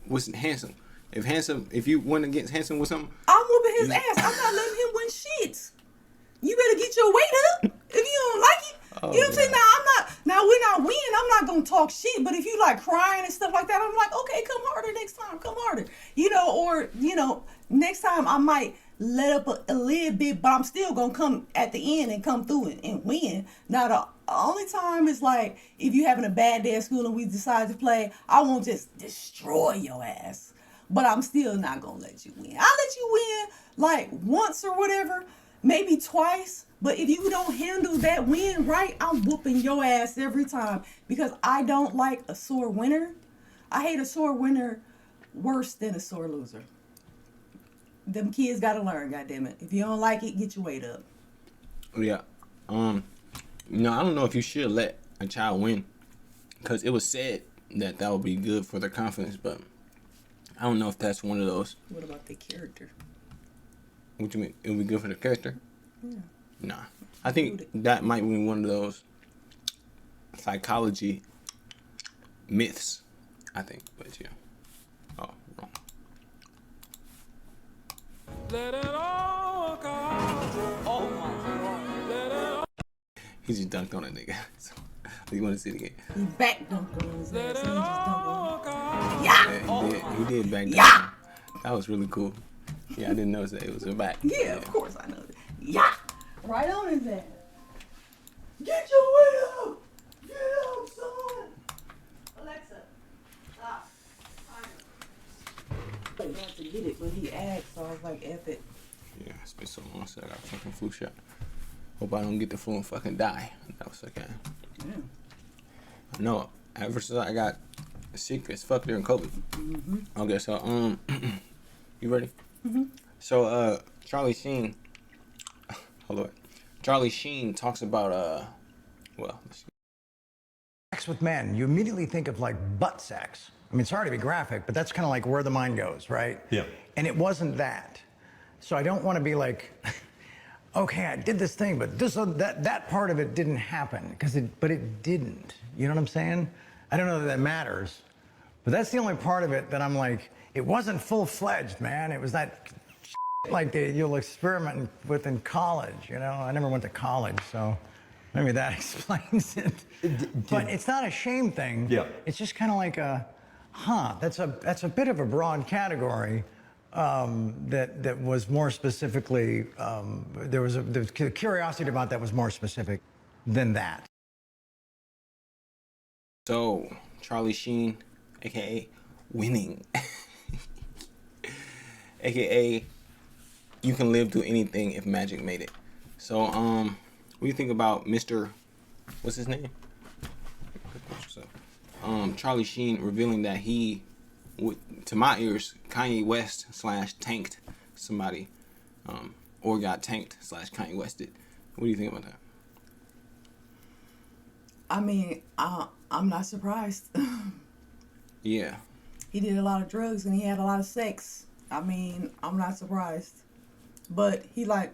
was Handsome? If you went against Handsome with something, I'm whooping his ass. I'm not letting him win shit. You better get your weight up if you don't like it. You know what I'm saying? Now when I win, I'm not gonna talk shit. But if you like crying and stuff like that, I'm like, okay, come harder next time, come harder. Or next time I might let up a little bit, but I'm still gonna come at the end and come through and win. Now the only time is like if you having a bad day at school and we decide to play, I won't just destroy your ass. But I'm still not gonna let you win. I'll let you win like once or whatever, maybe twice. But if you don't handle that win right, I'm whooping your ass every time. Because I don't like a sore winner. I hate a sore winner worse than a sore loser. Them kids gotta learn, goddammit. If you don't like it, get your weight up. Yeah. I don't know if you should let a child win. Because it was said that would be good for their confidence, but I don't know if that's one of those. What about the character? What you mean? It would be good for the character? Yeah. Nah. I think that might be one of those psychology myths, I think. But yeah. Oh, wrong. Let it all go. Oh my God. He just dunked on a nigga. So, you want to see it again? He back dunked on his ass. He just dunked on him. Yeah, he did back down. That was really cool. Yeah, I didn't notice that it was a back. Yeah, of course I know that. Yeah. Right on his ass. Get your weight up! Get up, son! Alexa, stop. I wanted to get it, but he asked, so I was like, F it. Yeah, it's been so long since I got a fucking flu shot. Hope I don't get the flu and fucking die. That was okay. Yeah. I know. Ever since I got sick as fuck during COVID. Mm-hmm. Okay, so, you ready? Mm-hmm. So, Charlie Sheen. Hold on. Charlie Sheen talks about, well, let's see. Sex with men, you immediately think of like butt sex. I mean, sorry to be graphic, but that's kind of like where the mind goes, right? Yeah. And it wasn't that. So I don't want to be like, okay, I did this thing, but that part of it didn't happen but it didn't. You know what I'm saying? I don't know that matters, but that's the only part of it that I'm like, it wasn't full-fledged, man. It was that like you'll experiment with in college, I never went to college, so maybe that explains it. But it's not a shame thing. Yeah. It's just kind of like that's a bit of a broad category that was more specifically, there was curiosity about that was more specific than that. So, Charlie Sheen, a.k.a. winning, a.k.a. you can live through anything if magic made it. So, what do you think about Mr. What's his name? Charlie Sheen revealing that he, to my ears, Kanye West / tanked somebody, or got tanked / Kanye Wested. What do you think about that? I mean, I'm not surprised. Yeah. He did a lot of drugs and he had a lot of sex. I mean, I'm not surprised. But he like,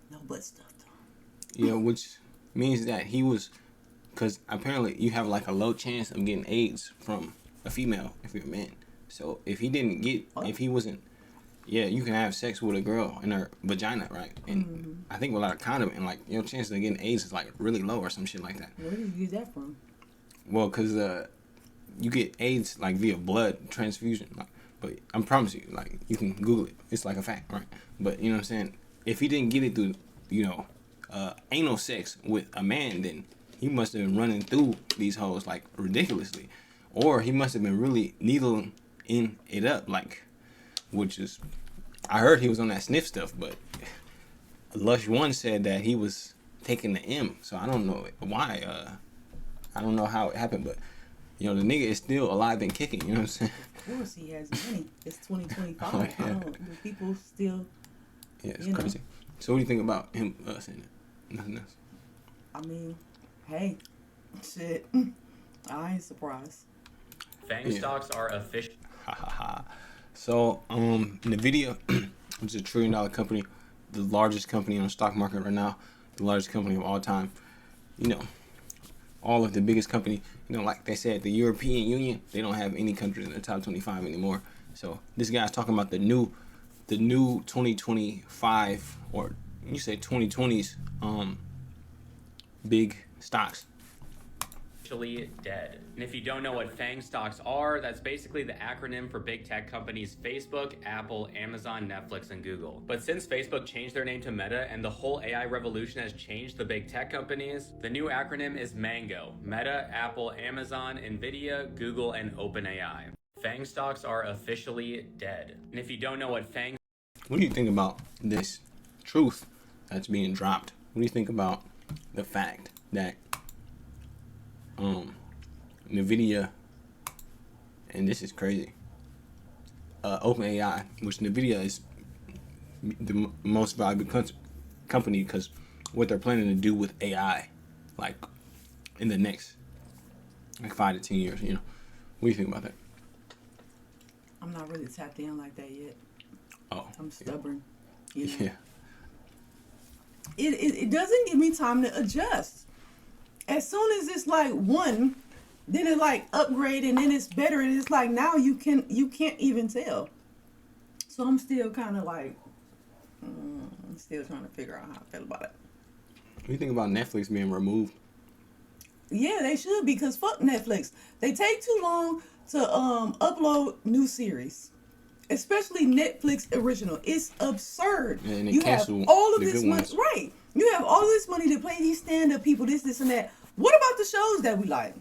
no butt stuff though. Yeah, which means that he was, because apparently you have like a low chance of getting AIDS from a female if you're a man. So if he didn't get, if he wasn't, yeah, you can have sex with a girl in her vagina, right? And I think without a condom, and like your chances of getting AIDS is like really low or some shit like that. Where did you get that from? Well, because you get AIDS like via blood transfusion. Like, but I promise you, like you can Google it. It's like a fact, right? But you know what I'm saying? If he didn't get it through, anal sex with a man, then he must have been running through these hoes like ridiculously, or he must have been really needling in it up, like, which is, I heard he was on that sniff stuff, but Lush One said that he was taking the M, so I don't know why. I don't know how it happened, but the nigga is still alive and kicking. You know what I'm saying? Of course he has money. It's 2025. Oh, yeah. The people still. Yeah, it's crazy. So what do you think about him saying that? Nothing else. I mean, hey, shit. I ain't surprised. FANG stocks are official. Ha ha ha. So in the video, which is $1 trillion company, the largest company on the stock market right now, the largest company of all time. All of the biggest company, like they said, the European Union, they don't have any countries in the top 25 anymore. So this guy's talking about the new 2025, or you say 2020s big stocks. officially dead. And if you don't know what FANG stocks are, that's basically the acronym for big tech companies Facebook, Apple, Amazon, Netflix, and Google. But since Facebook changed their name to Meta and the whole AI revolution has changed the big tech companies, the new acronym is MANGO. Meta, Apple, Amazon, Nvidia, Google, and OpenAI. FANG stocks are officially dead. And if you don't know what FANG... What do you think about this truth that's being dropped? What do you think about the fact that Nvidia, and this is crazy, OpenAI, which Nvidia is the most valuable company because what they're planning to do with AI, like in the next like 5 to 10 years, you know, what do you think about that? I'm not really tapped in like that yet. Oh, I'm stubborn. You know? Yeah. It doesn't give me time to adjust. As soon as it's like one, then it like upgrade and then it's better and it's like now you can't even tell. So I'm still kind of like, I'm still trying to figure out how I feel about it. What do you think about Netflix being removed? Yeah, they should, because fuck Netflix. They take too long to upload new series, especially Netflix original. It's absurd. And they you have cancel all of the this good money, ones. right? You have all this money to play these stand-up people, this, and that. What about the shows that we like?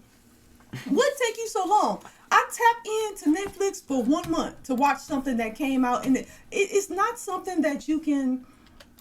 What take you so long? I tap into Netflix for 1 month to watch something that came out, and it's not something that you can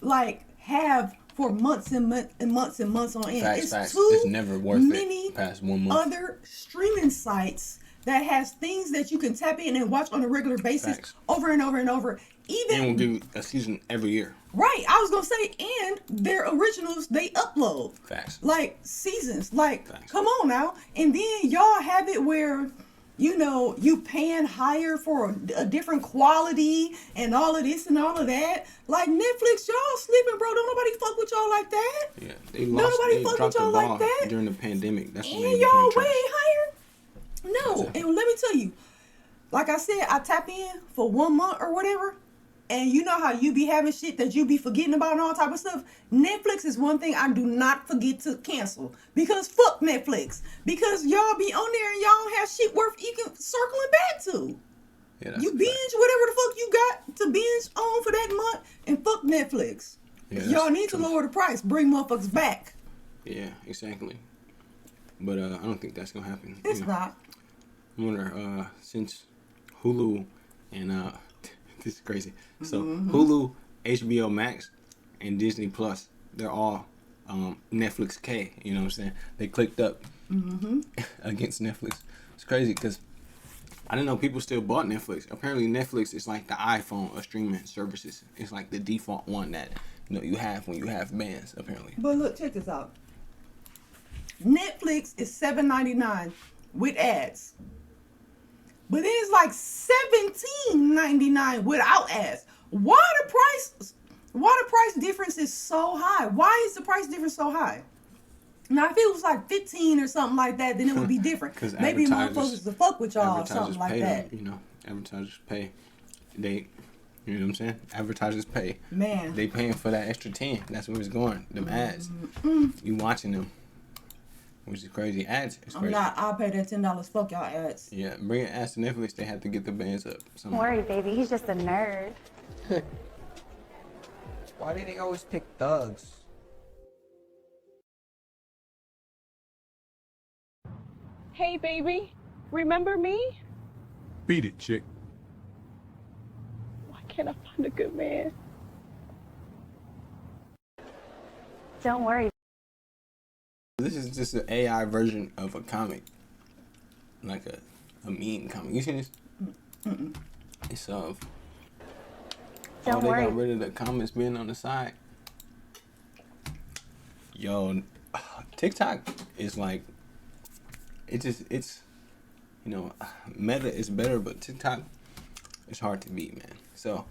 like have for months and months and months on end. Facts. Too It's never worth many it past 1 month. other streaming sites that has things that you can tap in and watch on a regular basis over and over and over. Even And we'll do a season every year. right, I was gonna say, and their originals they upload. Facts. Like seasons. Like, come on now. And then y'all have it where, you know, you paying higher for a different quality and all of this and all of that. Like Netflix, y'all sleeping, bro. Don't nobody fuck with y'all like that. Yeah, they Nobody fuck dropped with y'all the ball like that. during the pandemic. That's when And they y'all became way trash. higher. No, and let me tell you, like I said, I tap in for 1 month or whatever, and you know how you be having shit that you be forgetting about and all type of stuff. Netflix is one thing I do not forget to cancel, because fuck Netflix, because y'all be on there and y'all don't have shit worth even circling back to. Yeah, that's You binge whatever the fuck you got to binge on for that month, and fuck Netflix. Yeah, that's y'all need to lower the price, bring motherfuckers back. Yeah, exactly. But I don't think that's gonna happen. It's not. I wonder, since Hulu and this is crazy. So Hulu, HBO Max, and Disney Plus, they're all Netflix K. You know what I'm saying? They clicked up against Netflix. It's crazy because I didn't know people still bought Netflix. Apparently, Netflix is like the iPhone of streaming services. It's like the default one that you have when you have bands. Apparently. But look, check this out. Netflix is $7.99 with ads. But then it's like $17.99 without ads. Why the price difference is so high? Why is the price difference so high? Now, if it was like 15 or something like that, then it would be different. Maybe motherfuckers to fuck with y'all or something like that. Them, you know, advertisers pay. They, you know what I'm saying? Advertisers pay. Man. They paying for that extra 10. That's where it's going. Them ads. You watching them. Which is crazy. Ads is crazy. I'll pay that $10. Fuck y'all ads. Yeah, bringing ads to Netflix, they have to get the bands up. Don't worry, baby. He's just a nerd. Why do they always pick thugs? Hey, baby. Remember me? Beat it, chick. Why can't I find a good man? Don't worry. This is just an AI version of a comic. Like a meme comic. You see this? It's of... Don't they worry. got rid of the comments being on the side. Yo, TikTok is like... It's you know, Meta is better, but TikTok is hard to beat, man. So,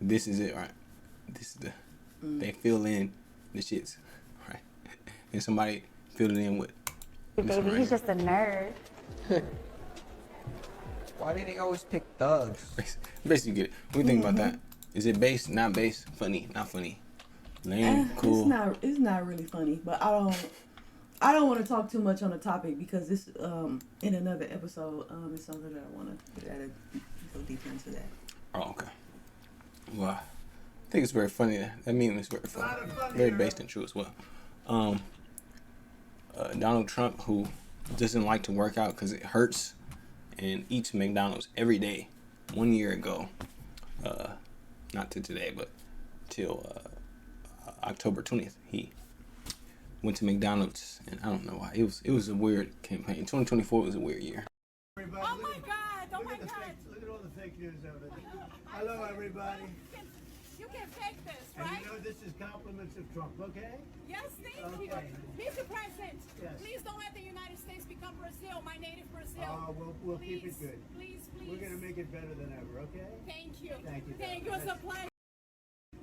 this is it, right? This is the... They fill in the shits, right? And somebody filled it in with... Hey, baby, he's just a nerd. Why do they always pick thugs? Basically, you get it. What do you think about that? Is it base, not base? Funny, not funny? Lame, cool. It's not really funny, but I I don't want to talk too much on the topic because this in another episode is something that I want to go deep into that. Oh, okay. Well, I think it's very funny. That meme is very funny. Very based and true as well. Donald Trump, who doesn't like to work out because it hurts and eats McDonald's every day. 1 year ago, not to today, but till October 20th, he went to McDonald's, and I don't know why. It was a weird campaign. 2024 was a weird year. Oh my God! Oh my God! Look at all the fake news over there. Hello, everybody. You can fake this, And right? you know this is compliments of Trump, okay? Yes, thank you. Mr. President, please don't let the United States become Brazil, my native Brazil. We'll keep it good. Please, please. We're gonna make it better than ever, okay? Thank you. Thank you. Thank you. It's a pleasure.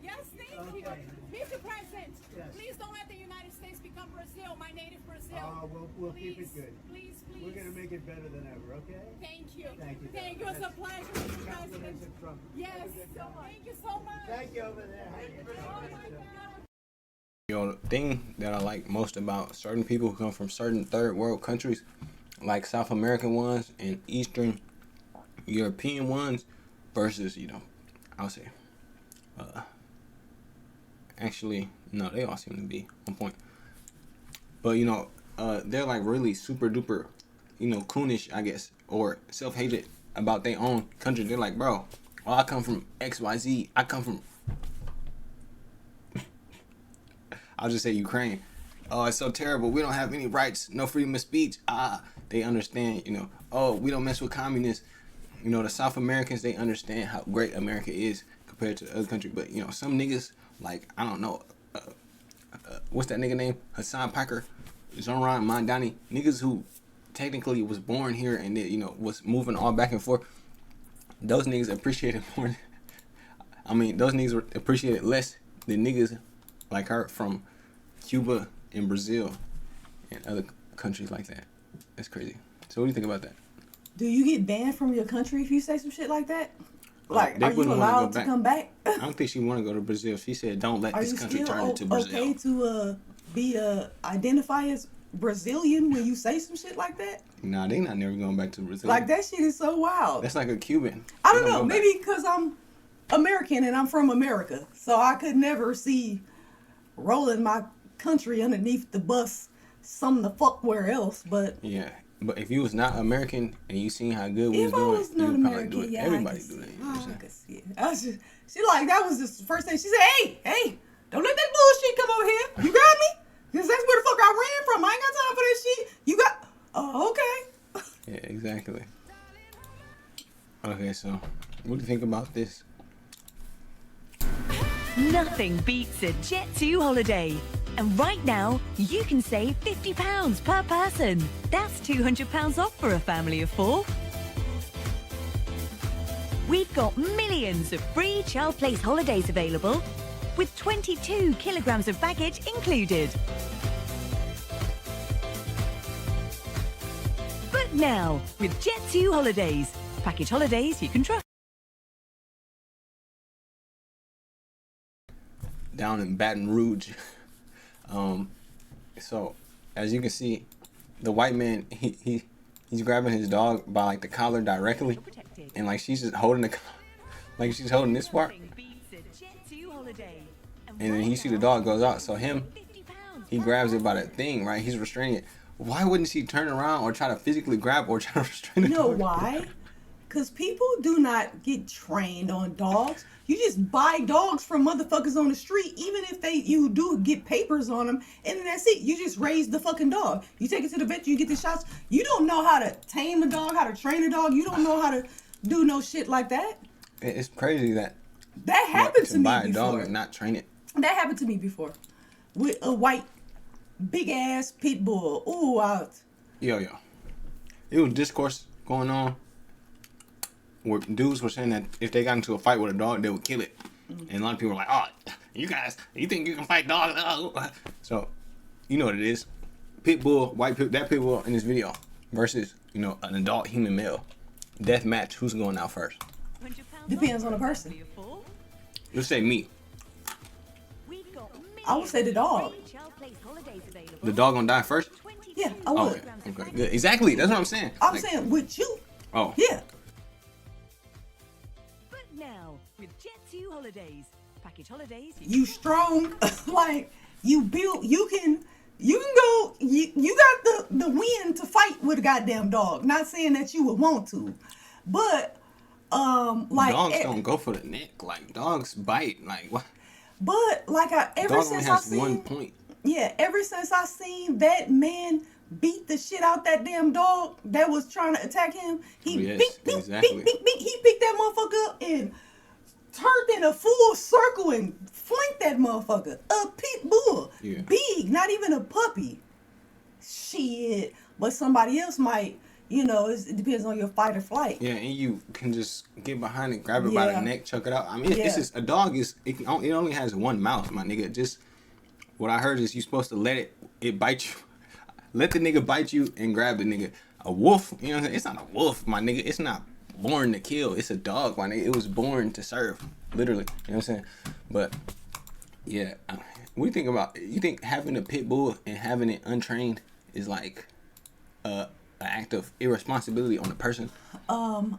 Yes, thank you. Mr. President, please don't let the United States become Brazil, my native Brazil. We'll keep it good. Please, please. We're gonna make it better than ever, okay? Thank you. Thank you. Thank you. It's a pleasure, Mr. President. Compliments of Trump. Yes, thank you so much. Thank you over there. Oh my God. You know, the thing that I like most about certain people who come from certain third world countries, like South American ones and Eastern European ones, versus, you know, I'll say, actually, no, they all seem to be on point. But, you know, they're like really super duper, you know, coonish, I guess, or self-hated about their own country. They're like, bro, oh, I come from XYZ. I come from, I'll just say Ukraine. Oh, it's so terrible. We don't have any rights. No freedom of speech. They understand, you know, oh, we don't mess with communists. You know, the South Americans, they understand how great America is compared to the other country. But, you know, some niggas, like, I don't know, what's that nigga name? Hassan Piker, Zoran Mandani, niggas who technically was born here and, you know, was moving all back and forth. Those niggas appreciated more. I mean, those niggas were appreciated less than niggas like her from Cuba and Brazil and other countries like that. That's crazy. So what do you think about that? Do you get banned from your country if you say some shit like that? Like, are you wouldn't wanna allowed go to come back? I don't think she want to go to Brazil. She said, don't let Are this you country still turn into Brazil. okay to be identify as Brazilian when you say some shit like that? Nah, they not never going back to Brazil. Like, that shit is so wild. That's like a Cuban. I don't know. Maybe because I'm American and I'm from America. So I could never see rolling my country underneath the bus some the fuck where else. But yeah. But if you was not American and you seen how good we if was I doing, was not you would probably American, do it. yeah, Everybody I do that. You know I what I'm saying? could see it. I was just, she like, that was just the first thing. She said, hey, don't let that bullshit come over here. You got me? Because that's where the fuck I ran from. I ain't got time for this shit. You got, oh, okay. Yeah, exactly. Okay, so what do you think about this? Nothing beats a Jet2 holiday. And right now, you can save £50 per person. That's £200 off for a family of 4. We've got millions of free child place holidays available, with 22 kilograms of baggage included. Book now with Jet2 Holidays. Package holidays you can trust. Down in Baton Rouge. So as you can see, the white man, he's grabbing his dog by like the collar directly, and like she's just holding the, like she's holding this part, and then you see the dog goes out. So he grabs it by that thing, right? He's restraining it. Why wouldn't she turn around or try to physically grab or try to restrain the You know dog? why? Because people do not get trained on dogs. You just buy dogs from motherfuckers on the street, even if you do get papers on them, and then that's it. You just raise the fucking dog. You take it to the vet, you get the shots. You don't know how to tame a dog, how to train a dog. You don't know how to do no shit like that. It's crazy that happened to me buy a before. dog and not train it. That happened to me before with a white big ass pit bull. Ooh, Yo. It was discourse going on where dudes were saying that if they got into a fight with a dog, they would kill it. And a lot of people were like, oh, you guys, you think you can fight dogs? So, you know what it is. Pit bull, that pit bull in this video versus, you know, an adult human male. Death match, who's going out first? depends on the person. Let's say me. I would say the dog. The dog gonna die first? Yeah, I would. Okay, good. Exactly. That's what I'm saying. I'm saying with you. Oh. Yeah. But now, with Jet2 Holidays. Package holidays. You strong. Like, you built, you can go, you got the win to fight with a goddamn dog. Not saying that you would want to. But, like. Dogs don't go for the neck. Like, dogs bite. Like, what? But, like, ever since I seen. 1 point. Yeah, ever since I seen that man beat the shit out that damn dog that was trying to attack him, he he picked that motherfucker up and turned in a full circle and flanked that motherfucker. A pit bull. Yeah. Big, not even a puppy. Shit. But somebody else might, it depends on your fight or flight. Yeah, and you can just get behind it, grab it by the neck, chuck it out. I mean, it's just, a dog it only has one mouth, my nigga. Just, what I heard is you supposed to let it bite you. Let the nigga bite you and grab the nigga. A wolf, you know what I'm saying? It's not a wolf, my nigga. It's not born to kill. It's a dog, my nigga. It was born to serve, literally. You know what I'm saying? But yeah, you think having a pit bull and having it untrained is like an act of irresponsibility on the person? And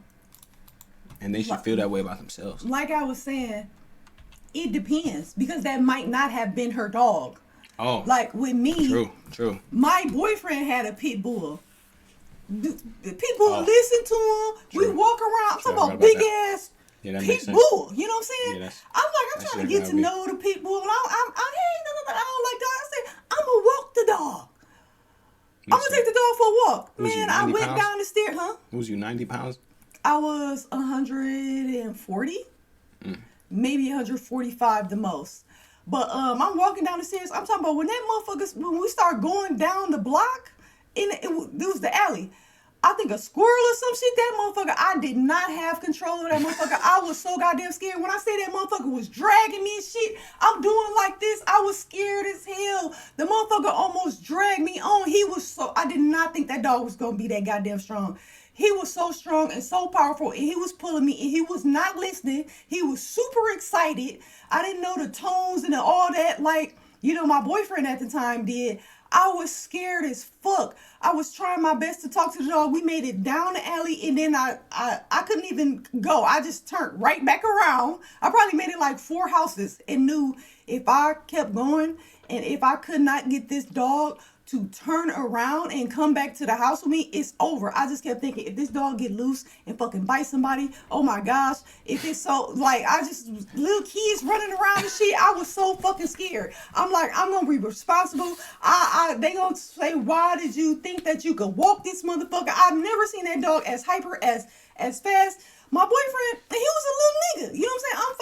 they should feel that way about themselves. Like I was saying, it depends, because that might not have been her dog. Oh, like with me, true. My boyfriend had a pit bull. The people listen to him. True. We walk around. I'm talking about big ass pit bull. You know what I'm saying? Yeah, I'm trying to get to know the pit bull. I don't like dogs. I said, I'm gonna walk the dog. I'm gonna take the dog for a walk. Man, I went down the stairs. Huh? Was you 90 pounds? I was 140, maybe 145 the most. But I'm walking down the stairs. I'm talking about when we start going down the block, it was the alley. I think a squirrel or some shit, that motherfucker, I did not have control of that motherfucker. I was so goddamn scared. When I say that motherfucker was dragging me and shit, I'm doing like this. I was scared as hell. The motherfucker almost dragged me on. I did not think that dog was going to be that goddamn strong. He was so strong and so powerful, and he was pulling me, and he was not listening. He was super excited. I didn't know the tones and all that, like, my boyfriend at the time did. I was scared as fuck. I was trying my best to talk to the dog. We made it down the alley, and then I couldn't even go. I just turned right back around. I probably made it like 4 houses and knew if I kept going and if I could not get this dog to turn around and come back to the house with me, it's over. I just kept thinking, if this dog get loose and fucking bite somebody, oh my gosh. If it's so, like, little kids running around and shit, I was so fucking scared. I'm like, I'm gonna be responsible. They gonna say, why did you think that you could walk this motherfucker? I've never seen that dog as hyper, as fast. My boyfriend, he was a little nigga. You know what I'm saying? I'm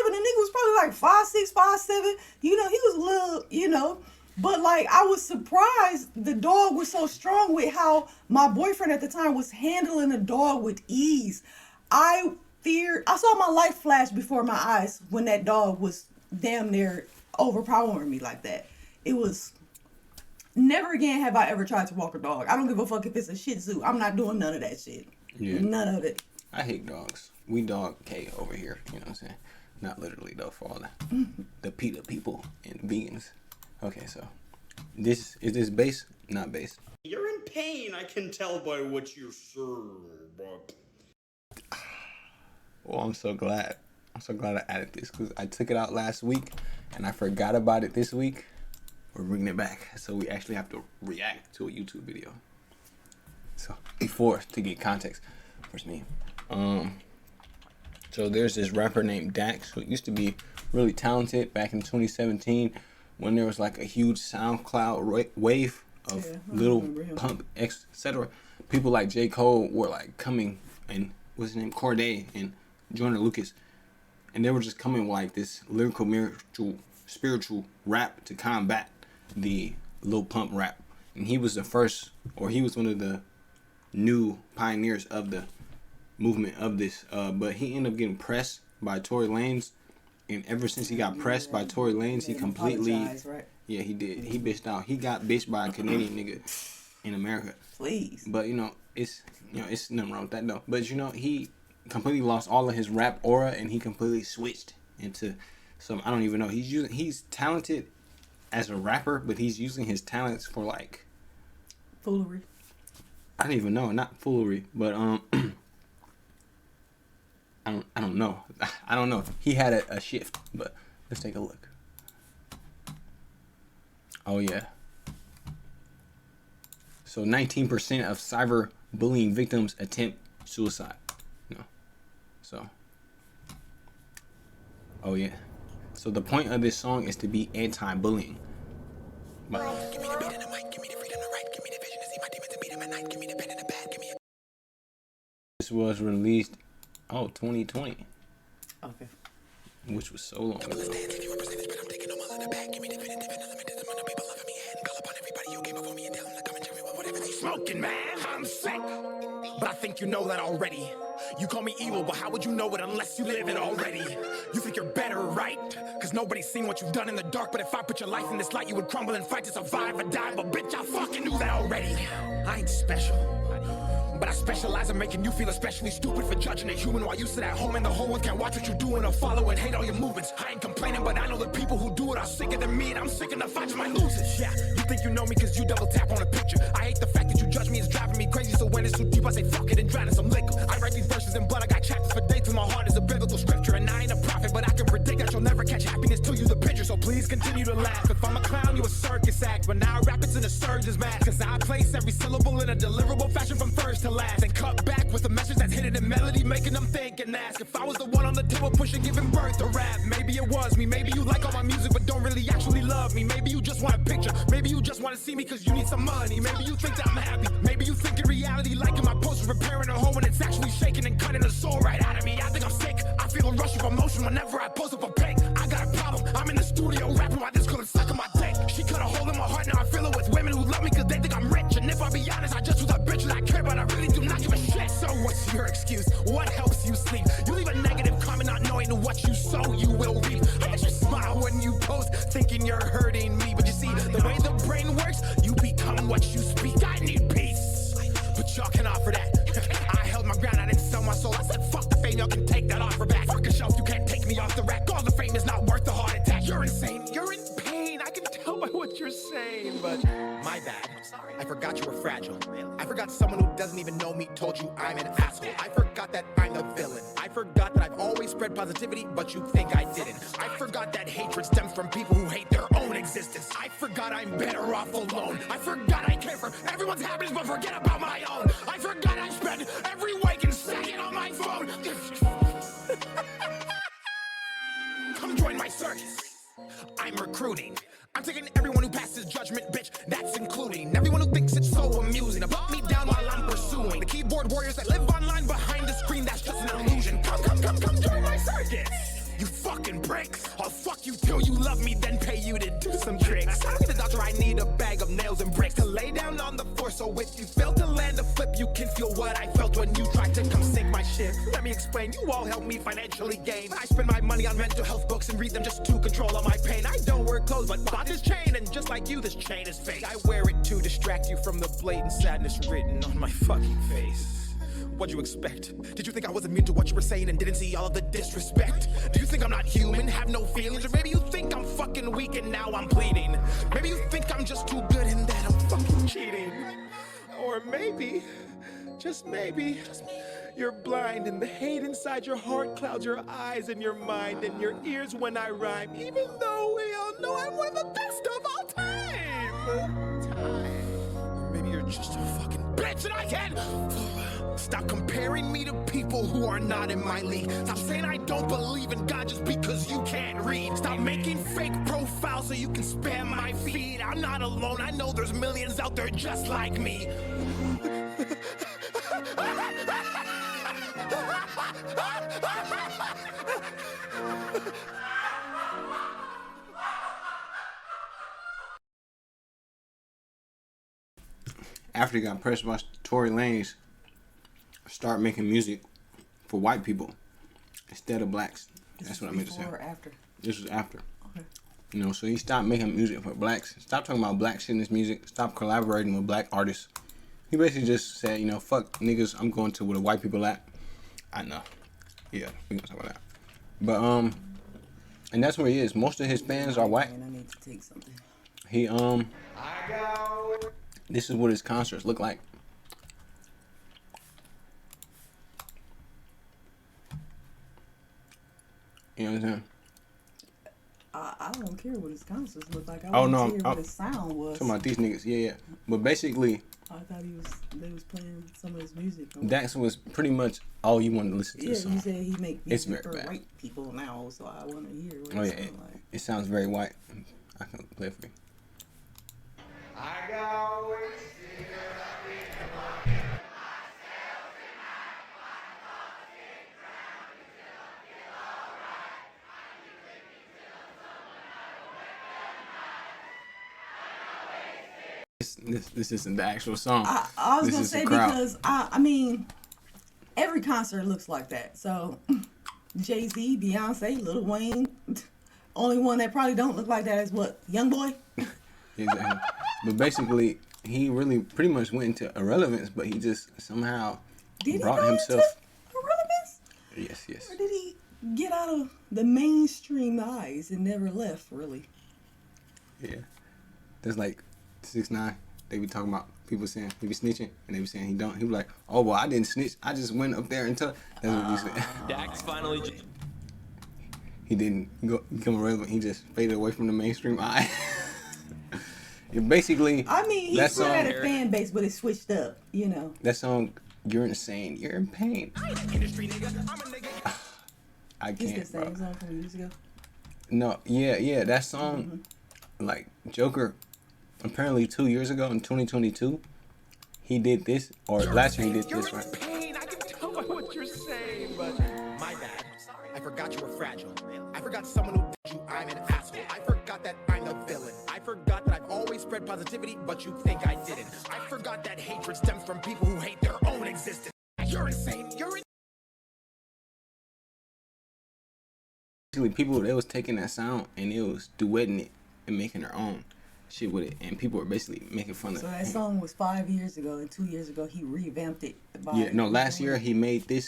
5'7". The nigga was probably like 5'6", 5'7". He was a little, But, like, I was surprised the dog was so strong with how my boyfriend at the time was handling the dog with ease. I saw my life flash before my eyes when that dog was damn near overpowering me like that. It was, never again have I ever tried to walk a dog. I don't give a fuck if it's a Shih Tzu. I'm not doing none of that shit. Yeah. None of it. I hate dogs. We dog K over here, you know what I'm saying? Not literally, though, for all the PETA people and vegans. Okay, so is this base? Not base. You're in pain, I can tell by what you serve. Well, I'm so glad I added this, because I took it out last week and I forgot about it this week. We're bringing it back, so we actually have to react to a YouTube video. So to get context, first me. So there's this rapper named Dax who used to be really talented back in 2017 when there was like a huge SoundCloud wave of Lil Pump, etc. People like J. Cole were like coming, and what's his name, Corday and Joyner Lucas, and they were just coming with like this lyrical, spiritual rap to combat the Lil Pump rap. And he was one of the new pioneers of the movement of this, but he ended up getting pressed by Tory Lanez, and ever since he got pressed by Tory Lanez, he completely, right? Yeah, he did. He bitched out. He got bitched by a Canadian nigga in America. Please. But it's nothing wrong with that though. But he completely lost all of his rap aura, and he completely switched into some, I don't even know. He's talented as a rapper, but he's using his talents for like Foolery. I didn't even know, not foolery, but I don't know. I don't know. He had a shift, but let's take a look. Oh yeah. So 19% of cyberbullying victims attempt suicide. No. So. Oh yeah. So the point of this song is to be anti-bullying. But give me the beat and the mic, give me the freedom to write, give me the vision to see my demons and beat them at night, give me the pen and the pad, give me. This was released 2020. Okay. Which was so long ago. Smoking, man, I'm sick. But I think you know that already. You call me evil, but how would you know it unless you live it already? You think you're better, right? Cause nobody's seen what you've done in the dark. But if I put your life in this light, you would crumble and fight to survive or die. But bitch, I fucking knew that already. I ain't special, but I specialize in making you feel especially stupid for judging a human while you sit at home and the whole world can't watch what you're doing or follow and hate all your movements. I ain't complaining, but I know the people who do it are sicker than me, and I'm sick enough I just might lose it. Yeah, you think you know me cause you double tap on a picture. I hate the fact that you judge me, it's driving me crazy, so when it's too deep I say fuck it and drown in some liquor. I write these verses in blood, I got chapters for dates, and my heart is a biblical scripture. And I ain't a prophet, but I can predict that you'll never catch happiness till you the picture. So please continue to laugh. If I'm a clown, you a circus act, but now I rap it's in a surgeon's mask. Cause I place every syllable in a deliverable fashion from first to last, and cut back with a message that's hidden in melody, making them think and ask if I was the one on the table pushing, giving birth to rap. Maybe it was me, maybe you like all my music but don't really actually love me. Maybe you just want a picture, maybe you just want to see me cause you need some money. Maybe you think that I'm happy, maybe you think in reality liking my post is repairing a hole when it's actually shaking and cutting the soul right out of me. I think I'm sick, I feel a rush of emotion whenever I post up a pic. I got a problem, I'm in the studio rapping while this girl is sucking my dick. She cut a hole in my heart, now I fill it with women who love me cause they think I'm rich. And if I be honest, I just was a bitch that I care about, I really do not give a shit. So what's your excuse? What helps you sleep? You leave a negative comment not knowing what you sow you will reap. I bet you smile when you post thinking you're hurting me, but you see the way the brain works, you become what you speak. I need peace, but y'all can offer that. I held my ground, I didn't sell my soul. I said fuck the fame, y'all can take that offer back. Fuck a shelf, you can't take me off the rack. All the fame is not worth the heart attack. You're insane, you're in pain, I can tell by what you're saying, but my bad. I forgot you were fragile. I forgot someone who doesn't even know me told you I'm an asshole. I forgot that I'm the villain. I forgot that I've always spread positivity, but you think I didn't. I forgot that hatred stems from people who hate their own existence. I forgot I'm better off alone. I forgot I care for everyone's happiness, but forget about my own. I forgot I spend every waking second on my phone. Come join my circus. I'm recruiting. I'm taking everyone who passes judgment, bitch, that's including everyone who thinks it's so amusing to put me down while I'm pursuing the keyboard warriors that live online behind the screen, that's just an illusion. Come join my circus, you fucking pricks. I'll fuck you till you love me, then pay you to do some tricks. I need the doctor, I need a bag of nails and bricks to lay down on the floor, so if you fail to land a flip, you can feel what I felt when you tried to come sink my ship. Let me explain, you all help me financially gain. I spend my money on mental health books and read them just to control all my pain. I don't wear clothes, but bought this chain, and just like you, this chain is fake. I wear it to distract you from the blatant sadness written on my fucking face. What'd you expect? Did you think I wasn't immune to what you were saying and didn't see all of the disrespect? Do you think I'm not human, have no feelings? Or maybe you think I'm fucking weak and now I'm pleading? Maybe you think I'm just too good and that I'm fucking cheating? Or maybe, just maybe, you're blind and the hate inside your heart clouds your eyes and your mind and your ears when I rhyme, even though we all know I'm one of the best of all time. Or maybe you're just a fucking bitch and I can't. Stop comparing me to people who are not in my league. Stop saying I don't believe in God just because you can't read. Stop making fake profiles so you can spam my feed. I'm not alone, I know there's millions out there just like me. After he got pressed by Tory Lanez, start making music for white people instead of blacks. That's what I meant to say. Before or after? This was after. Okay. You know, so he stopped making music for blacks. Stop talking about black shit in his music. Stop collaborating with black artists. He basically just said, you know, fuck niggas, I'm going to where the white people at. I know. Yeah, we gonna talk about that. But and that's where he is. Most of his fans are white. I need to take something. He This is what his concerts look like. You know what I'm saying? I don't care what his concerts look like. I Oh want no, to hear what his sound was. Talking about these niggas, yeah. But basically, I thought they was playing some of his music. Dax was pretty much all you wanted to listen to. Yeah, The song. he said he make It's music very for bad. white people now, so I want to hear what Oh it yeah, sounds like. it sounds very white. I can play it for you. I got This isn't the actual song. I was This gonna is the say crowd. because I mean, every concert looks like that. So Jay-Z, Beyonce, Lil Wayne. Only one that probably don't look like that is what? Young Boy? Exactly. But basically, he really pretty much went into irrelevance, but he just somehow brought himself. Irrelevance? Yes. Or did he get out of the mainstream eyes and never left, really? Yeah. There's like 6ix9ine. They be talking about people saying he be snitching, and they be saying he don't. He be like, oh, well, I didn't snitch. I just went up there and told. That's what he said. Dax finally. He didn't become irrelevant. He just faded away from the mainstream eye. Basically, I mean, he that still song, had a fan base, but it switched up, you know. That song, you're insane. You're in pain. I It's can't, the same song from years ago. No, yeah. That song, like Joker, apparently 2 years ago in 2022, he did this, or last year he did this, right? pain. I can tell by what you're saying, but my bad. I forgot you were fragile. I forgot someone who did you. I'm an asshole. I forgot that I'm the villain. I forgot that I've always spread positivity, but you think I didn't. I forgot that hatred stems from people who hate their own existence. You're insane. You're insane. Basically, people, they was taking that sound and it was duetting it and making their own shit with it, and people were basically making fun of So it. that song was 5 years ago, and 2 years ago he revamped it. Yeah, no, last year he made that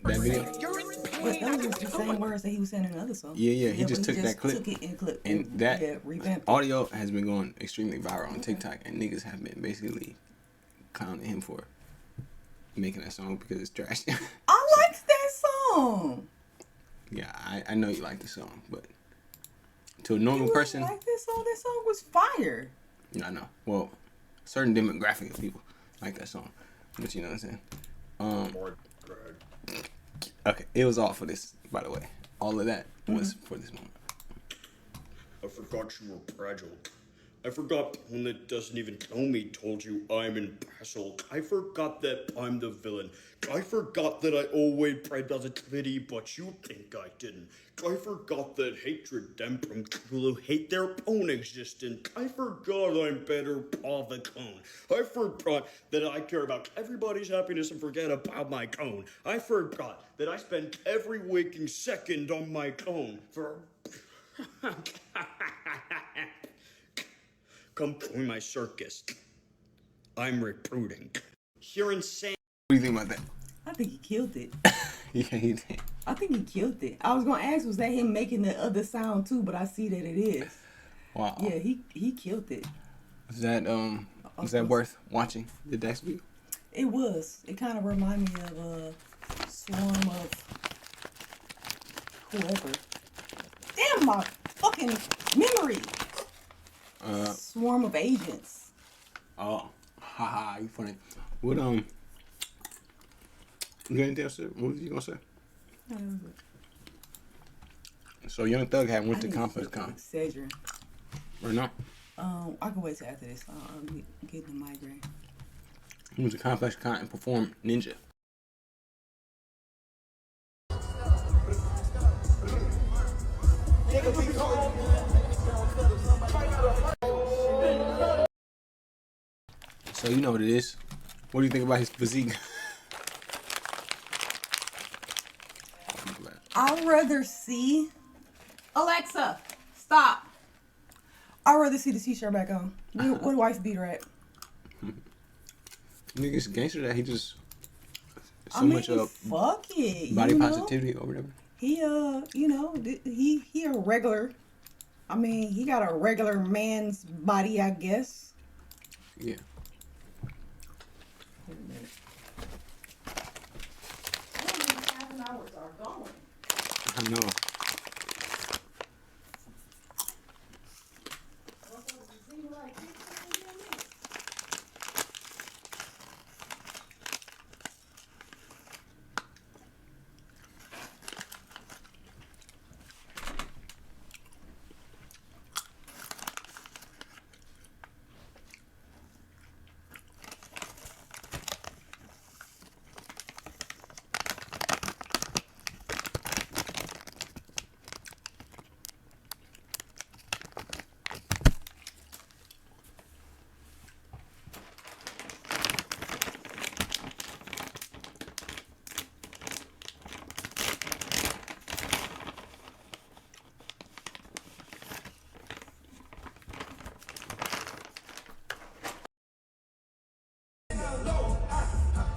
video. But those are the same words that he was saying in another song. Yeah, he but just took that clip. Took it and clipped And that revamped it. audio has been going extremely viral on TikTok, and niggas have been basically clowning him for making that song because it's trash. I like that song. Yeah, I know you like the song, but to a normal person, I like this song. That song was fire. I know. Well, certain demographic of people like that song, but you know what I'm saying. Okay, it was all for this, by the way. All of that was for this moment. I forgot you were fragile. I forgot one that doesn't even know me told you I'm imbecile. I forgot that I'm the villain. I forgot that I always spread positivity, but you think I didn't. I forgot that hatred stems from people who hate their own existence. I forgot I'm better off the cone. I forgot that I care about everybody's happiness and forget about my cone. I forgot that I spend every waking second on my cone for... Come join my circus. I'm recruiting. You're insane. What do you think about that? I think he killed it. Yeah, he did. I think he killed it. I was gonna ask, was that him making the other sound too? But I see that it is. Wow. Yeah, he killed it. Was that worth watching the Dax video? It was. It kind of reminded me of a swarm of whoever. Damn, my fucking memory. Swarm of agents. Oh, haha, you funny. What you got anything else? What was you gonna say? So Young Thug had went to Complex Con. Cedric. Right now? I can wait till after this. I'm getting a migraine. He went to Complex Con and performed Ninja. So you know what it is. What do you think about his physique? I'd rather see... Alexa, stop. I'd rather see the t-shirt back on. What wife beater at? Nigga's gangster that he just... fuck it. Body positivity or whatever. He, he a regular... I mean, he got a regular man's body, I guess. Yeah. Wait a minute. These half an hours are going. I know.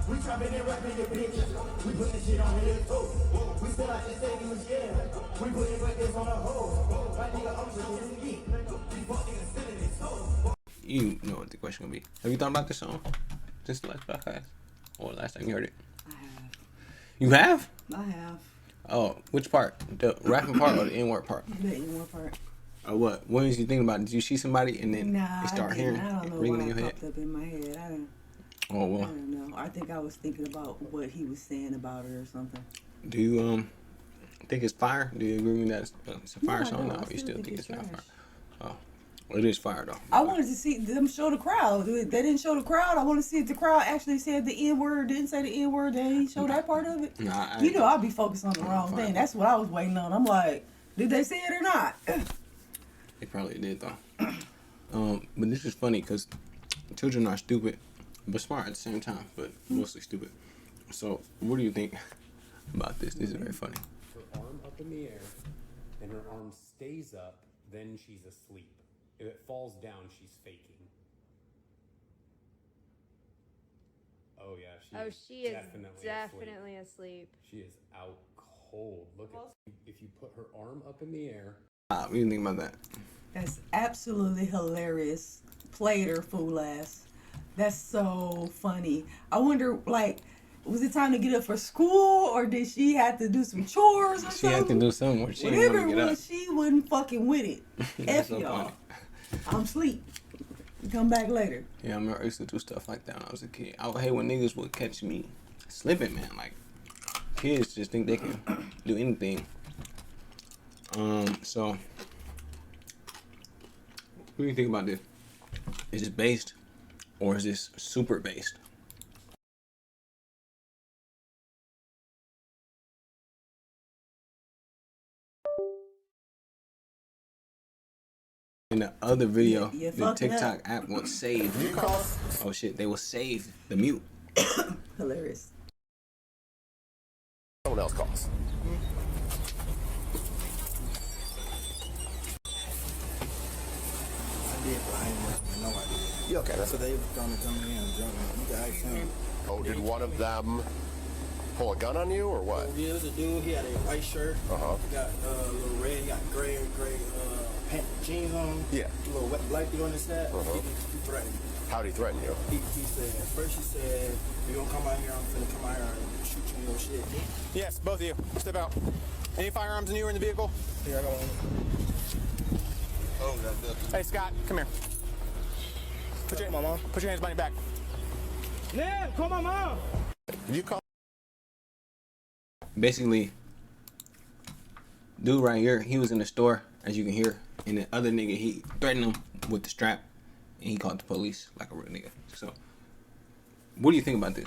We trapping and rapping the bitch. We put this shit on his toe. We still out there saying was yeah. We putting records on the hoe. My nigga, I'm just getting geek. These fuck niggas sitting in toe. You know what the question gonna be. Have you thought about this song since the last podcast? Or last time you heard it? I have. You have? I have. Oh, which part? The rapping part or the N-word part? The N-word part. Or what? What was you thinking about? Did you see somebody and then Nah, you start hearing I don't know ringing why in your it head? popped up in my head. I Oh well. don't know. I think I was thinking about what he was saying about it or something. Do you think it's fire? Do you agree with that it's a fire No, I song? don't. No, I you still still think think it's it's not trash. fire. Oh, well, it is fire though. I wanted to see them show the crowd. They didn't show the crowd. I want to see if the crowd actually said the N-word, didn't say the N-word. They didn't show that part of it. Nah, You know, I'll be focused on the wrong thing. That's what I was waiting on. I'm like, did they say it or not? They probably did though. But this is funny because children are stupid, but smart at the same time, but mostly stupid. So, what do you think about this? This is very funny. Her arm up in the air, and her arm stays up, then she's asleep. If it falls down, she's faking. Oh yeah, she is definitely definitely asleep. She is out cold. Look at if you put her arm up in the air. What do you think about that? That's absolutely hilarious. Played her fool ass. That's so funny. I wonder, like, was it time to get up for school, or did she have to do some chores or She something? had to do something where she didn't Whatever want it to get up. was, she wasn't fucking with it. That's F so y'all. funny. I'm asleep. Come back later. Yeah, I remember I used to do stuff like that when I was a kid. I would hate when niggas would catch me slipping, man. Like, kids just think they can do anything. So, what do you think about this? Is this based or is this super based? In the other video, You the fucked it TikTok up. app will save. Oh shit, they will save the mute. Hilarious. Someone else calls. I did, but I ain't working with nobody. You okay? So they was gonna come in and jump me. You guys him. Oh, did one of them pull a gun on you or what? Yeah, it was a dude. He had a white shirt. He got a little red. He got gray pant jeans on. Yeah. A little wet blanket on his head. He threatened me. How did he threaten you? He said, first he said, you gonna come out here, I'm finna come out here and shoot you in your shit. Yes, both of you. Step out. Any firearms in you or in the vehicle? Here, I got one. Oh, that's Hey, Scott, come here. Put your hands behind your back. Yeah, call my mom. You call. Basically, dude right here, he was in the store, as you can hear, and the other nigga, he threatened him with the strap, and he called the police like a real nigga. So, what do you think about this?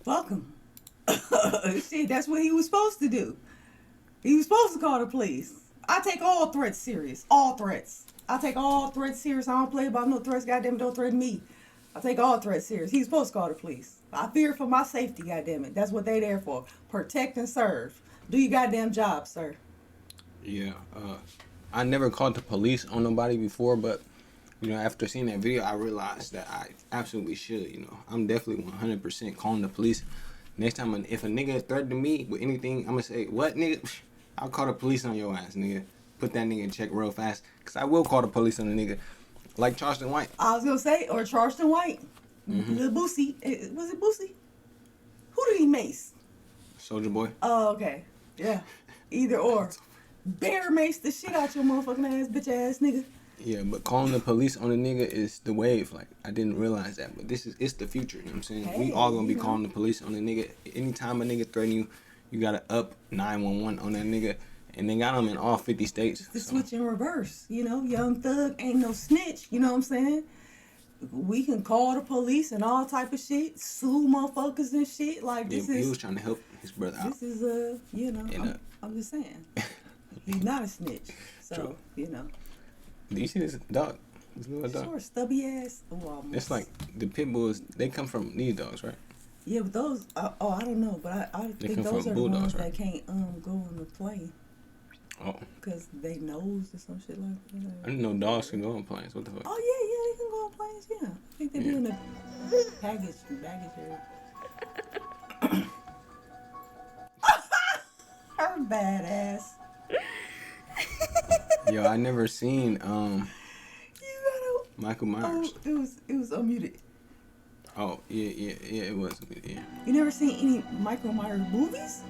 Fuck him. Shit, that's what he was supposed to do. He was supposed to call the police. I take all threats serious. All threats. I take all threats serious. I don't play about no threats. Goddamn it, don't threaten me. I take all threats serious. He's supposed to call the police. I fear for my safety, goddamn it. That's what they there for. Protect and serve. Do your goddamn job, sir. Yeah, I never called the police on nobody before, but, you know, after seeing that video, I realized that I absolutely should, you know. I'm definitely 100% calling the police. Next time, if a nigga threatened me with anything, I'm gonna say, what, nigga? I'll call the police on your ass, nigga. Put that nigga in check real fast, because I will call the police on the nigga. Like Charleston White. I was gonna say, or Charleston White. Lil Boosie. Was it Boosie? Who did he mace? Soulja Boy. Oh, okay. Yeah. Either or. Bear mace the shit out your motherfucking ass, bitch ass nigga. Yeah, but calling the police on a nigga is the wave. Like, I didn't realize that, but it's the future. You know what I'm saying? Hey, we all gonna be you know. calling the police on a nigga. Anytime a nigga threaten you, you gotta up 911 on that nigga. And they got them in all 50 states. The switch in reverse. You know, Young Thug ain't no snitch. You know what I'm saying? We can call the police and all type of shit, sue motherfuckers and shit. Like, this He is... was trying to help his brother out. This is, you know, I'm just saying. He's not a snitch. So, True. you know. Do you see this dog? This little dog? Sort of stubby ass. Oh, almost. It's like the pit bulls. They come from these dogs, right? Yeah, but those. I don't know, but I They think come those from are the bulldogs, ones right? that can't go on the plane. Oh. Cause they nose or some shit like that. I didn't know dogs can go on planes. What the fuck? Oh yeah, they can go on planes. Yeah, I think they be in the baggage area. Her badass. Yo, I never seen Michael Myers. Oh, it was unmuted. Oh yeah, it was. Yeah. You never seen any Michael Myers movies?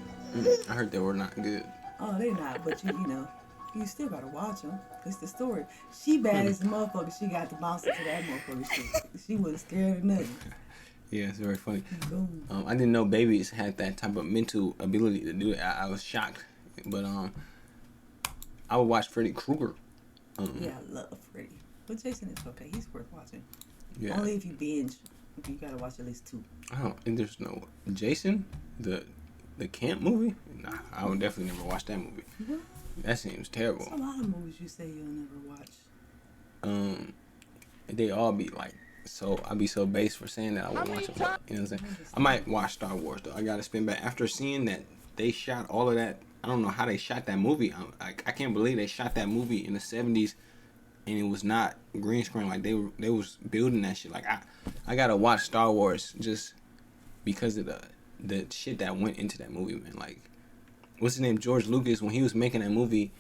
I heard they were not good. Oh, they not, but you know, you still gotta watch them. It's the story. She bad as a motherfucker. She got to bounce into that motherfucker shit. She wasn't scared of nothing. Yeah, it's very funny. Boom. I didn't know babies had that type of mental ability to do it. I was shocked, but I would watch Freddy Krueger. Yeah, I love Freddy. But Jason is okay. He's worth watching. Yeah. Only if you binge. You gotta watch at least 2. And there's no Jason, the camp movie. Nah, I would definitely never watch that movie. What? That seems terrible. There's a lot of movies you say you'll never watch. They all be like, so I'd be so base for saying that I wouldn't watch them. You know what I'm saying? I might watch Star Wars though. I gotta spin back after seeing that they shot all of that. I don't know how they shot that movie. I can't believe they shot that movie in the 70s, and it was not green screen. Like they was building that shit. Like I gotta watch Star Wars just because of the shit that went into that movie, man. Like, what's his name? George Lucas, when he was making that movie,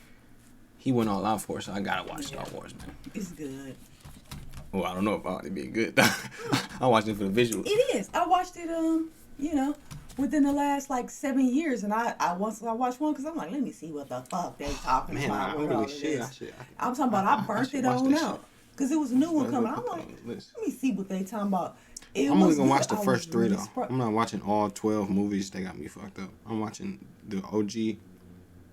he went all out for it, so I gotta watch Star Wars, man. It's good. Well, I don't know about it being good. I watched it for the visuals. It is. I watched it, you know, within the last like 7 years, and I watched one because I'm like, let me see what the fuck they talking about. I with really all of should. this. I'm talking about I burnt it on out because it was a new one coming. I'm like, let me see what they talking about. It I'm only was gonna good. watch the I first was 3 really though. surprised. I'm not watching all 12 movies. They got me fucked up. I'm watching the OG,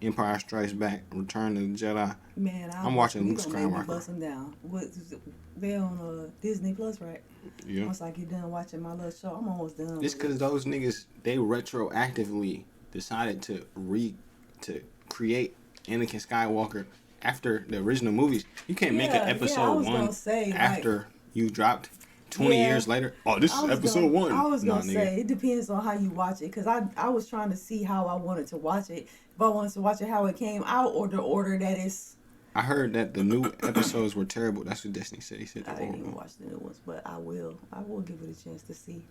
Empire Strikes Back, Return of the Jedi. Man, I'm watching Luke Skywalker. Skywalker. Bust them down. What is it? They on Disney Plus, right? Yeah. Once I get done watching my little show, I'm almost done. It's because those niggas, they retroactively decided to create Anakin Skywalker after the original movies. You can't make an episode 1 after you dropped 20 years later. Oh, this is episode 1. I was gonna nigga. say it depends on how you watch it, because I was trying to see how I wanted to watch it. If I wanted to watch it how it came out, or the order that it's. I heard that the new episodes were terrible. That's what Destiny said. He said I they didn't even horrible. watch the new ones, but I will give it a chance to see.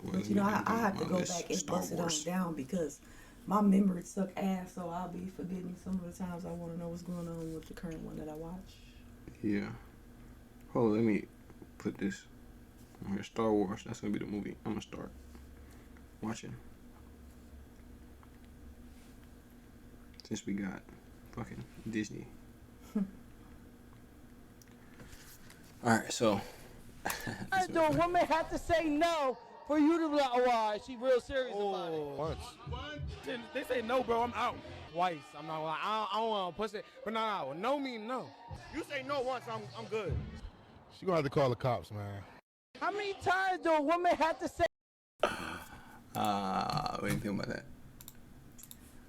Well, But you know, I have to go back and bust it on down because my memory suck ass, so I'll be forgetting some of the times I want to know what's going on with the current one that I watch. Yeah. Hold on, let me put this on here. Star Wars. That's gonna be the movie I'm gonna start watching. Since we got fucking Disney. Alright, so Do a woman have to say no for you to be like, oh, wow, she real serious about it? Once. They say no, bro, I'm out. Twice. I'm not like, I don't want to push it. But no mean no. You say no once, I'm good. She gonna have to call the cops, man. How many times do a woman have to say? what do you think about that?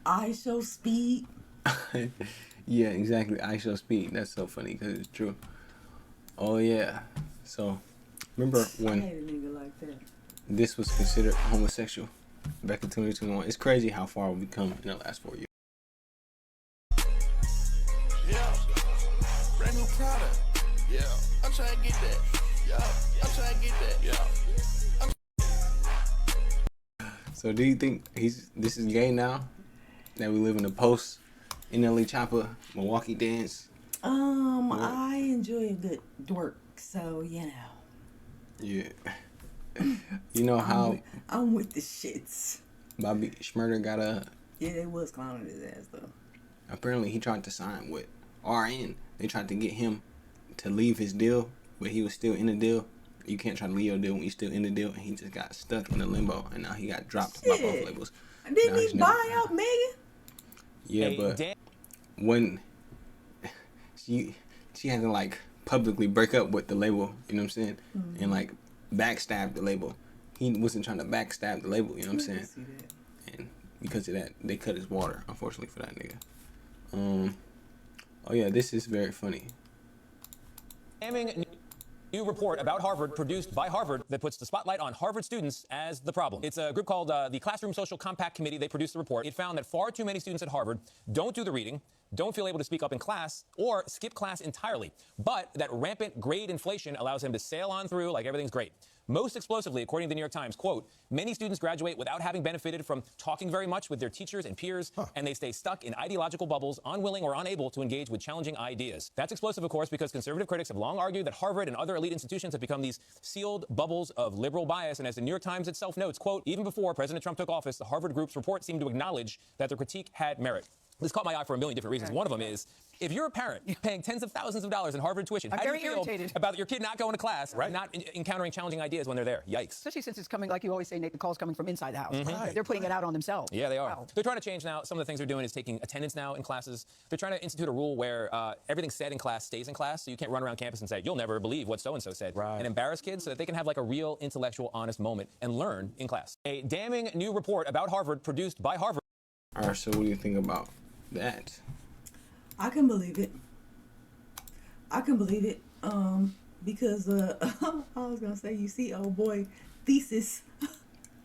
I show speed. Yeah, exactly. I show speed. That's so funny because it's true. Oh yeah. So remember I when hate a nigga like that. this was considered homosexual back in 2021? It's crazy how far we've come in the last 4 years. Yeah, brand new product. Yeah, I'm trying to get that. Yeah, I'm trying to get that. Yeah. So do you think this is gay now that we live in the post NLE Chopper Milwaukee dance I enjoy a good twerk, so you know. Yeah. You know how I'm with the shits. Bobby Shmurda got a... Yeah, they was clowning his ass, though. Apparently, he tried to sign with RN. They tried to get him to leave his deal, but he was still in the deal. You can't try to leave your deal when you're still in the deal, and he just got stuck in the limbo, and now he got dropped by both labels. Didn't he buy out Megan? Yeah, but when she had to like publicly break up with the label, you know what I'm saying, and like backstab the label. He wasn't trying to backstab the label, you know what I'm saying. And because of that, they cut his water, unfortunately for that nigga. Oh yeah, this is very funny. Damning new report about Harvard produced by Harvard that puts the spotlight on Harvard students as the problem. It's a group called the Classroom Social Compact Committee. They produced the report. It found that far too many students at Harvard don't do the reading, don't feel able to speak up in class, or skip class entirely. But that rampant grade inflation allows them to sail on through like everything's great. Most explosively, according to the New York Times, quote, many students graduate without having benefited from talking very much with their teachers and peers, and they stay stuck in ideological bubbles, unwilling or unable to engage with challenging ideas. That's explosive, of course, because conservative critics have long argued that Harvard and other elite institutions have become these sealed bubbles of liberal bias. And as the New York Times itself notes, quote, even before President Trump took office, the Harvard Group's report seemed to acknowledge that their critique had merit. This caught my eye for a million different reasons. One of them is, if you're a parent paying tens of thousands of dollars in Harvard tuition, how do you feel about your kid not going to class, not encountering challenging ideas when they're there? Yikes. Especially since it's coming, like you always say, Nate, the call's coming from inside the house. Right. They're putting it out on themselves. Yeah, they are. They're trying to change now. Some of the things they're doing is taking attendance now in classes. They're trying to institute a rule where everything said in class stays in class, so you can't run around campus and say, you'll never believe what so-and-so said, and embarrass kids so that they can have like a real intellectual, honest moment and learn in class. A damning new report about Harvard produced by Harvard. All right, so what do you think about that? I can believe it. I can believe it. Because I was gonna say, you see, old boy, thesis.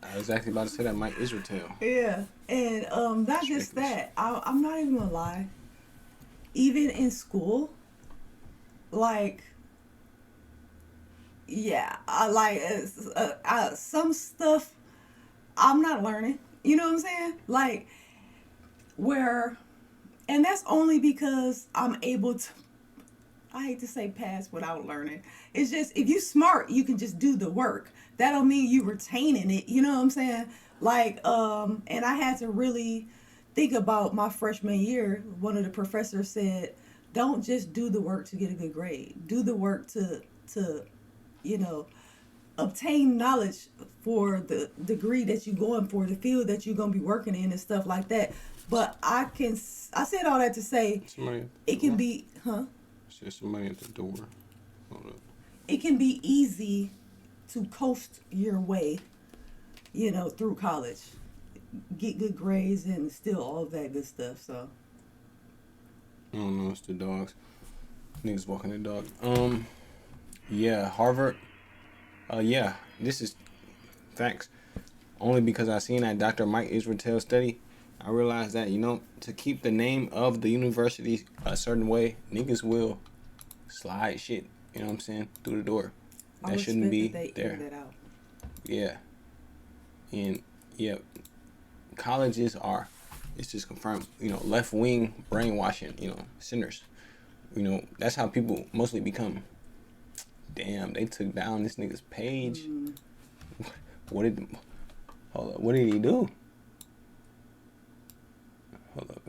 I was actually about to say that, Mike Israel. Yeah, and not just that. I'm not even gonna lie. Even in school, like, yeah, I like some stuff I'm not learning. You know what I'm saying? Like, where, and that's only because I'm able to, I hate to say pass without learning. It's just, if you smart, you can just do the work. That don't mean you retaining it. You know what I'm saying? Like, and I had to really think about my freshman year. One of the professors said, don't just do the work to get a good grade. Do the work to you know, obtain knowledge for the degree that you're going for, the field that you're going to be working in and stuff like that. But I said all that to say, it can be, There's somebody at the door. Hold up. It can be easy to coast your way, you know, through college. Get good grades and still all that good stuff, so. I don't know, it's the dogs. Niggas walking the dog. Yeah, Harvard. Yeah, this is facts. Only because I seen that Dr. Mike Israel study, I realized that, you know, to keep the name of the university a certain way, niggas will slide shit, you know what I'm saying, through the door. That shouldn't be there. Yeah. And, yeah, colleges are, it's just confirmed, you know, left-wing brainwashing, you know, sinners. You know, that's how people mostly become. Damn, they took down this nigga's page. What did he do? Hold up,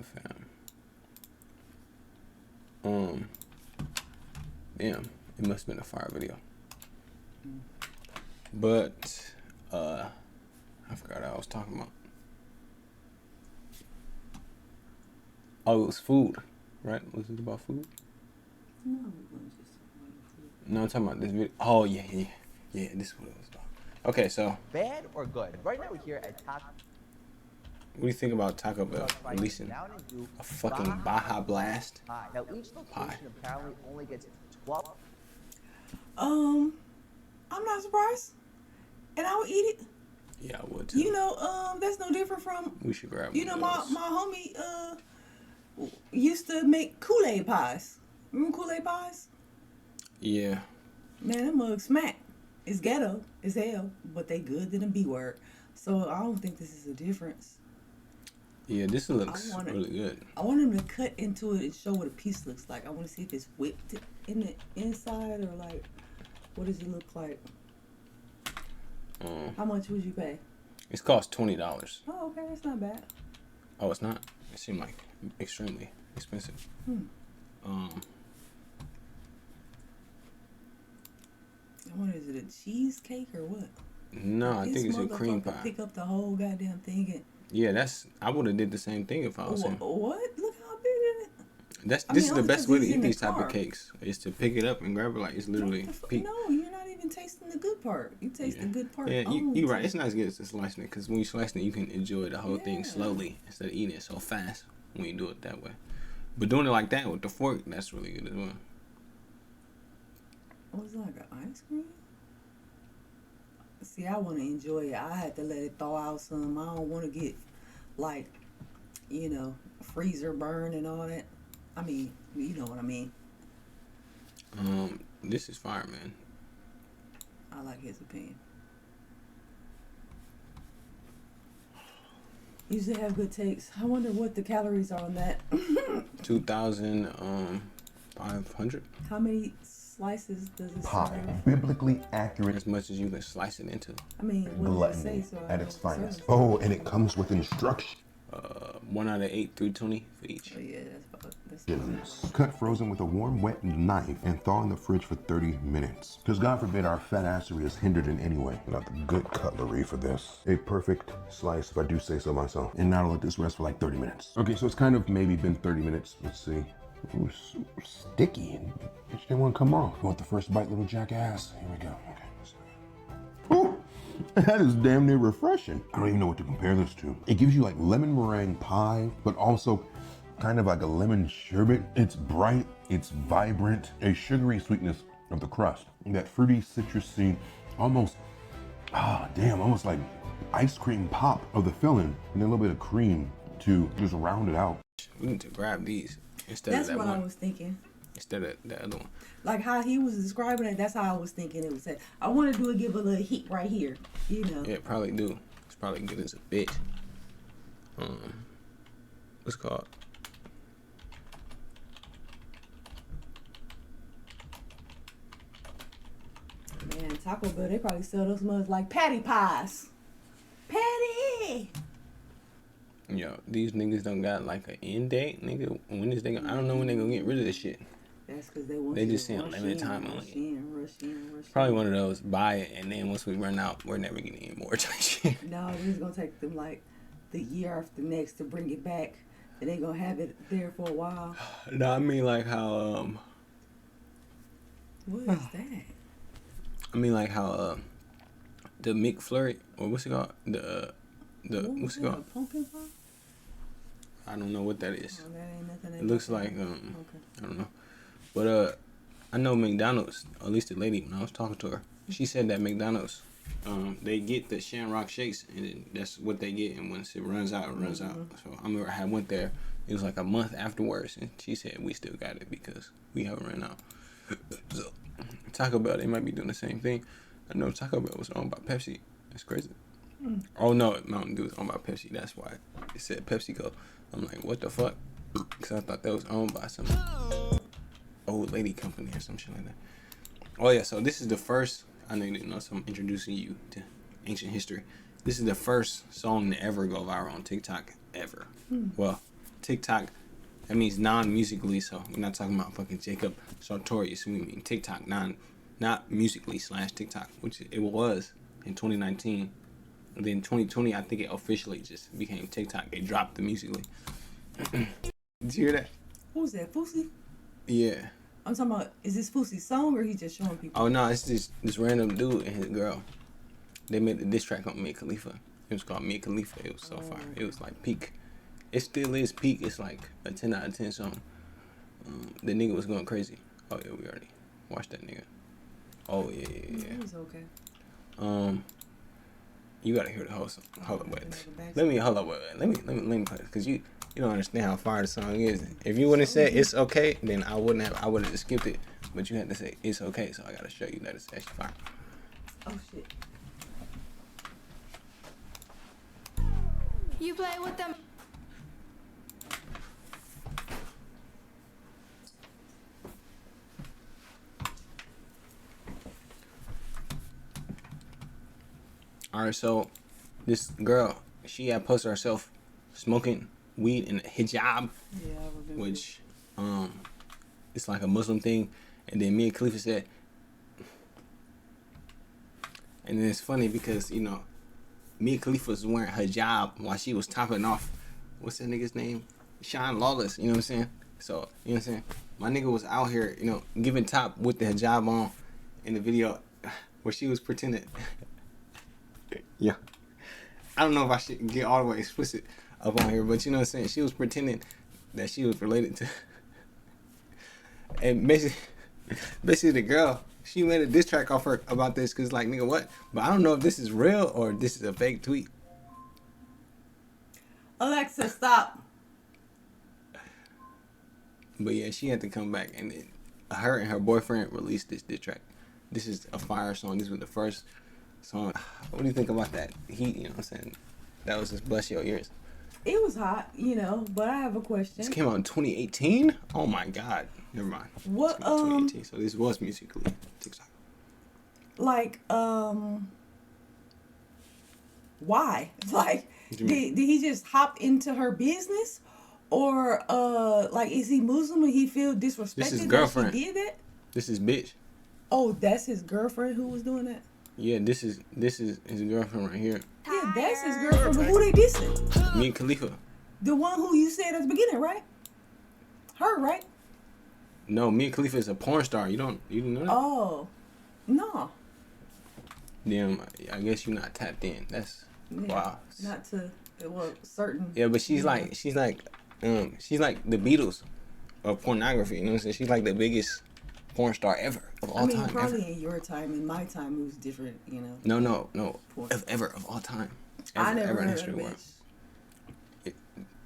fam. Damn, it must have been a fire video. But, I forgot what I was talking about. Oh, it was food, right? Was it about food? No, I'm talking about this video. Oh, yeah, this is what it was about. Okay, so. Bad or good? Right now we're here at Taco. What do you think about Taco Bell releasing a fucking Baja Blast Now each location apparently only gets 12. I'm not surprised. And I would eat it. Yeah, I would too. You know, that's no different from, we should grab you know, my homie used to make Kool-Aid pies. Remember Kool-Aid pies? Yeah. Man, that mug smack. It's ghetto as hell, but they good than a B word. So I don't think this is a difference. Yeah, this looks really good. I want him to cut into it and show what a piece looks like. I want to see if it's whipped in the inside or like, what does it look like? How much would you pay? It's cost $20. Oh, okay, that's not bad. Oh, it's not? It seemed like extremely expensive. What is it, a cheesecake or what? No, I think it's a cream pie. Pick up the whole goddamn thing and... Yeah, I would have did the same thing if I was him. What? Look how big it is. This is the best way to eat these type of cakes, is to pick it up and grab it like it's literally peak. No, you're not even tasting the good part. You taste the good part. Yeah, you're right. It's not as good as slicing it, because when you slice it, you can enjoy the whole thing slowly instead of eating it so fast when you do it that way. But doing it like that with the fork, that's really good as well. Was it like an ice cream? See, I want to enjoy it. I had to let it thaw out some. I don't want to get, like, you know, freezer burn and all that. I mean, you know what I mean. This is fire, man. I like his opinion. He used to have good takes. I wonder what the calories are on that. 2,500. How many slices does it Pie, serve? biblically accurate. As much as you can slice it into. I mean, what does it say? So at its finest. Oh, and it comes with instructions. 1 out of 8, $3.20 for each. Oh yeah, that's Cut frozen with a warm, wet knife and thaw in the fridge for 30 minutes. Because God forbid our fat assery is hindered in any way. Not the good cutlery for this. A perfect slice, if I do say so myself. And now I'll let this rest for like 30 minutes. Okay, so it's kind of maybe been 30 minutes. Let's see. Ooh, super sticky. It didn't want to come off. You want the first bite, little jackass? Here we go. Okay. Ooh, that is damn near refreshing. I don't even know what to compare this to. It gives you like lemon meringue pie, but also kind of like a lemon sherbet. It's bright, it's vibrant, a sugary sweetness of the crust. That fruity, citrusy, almost, almost like ice cream pop of the filling, and then a little bit of cream to just round it out. We need to grab these instead That's of that what one. I was thinking. Instead of the other one. Like how he was describing it, that's how I was thinking it was said. I want to do it, give a little heat right here, you know. Yeah, probably do. It's probably good as a bitch. What's it called? Man, Taco Bell, they probably sell those mugs like patty pies. Patty! Yo, these niggas don't got like an end date, nigga. When is they gonna, I don't know when they gonna get rid of this shit. That's because they want They you just to saying rush limited in, time rush only. in, rush in. Probably one of those, buy it, and then once we run out, we're never getting any more type shit. No, it's going to take them like the year after next to bring it back. And they going to have it there for a while. No, I mean like how, What is that? I mean like how, the McFlurry, or what's it called? What's it called? Pumpkin pie? I don't know what that is. Oh, that ain't nothing. It looks like, I don't know. But, I know McDonald's, or at least the lady, when I was talking to her, she said that McDonald's, they get the Shamrock Shakes, and then that's what they get, and once it runs out, it runs out. So I remember I went there, it was like a month afterwards, and she said we still got it because we haven't run out. So, Taco Bell, they might be doing the same thing. I know Taco Bell was owned by Pepsi. That's crazy. Oh no, Mountain Dew was owned by Pepsi. That's why it said PepsiCo. I'm like, what the fuck? Because I thought that was owned by some old lady company or some shit like that. Oh yeah, so this is the first, I know you didn't know, so I'm introducing you to ancient history. This is the first song to ever go viral on TikTok ever. Well, TikTok, that means non-musically, so we're not talking about fucking Jacob Sartorius. We mean TikTok, not musically / TikTok, which it was in 2019. And then 2020, I think it officially just became TikTok. They dropped the musically. Did you hear that? Who's that? Fousey? Yeah. I'm talking about, is this Fousey's song or he just showing people? Oh no, it's just this random dude and his girl. They made the diss track on Mia Khalifa. It was called Mia Khalifa. It was so fire. It was like peak. It still is peak. It's like a 10 out of 10 song. The nigga was going crazy. Oh yeah, we already watched that nigga. Oh yeah. It was okay. You gotta hear the whole song. Hold up, wait. Let me play it, cause you don't understand how fire the song is. If you wouldn't have said it's okay, then I would have just skipped it. But you had to say it's okay, so I gotta show you that it's actually fire. Oh shit. You play with them. Alright, so this girl, she had posted herself smoking weed in a hijab, Yeah, I remember. which it's like a Muslim thing. And then me and Khalifa said, and then it's funny because, you know, me and Khalifa was wearing hijab while she was topping off, what's that nigga's name? Shine Lawless, you know what I'm saying? So, you know what I'm saying? My nigga was out here, you know, giving top with the hijab on in the video where she was pretending. Yeah. I don't know if I should get all the way explicit up on here, but you know what I'm saying? She was pretending that she was related to... And basically the girl, she made a diss track off her about this because like, nigga, what? But I don't know if this is real or this is a fake tweet. Alexa, stop. But yeah, she had to come back, and then her and her boyfriend released this diss track. This is a fire song. This was the first song. What do you think about that heat? You know what I'm saying? That was just bless your ears. It was hot, you know, but I have a question. This came out in 2018? Oh my God. Never mind. What, 2018. So this was musically TikTok. Like, why? Like, did he just hop into her business? Or, like, is he Muslim and he feel disrespected This is girlfriend. that she did that? This is bitch. Oh, that's his girlfriend who was doing that? Yeah, this is his girlfriend right here. Yeah, that's his girlfriend, but who they dissing? Me and Khalifa. The one who you said at the beginning, right? Her, right? No, me and Khalifa is a porn star. You didn't know that? Oh, no. Damn, I guess you're not tapped in. That's wow. Not to certain. Yeah, but she's like the Beatles of pornography. You know what I'm saying? She's like the biggest porn star ever of all time. Probably ever. in your time. In my time, it was different. You know. No. Of all time. I never heard history of of the it. world.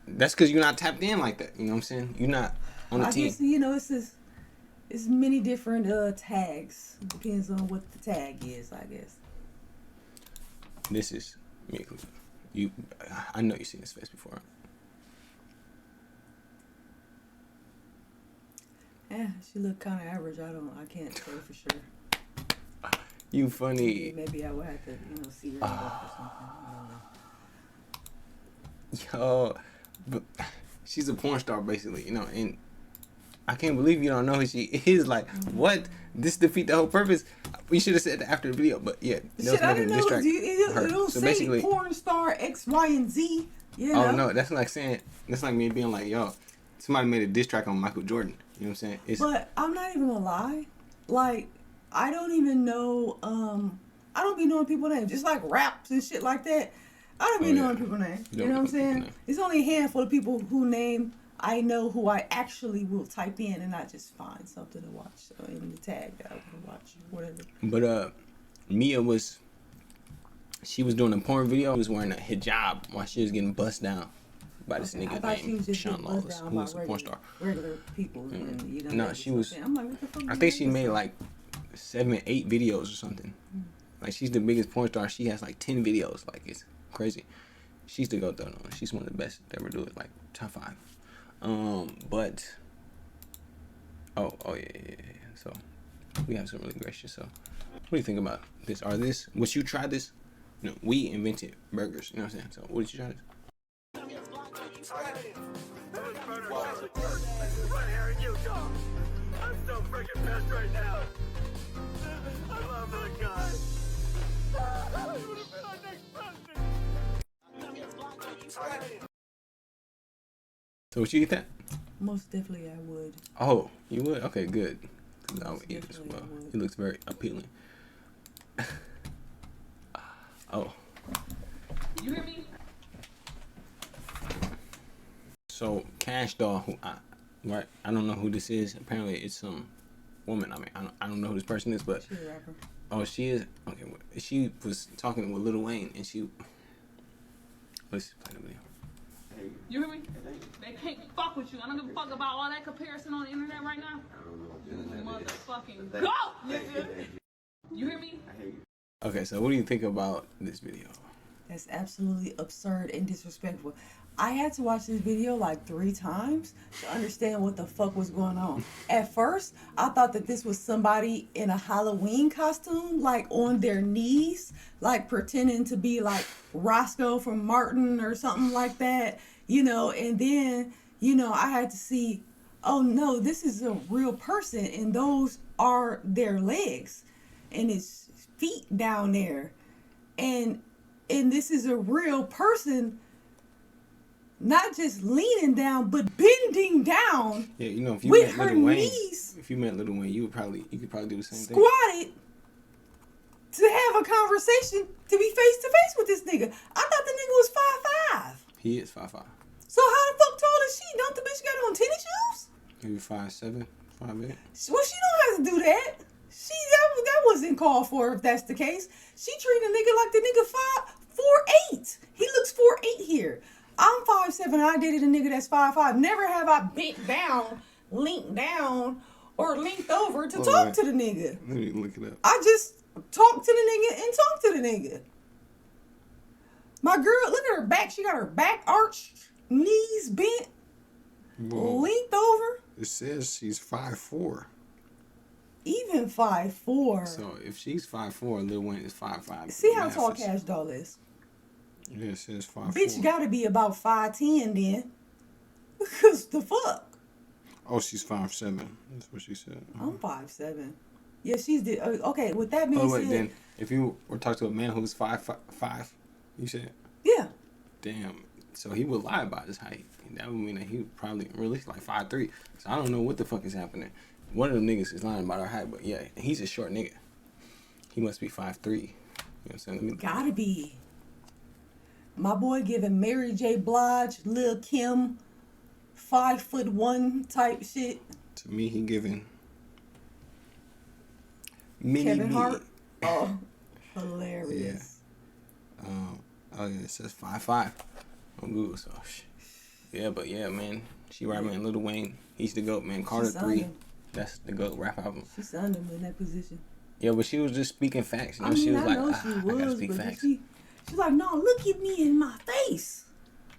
That's because you're not tapped in like that. You know what I'm saying? You're not on the team. I guess, you know, it's many different tags. Depends on what the tag is, I guess. This is me. I know you've seen his face before. Yeah, she looked kind of average. I can't say for sure. You funny. Maybe I would have to, see her or something. I don't know. Yo, but she's a porn star basically, and I can't believe you don't know who she is. Like, what? This defeat the whole purpose. We should have said that after the video, but yeah, Shit, I didn't know. It don't so say basically, porn star X, Y, and Z. You know? Oh no, that's like me being like, yo, somebody made a diss track on Michael Jordan. You know what I'm saying? But I'm not even gonna lie. Like, I don't even know. I don't be knowing people's names. Just like raps and shit like that. I don't be knowing people's names. You know what I'm saying? It's only a handful of people who name I know who I actually will type in and not just find something to watch in the tag that I want to watch, whatever. But Mia she was doing a porn video. She was wearing a hijab while she was getting bust down by this nigga named Sean Lawless, who was a porn star. Regular people. And, No, she was. I'm like, what the fuck? I think she made like 7, 8 videos or something. Like, she's the biggest porn star. She has like 10 videos. Like, it's crazy. She's the go-to. She's one of the best to ever do it. Like, top 5. But yeah. So we have some really great shit. So what do you think about this? Would you try this? No, we invented burgers. You know what I'm saying? So what did you try this? I'm so freaking pissed right now. I love that guy. He would have been our next president. So would you eat that? Most definitely I would. Oh, you would? Okay, good. I would eat it as well. It looks very appealing. Oh. You hear me? So Cash Doll, right? I don't know who this is. Apparently, it's some woman. I mean, I don't know who this person is, but she's a rapper. Oh, she is. Okay, she was talking with Lil Wayne, and let's play the video. You hear me? They can't fuck with you. I don't give a fuck about all that comparison on the internet right now. Motherfucking go! You hear me? Okay, so what do you think about this video? That's absolutely absurd and disrespectful. I had to watch this video like 3 times to understand what the fuck was going on. At first, I thought that this was somebody in a Halloween costume, like on their knees, like pretending to be like Roscoe from Martin or something like that, you know, and then, you know, I had to see, oh no, this is a real person and those are their legs and his feet down there. And this is a real person, not just leaning down, but bending down. Yeah, you know, if you with met her Lil Wayne, knees if you met Lil Wayne, you could probably do the same thing. squatted to have a conversation, to be face to face with this nigga. I thought the nigga was 5'5". He is 5'5". So how the fuck tall is she? Don't the bitch got on tennis shoes? Maybe 5'7", 5'8". Well, she don't have to do that. That wasn't called for if that's the case. She treated a nigga like the nigga 4'8". He looks 4'8" here. I'm 5'7" and I dated a nigga that's 5'5". Never have I bent down, leaned down, or leaned over to talk to the nigga. Let me look it up. I just talk to the nigga and talk to the nigga. My girl, look at her back. She got her back arched, knees bent, leaned over. It says she's 5'4". Even 5'4". So if she's 5'4", Lil Wayne is 5'5". See how tall Cash Doll is. Yeah, it says 5'4". Bitch gotta be about 5'10" then. Because the fuck? Oh, she's 5'7". That's what she said. I'm 5'7". Yeah, she's the okay. With that being said, Then if you were talking to a man who's 5'5", you said, yeah. Damn. So he would lie about his height. That would mean that he would probably release like 5'3". So I don't know what the fuck is happening. One of them niggas is lying about her height, but yeah, he's a short nigga. He must be 5'3". You know what I'm saying? Gotta be. My boy giving Mary J. Blige, Lil Kim, 5'1" type shit. To me, he giving Mini Kevin Me. Hart. Oh, hilarious. Yeah. Oh yeah, it says 5'5" on Google. So yeah, but yeah, man, she right, man. Lil Wayne, he's the GOAT, man. Carter 3, that's the GOAT rap album. She signed him in that position. Yeah, but she was just speaking facts. You know, I mean, she was I like, know she I gotta was, speak but facts. She's like, no, look at me in my face.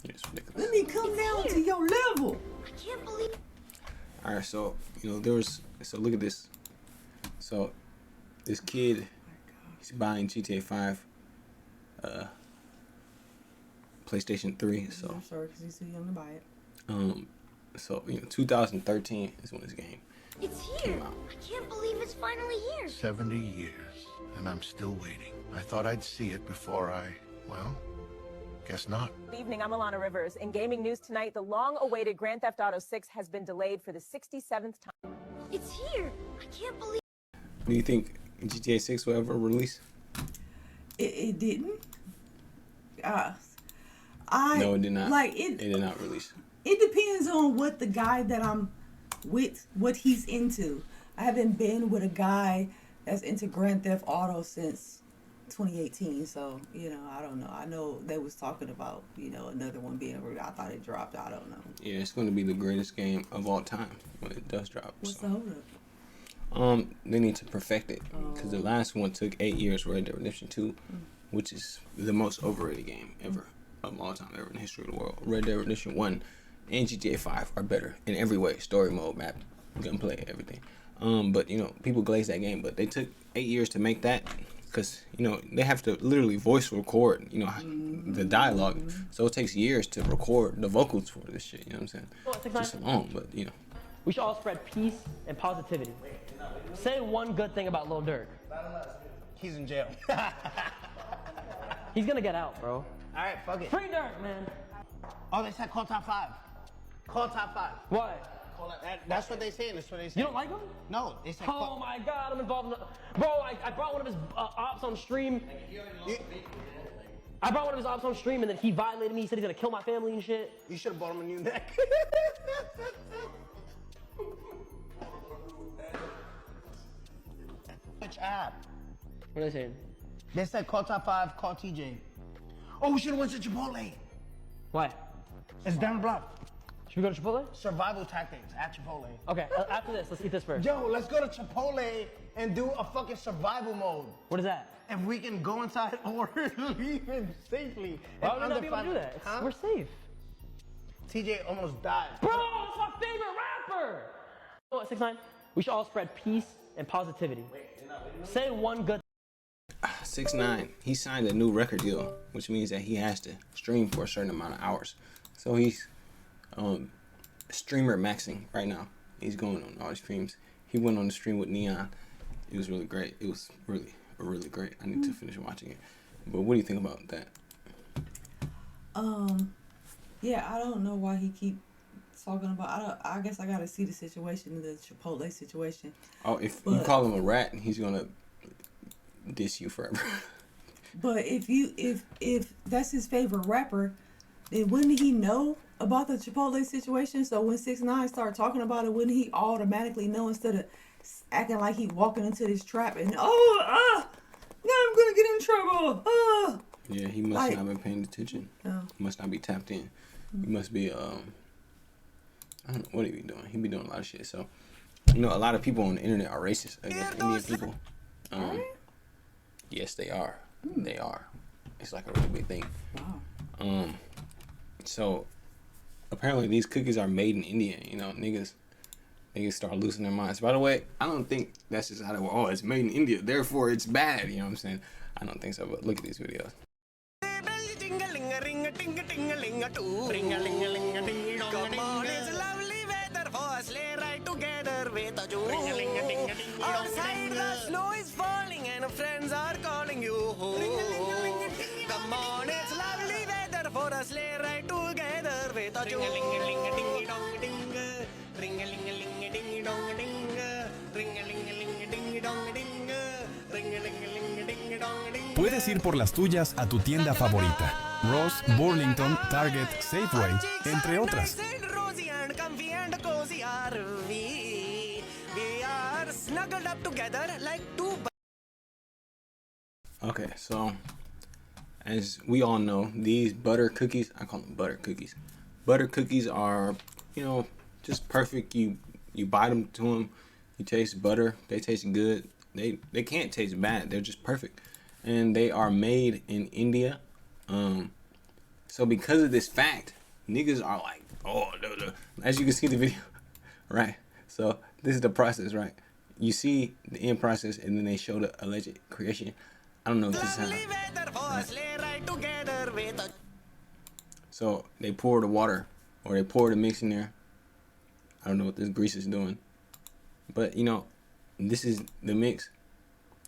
It's ridiculous. Let me come down to your level. I can't believe. All right, so you know so look at this. So this kid, he's buying GTA 5, PlayStation 3. So I'm sorry, because he's too young to buy it. So 2013 is when this game. It's here. I can't believe it's finally here. 70 years, and I'm still waiting. I thought I'd see it before well, guess not. Good evening, I'm Alana Rivers. In gaming news tonight, the long-awaited Grand Theft Auto 6 has been delayed for the 67th time. It's here. I can't believe. Do you think GTA 6 will ever release? It didn't. No, it did not. It did not release. It depends on what the guy that I'm with, what he's into. I haven't been with a guy that's into Grand Theft Auto since 2018, so I don't know. I know they was talking about another one being. I thought it dropped. I don't know. Yeah, it's going to be the greatest game of all time when it does drop. What's the hold up? They need to perfect it because the last one took 8 years. Red Dead Redemption 2, which is the most overrated game ever of all time, ever in the history of the world. Red Dead Redemption 1 and GTA 5 are better in every way: story mode, map, gunplay, everything. But people glaze that game. But they took 8 years to make that because they have to literally voice record the dialogue. So it takes years to record the vocals for this shit. You know what I'm saying? Just long, but We should all spread peace and positivity. Say one good thing about Lil Durk. He's in jail. He's gonna get out, bro. All right, fuck it. Free Durk, man. Oh, they said call top 5. Call top 5. Why? That's what they saying. That's what they saying. You don't like him? No, they said. Oh my God, I'm involved in the. Bro, I brought one of his ops on stream. I brought one of his ops on stream and then he violated me. He said he's gonna kill my family and shit. You should have bought him a new neck. Which app? What are they saying? They said call top 5, call TJ. Oh, we should have went to Chipotle. Why? It's down the block. Should we go to Chipotle? Survival tactics at Chipotle. Okay, after this, let's eat this first. Yo, let's go to Chipotle and do a fucking survival mode. What is that? If we can go inside or leave him safely. Why would we not be able to do that? Huh? We're safe. TJ almost died. Bro, that's my favorite rapper. You know what, 6ix9ine? We should all spread peace and positivity. Say one good. 6ix9ine, he signed a new record deal, which means that he has to stream for a certain amount of hours. So he's streamer maxing right now. He's going on all the streams. He went on the stream with Neon. It was really great. It was really great. I need to finish watching it. But what do you think about that? Yeah, I don't know why he keep talking about. I guess I gotta see the situation, the Chipotle situation. Oh, if you call him a rat, he's gonna diss you forever. But if that's his favorite rapper, then wouldn't he know about the Chipotle situation? So when 6ix9ine started talking about it, wouldn't he automatically know instead of acting like he walking into this trap and now I'm gonna get in trouble. Yeah, he must not have been paying attention. Oh. He must not be tapped in. He must be I don't know what he be doing. He be doing a lot of shit. So a lot of people on the internet are racist against Indian people. Yes, they are. They are. It's like a really big thing. Wow. So apparently these cookies are made in India. Niggas start losing their minds. By the way, I don't think that's just how they were. Oh, it's made in India, therefore it's bad. You know what I'm saying? I don't think so. But look at these videos. Outside the snow is falling and friends are calling you home. Come on, it's lovely weather for a sleigh ride together with a Joe. Puedes ir por las tuyas a tu tienda favorita. Ross, Burlington, Target, Safeway, entre otras. Okay, so as we all know, these butter cookies, I call them butter cookies. Butter cookies are, just perfect. You bite them to them, you taste butter. They taste good. They can't taste bad. They're just perfect, and they are made in India. So because of this fact, niggas are like, oh, no. As you can see the video, right? So this is the process, right? You see the end process, and then they show the alleged creation. I don't know if this is right? So they pour the water, or they pour the mix in there. I don't know what this grease is doing, but this is the mix.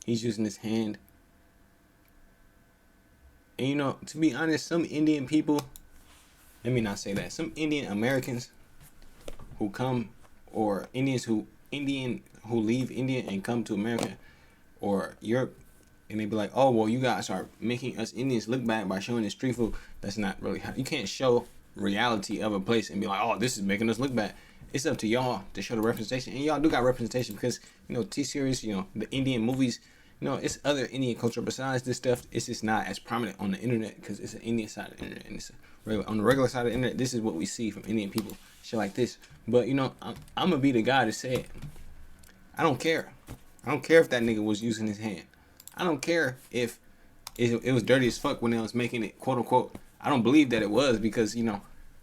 He's using his hand. And to be honest, some Indian people, let me not say that, some Indian Americans who come, or Indians who leave India and come to America or Europe, and they be like, oh, well, you guys are making us Indians look bad by showing the street food. That's not really how. You can't show reality of a place and be like, oh, this is making us look bad. It's up to y'all to show the representation, and y'all do got representation because T-series, the Indian movies, it's other Indian culture besides this stuff. It's just not as prominent on the internet because it's an Indian side of the internet, and it's on the regular side of the internet. This is what we see from Indian people, shit like this. But I'm gonna be the guy to say it. I don't care. I don't care if that nigga was using his hand. I don't care if it was dirty as fuck when they was making it, quote unquote. I don't believe that it was because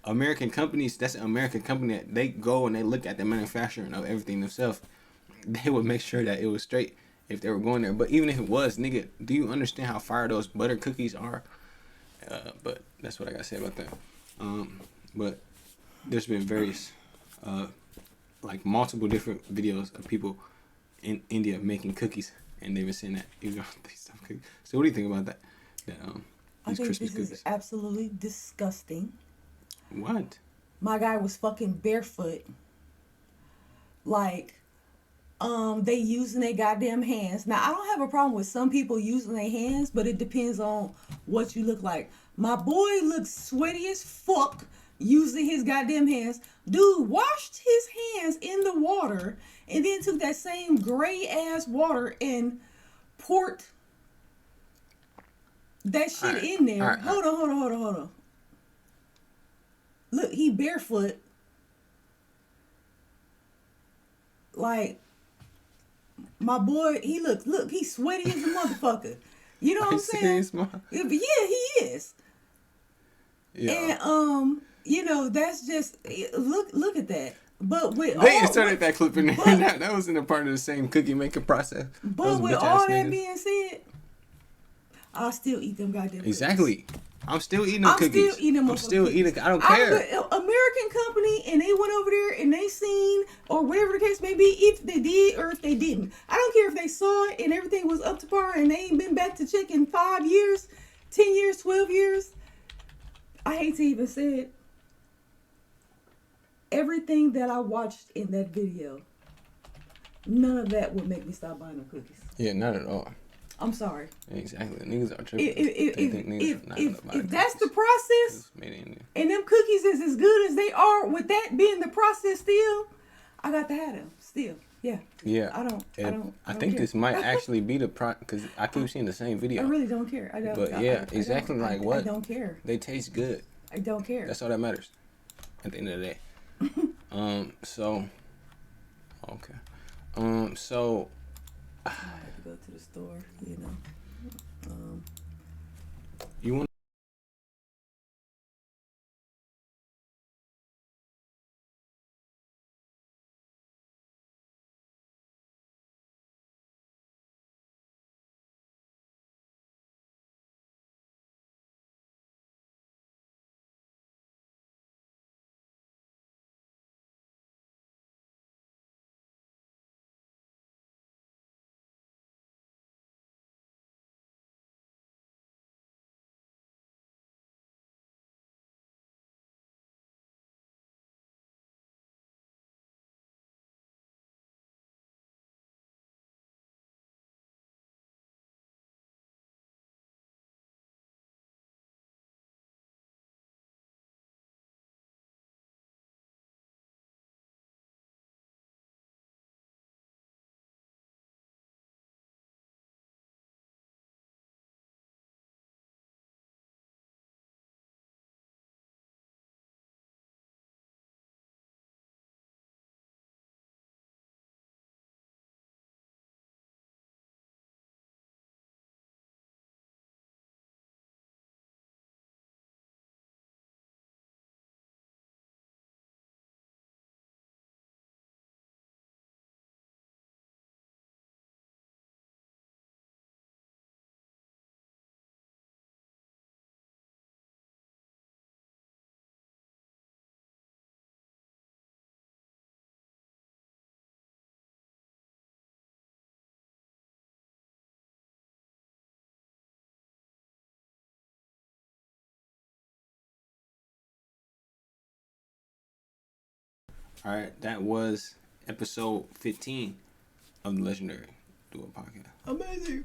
American companies, that's an American company that they go and they look at the manufacturing of everything themselves. They would make sure that it was straight if they were going there. But even if it was, nigga, do you understand how fire those butter cookies are? But that's what I gotta say about that. But there's been various, multiple different videos of people in India making cookies, and they've been saying that these stuff cookies. So what do you think about that? I think Christmas this cookies is absolutely disgusting. What? My guy was fucking barefoot. They using their goddamn hands. Now, I don't have a problem with some people using their hands, but it depends on what you look like. My boy looks sweaty as fuck using his goddamn hands. Dude washed his hands in the water and then took that same gray ass water and poured that shit in there. Hold on. Look, he barefoot. My boy, look, he's sweaty as a motherfucker. You know what I'm saying? Serious, Yeah, he is. Yeah. And you know, that's just look at that. But with they inserted that clip in there. That was in a part of the same cookie making process. But with all that being said, I'll still eat them goddamn cookies. Exactly. I'm still eating them cookies. I'm still eating. I don't care. American company, and they went over there and they seen, or whatever the case may be, if they did or if they didn't. I don't care if they saw it and everything was up to par and they ain't been back to check in 5 years, 10 years, 12 years. I hate to even say it. Everything that I watched in that video, none of that would make me stop buying them cookies. Yeah, not at all. I'm sorry. Exactly. Niggas are tripping. If that's the process, and them cookies is as good as they are, with that being the process still, I got to have them still. Yeah. Yeah. I think care. this might actually be the because I keep seeing the same video. I really don't care. I don't. But yeah, exactly like what? I don't care. They taste good. I don't care. That's all that matters. At the end of the day. So. Okay. So. I have to go to the store, you know. You want? All right, that was episode 15 of the Legendary Duo Podcast. Amazing.